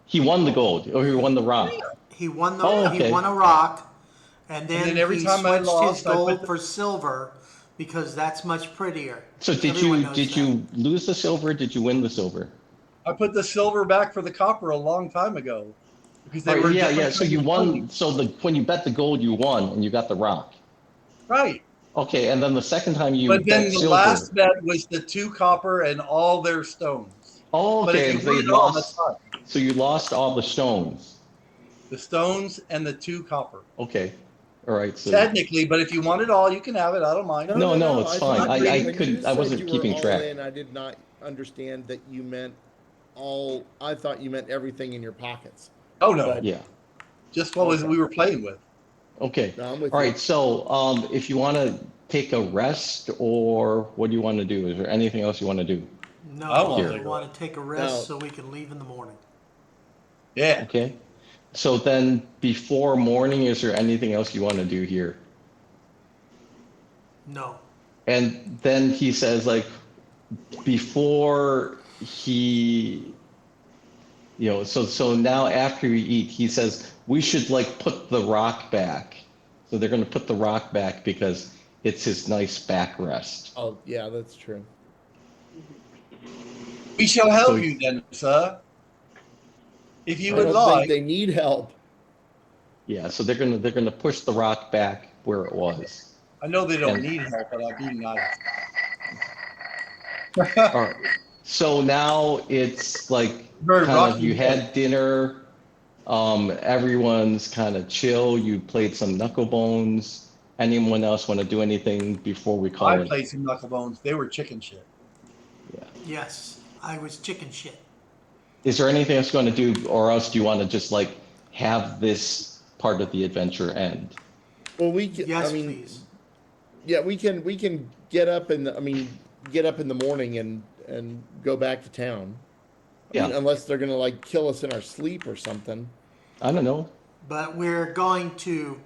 He won the gold, or he won the rock. He won the Oh, he okay. won a rock, and then, then every he time I switched lost, his I put gold the- for silver because that's much prettier. So did Everyone you knows did that. you lose the silver? Or did you win the silver? I put the silver back for the copper a long time ago because they Right, were yeah, different yeah. So kinds you of won. money. So when you bet the gold, you won, and you got the rock. Right. Okay, and then the second time you But then bet the silver. last bet was the 2 copper and all their stones. Oh, But if okay. you And so won you it all, that's lost. fine. So you lost all the stones. The stones and the 2 copper. Okay. All right. So Technically, but if you want it all, you can have it. I don't mind. No, it's fine. thought I when couldn't- you I said wasn't you were keeping all track. in, I did not understand that you meant all. I thought you meant everything in your pockets. Oh no, But- yeah. just what was we were playing with. Okay. No, I'm with All you. right. So if you want to take a rest, or what do you want to do? Is there anything else you want to do? No, I want we to. want to take a rest No. so we can leave in the morning. Yeah. Okay. So then, before morning, is there anything else you want to do here? No. And then he says, like, before he, so now after we eat, he says, we should, like, put the rock back. So they're going to put the rock back because it's his nice backrest. Oh, yeah, that's true. We shall help So- you then, sir. If you I would don't like. think they need help. Yeah, so they're gonna push the rock back where it was. I know they don't And- need help, but I'm being nice. All right. So now it's like Very kind of rocky you day. had dinner, everyone's kind of chill. You played some knucklebones. Anyone else want to do anything before we call I it? played some knucklebones. They were chicken shit. Yes, I was chicken shit. Is there anything else you want to do, or else do you want to just like have this part of the adventure end? Well, we can. Yes, I mean, please. yeah, we can get up in the. I mean, get up in the morning and go back to town. I mean, Yeah. unless they're gonna like kill us in our sleep or something. I don't know. But we're going to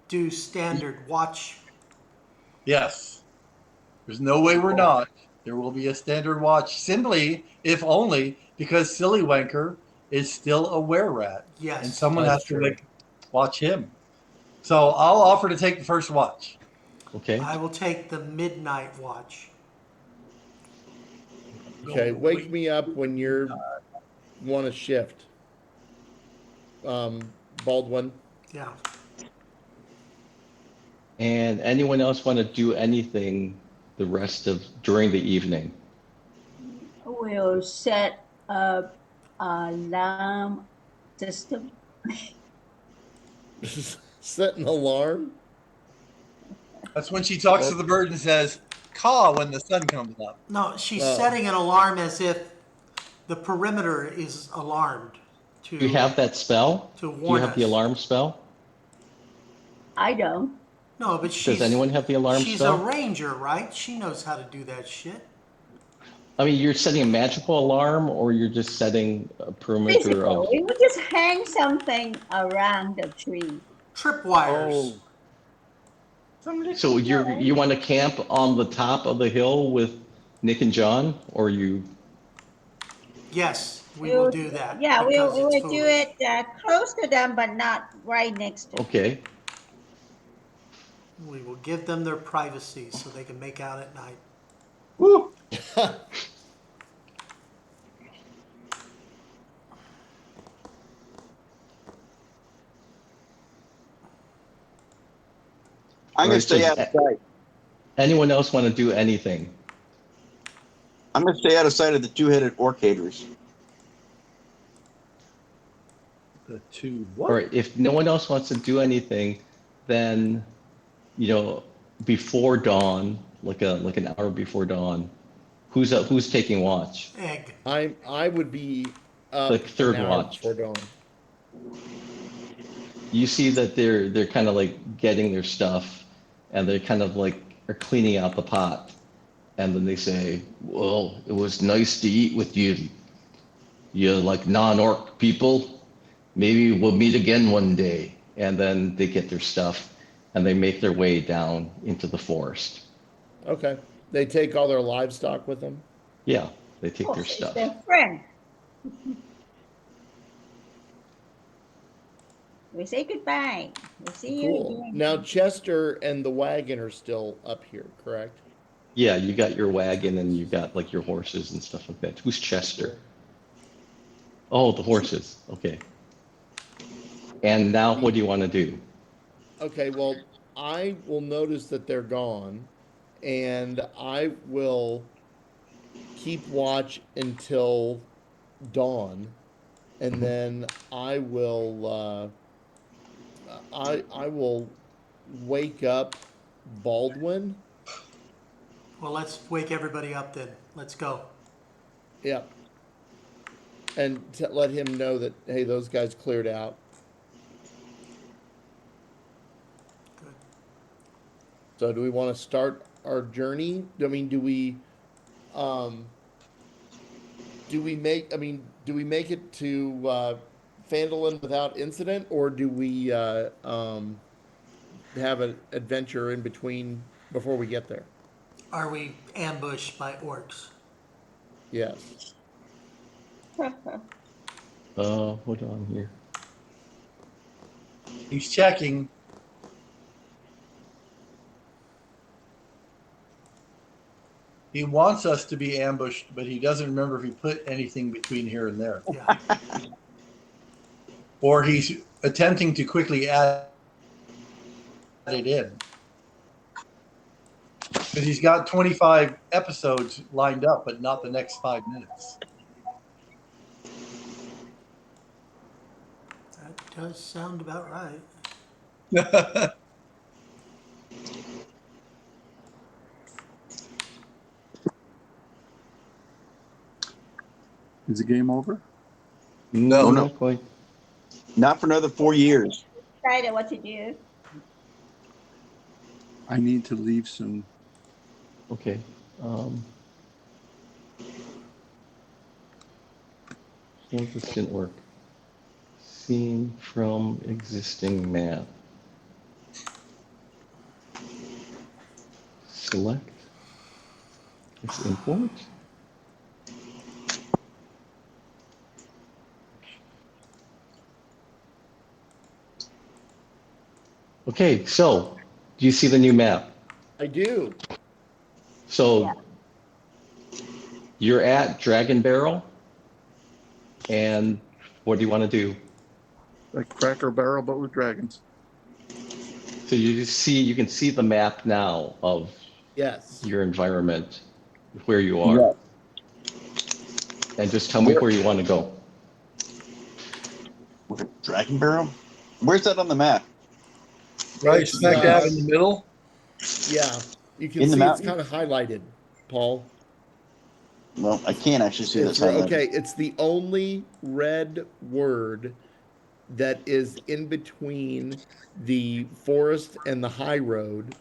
do standard watch. Yes. There's no way we're not. There will be a standard watch simply, if only, because Silly Wanker is still a were-rat. Yes. And someone That's has to true. watch him. So I'll offer to take the first watch. Okay. I will take the midnight watch. Okay, wake me up when you're want to shift. Baldwin. Yeah. And anyone else want to do anything the rest of during the evening? We'll set up alarm system. Set an alarm. That's when she talks to the bird and says, caw when the sun comes up. No, she's setting an alarm as if the perimeter is alarmed. Do you have that spell? To Do you warn have the us. alarm spell? I don't. No, but she's. Does anyone have the alarm She's spell? a ranger, right? She knows how to do that shit. I mean, you're setting a magical alarm, or you're just setting a perimeter of. Basically, we just hang something around the tree. Tripwires. So you want to camp on the top of the hill with Nick and John, or you? Yes, we will do that. Yeah, we because will it's do foolish. it close to them, but not right next to. Okay. We will give them their privacy so they can make out at night. Woo! I'm going Right, to stay so- out of sight. Anyone else want to do anything? I'm going to stay out of sight of the two-headed orc haters. The two All right. If no one else wants to do anything, then, before dawn, like an hour before dawn, who's taking watch? Egg. I would be up Like third an hour watch. before dawn. You see that they're kind of like getting their stuff, and they kind of like are cleaning out the pot, and then they say, "Well, it was nice to eat with you. You like non-orc people. Maybe we'll meet again one day." And then they get their stuff, and they make their way down into the forest. Okay. They take all their livestock with them. Yeah, they take Oh, their it's stuff. their friend. We say goodbye. We'll see you Cool. again. Now Chester and the wagon are still up here, correct? Yeah, you got your wagon and you got like your horses and stuff like that. Who's Chester? Oh, the horses. Okay. And now what do you want to do? Okay, well, I will notice that they're gone, and I will keep watch until dawn, and then I will I will wake up Baldwin. Well, let's wake everybody up then. Let's go. Yeah. And let him know that, hey, those guys cleared out. Good. So do we want to start our journey? I mean, do we make it to Phandalin without incident, or do we have an adventure in between before we get there? Are we ambushed by orcs? Yes. Hold on here. He's checking. He wants us to be ambushed, but he doesn't remember if he put anything between here and there. Yeah. Or he's attempting to quickly add it in. Because he's got 25 episodes lined up, but not the next 5 minutes. That does sound about right. Is the game over? No, no. not quite. Not for another 4 years. Decided what to do. I need to leave soon. Okay. So this didn't work. Seen from existing map. select. Let's import. Okay, so do you see the new map? I do. So Yeah. you're at Dragon Barrel, and what do you want to do? Like Cracker Barrel, but with dragons. So you can see the map now of Yes. your environment, where you are, Yeah. and just tell me where you want to go. With a dragon barrel? Where's that on the map? Right It's, smack dab in the middle. Yeah. You can In the see it's mountain? kind of highlighted, Paul. Well, I can't actually see this. Okay, it's the only red word that is in between the forest and the high road,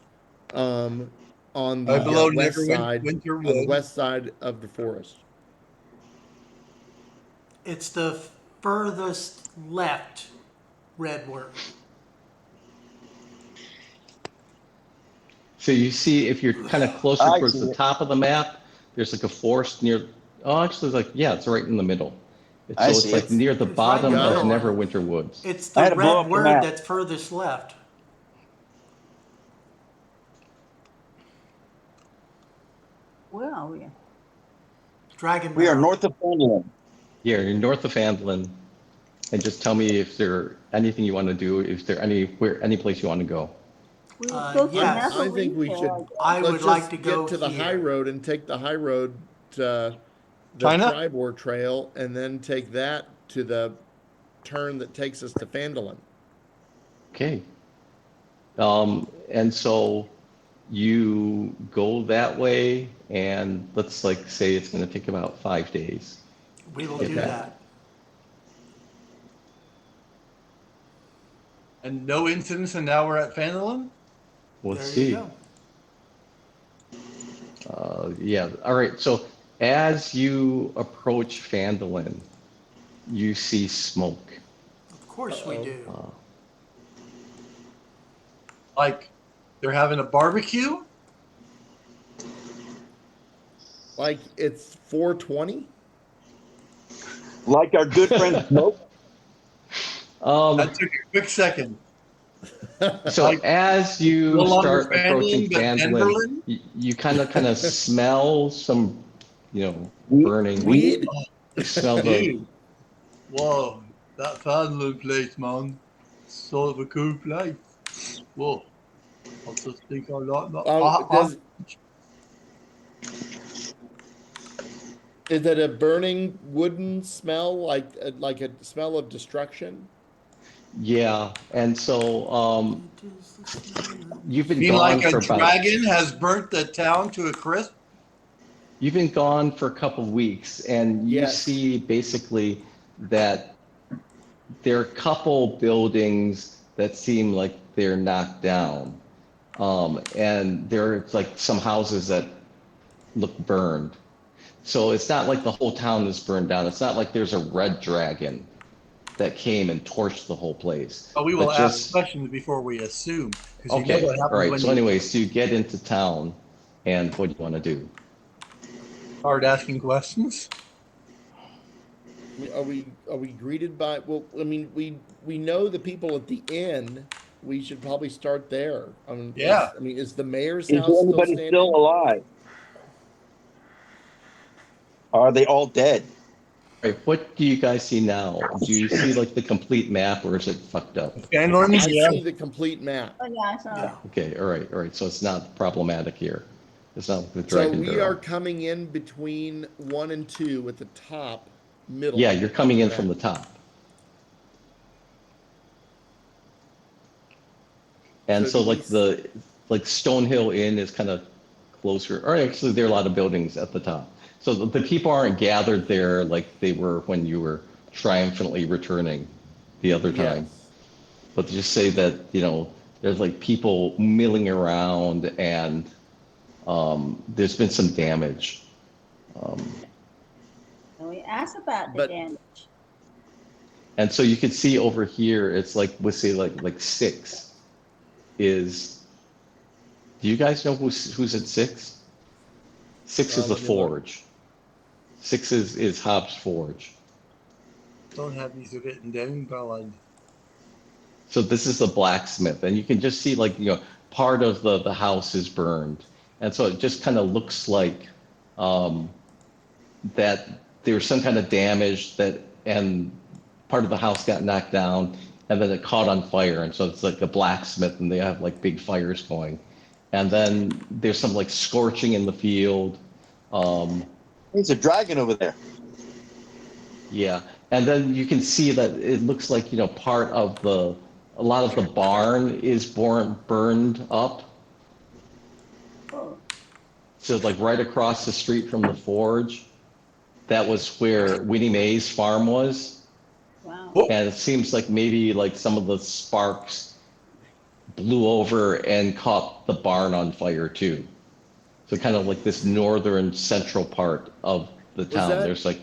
on the Right below west side, Winter on the Wood. west side of the forest. It's the furthest left red word. So you see, if you're kind of closer I towards see the it. top of the map, there's like a forest near. Oh, actually, like yeah, it's right in the middle. I So see it's like it. near the It's right in bottom the of middle. Neverwinter Woods. It's I had the to blow red up the word map. that's furthest left. Where are we? Dragon We are Barrel. north of Phandalin. Yeah, you're north of Phandalin, and just tell me if there anything you want to do. If there any place you want to go. We Uh, go to yes. I think we should. Neverwinter. I Let's would like just to go get to the high here. road and take the high road to the China? Tribor Trail, and then take that to the turn that takes us to Phandalin. Okay. And so you go that way, and let's like say it's going to take about 5 days. We will Get do that. that. And no incidents, and now we're at Phandalin? Let's There you see. go. Yeah. All right. So as you approach Phandalin, you see smoke. Of course we do. Like they're having a barbecue? Like it's 4:20. Like our good friend Smoke. That took a quick second. So Like, as no you longer start approaching Phandalin, but Phandalin, Denverlin? you kind of smell some, burning. Weed. You smell the. Dude. Whoa, that Phandalin place, man. Sort of a cool place. Whoa. I just think I like that. Is it a burning wooden smell, like a smell of destruction? Yeah, and so you've been You mean gone like a for about. dragon has burnt the town to a crisp? You've been gone for a couple of weeks, and you Yes. see basically that there are a couple buildings that seem like they're knocked down, and there's like some houses that look burned. So it's not like the whole town is burned down. It's not like there's a red dragon that came and torched the whole place. But we will But ask just questions before we assume. Because you know okay, what happens all right. when So you anyways, so you get into town, and what do you want to do? start asking questions. I mean, are we greeted by? Well, I mean, we know the people at the inn. We should probably start there. Yeah. Is the mayor's Is house there still anybody standing? still alive? Are they all dead? All right, what do you guys see now? Do you see like the complete map, or is it fucked up? Phandalin, I yeah. see the complete map. Oh, yeah, so Yeah. Okay, all right. So it's not problematic here. It's not the So dragon we barrel. are coming in between 1 and 2 at the top, middle. Yeah, you're coming in of from the that. top. And So so do we like Stonehill Inn is kind of closer, or actually there are a lot of buildings at the top. So the people aren't gathered there like they were when you were triumphantly returning the other time. Yes. But just say that, there's like people milling around, and there's been some damage. we asked about the But- damage. And so you can see over here, it's like, let's say like 6 is Do you guys know who's at 6? 6 is the Let me look. forge. 6 is Hobbs' forge. Don't have these written down, Garland. So this is the blacksmith, and you can just see like part of the house is burned, and so it just kind of looks like that there's some kind of damage and part of the house got knocked down, and then it caught on fire, and so it's like a blacksmith, and they have like big fires going, and then there's some like scorching in the field. There's a dragon over there. Yeah, and then you can see that it looks like part of a lot of the barn is burned up. So like right across the street from the forge, that was where Winnie Mae's farm was. Wow. And it seems like maybe like some of the sparks blew over and caught the barn on fire too. So kind of like this northern central part of the town. There's like.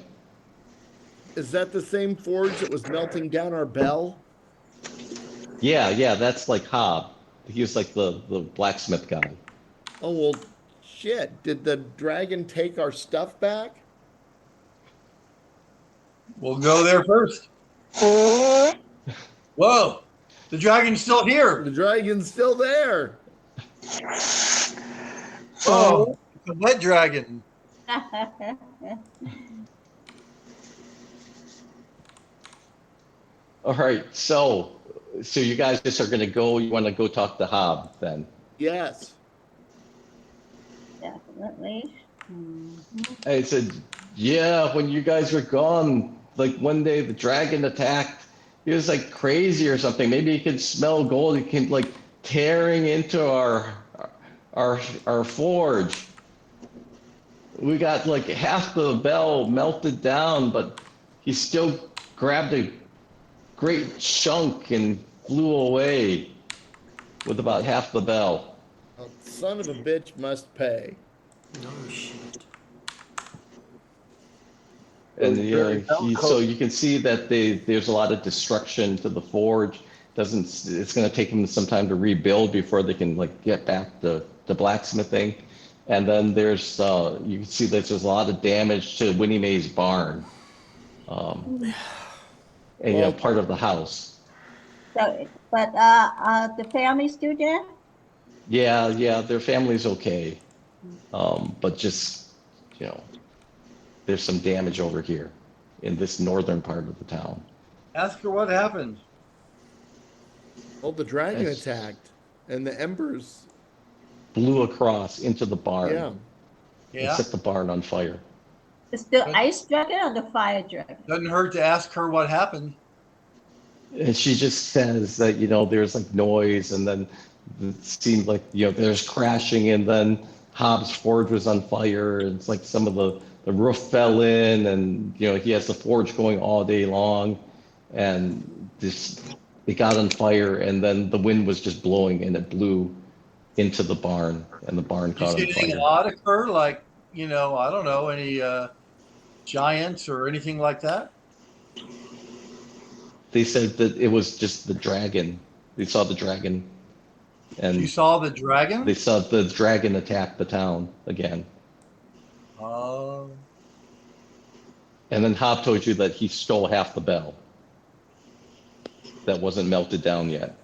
Is that the same forge that was melting down our bell? Yeah, that's like Hob. He was like the blacksmith guy. Oh, well, shit. Did the dragon take our stuff back? We'll go there first. Whoa, the dragon's still here. The dragon's still there. Oh, it's a wet dragon. All right, so you guys just are gonna go. You want to go talk to Hob then? Yes. Definitely. I said, yeah. When you guys were gone, like one day the dragon attacked. He was like crazy or something. Maybe he could smell gold. He came like tearing into our forge. We got like half the bell melted down, but he still grabbed a great chunk and flew away with about half the bell. Well, son of a bitch must pay. No shit. And so you can see that there's a lot of destruction to the forge. It's going to take them some time to rebuild before they can like get back to blacksmithing. And then there's you can see that there's a lot of damage to Winnie Mae's barn. And part of the house. So, but the family still there? Yeah, their family's okay. But just, there's some damage over here in this northern part of the town. Ask her what happened. Well, the dragon attacked, and the embers blew across into the barn. Yeah. And set the barn on fire. It's the ice dragon or the fire dragon? Doesn't hurt to ask her what happened. And she just says that, there's like noise, and then it seemed like, there's crashing, and then Hobbs' forge was on fire, and it's like some of the roof fell in, and, he has the forge going all day long, and it got on fire, and then the wind was just blowing, and it blew into the barn, and the barn caught on Did you see anything fire. odd occur? Like, I don't know, any giants or anything like that? They said that it was just the dragon. They saw the dragon. And You saw the dragon? they saw the dragon attack the town again. Oh. And then Hob told you that he stole half the bell that wasn't melted down yet.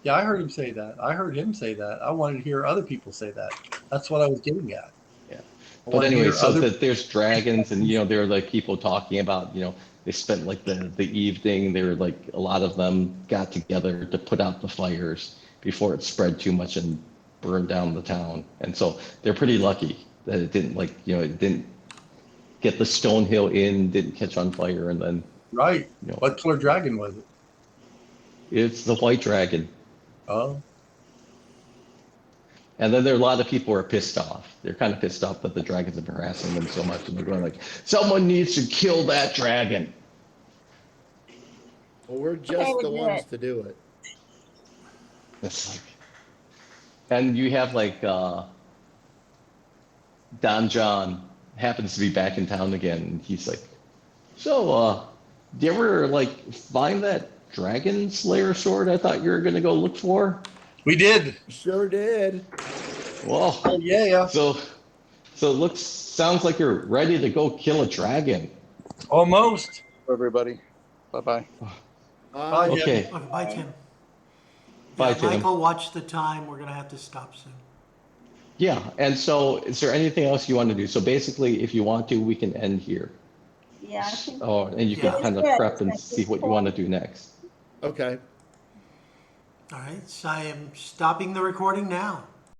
Yeah, I heard him say that. I wanted to hear other people say that. That's what I was getting at. Yeah. I But wanted to anyway, hear so other- that there's dragons, and there are like people talking about, they spent like the evening. They were like, a lot of them got together to put out the fires before it spread too much and burned down the town. And so they're pretty lucky that it didn't it didn't get the stone hill in, didn't catch on fire, and then Right. What color dragon was it? it's the white dragon. Oh. And then there are a lot of people who are pissed off. They're kind of pissed off that the dragons have been harassing them so much, and they're going like, someone needs to kill that dragon. Well, we're just we'll the do ones it. to do it. It's like, and you have like Don John happens to be back in town again, and he's like, so do you ever like find that dragon slayer sword I thought you were gonna go look for? We did. Sure did. Well, Oh, yeah. so sounds like you're ready to go kill a dragon. Almost. Everybody. Bye-bye. Bye, Jim. Okay, Okay, bye, Tim. Bye, Yeah, Tim. Michael, watch the time. We're gonna have to stop soon. yeah. And so, is there anything else you want to do? So basically, if you want to, we can end here. Yeah, I think Oh, and you Yeah. can kind of It's good. prep and It's see what you want to do next. Okay. All right, so I am stopping the recording now.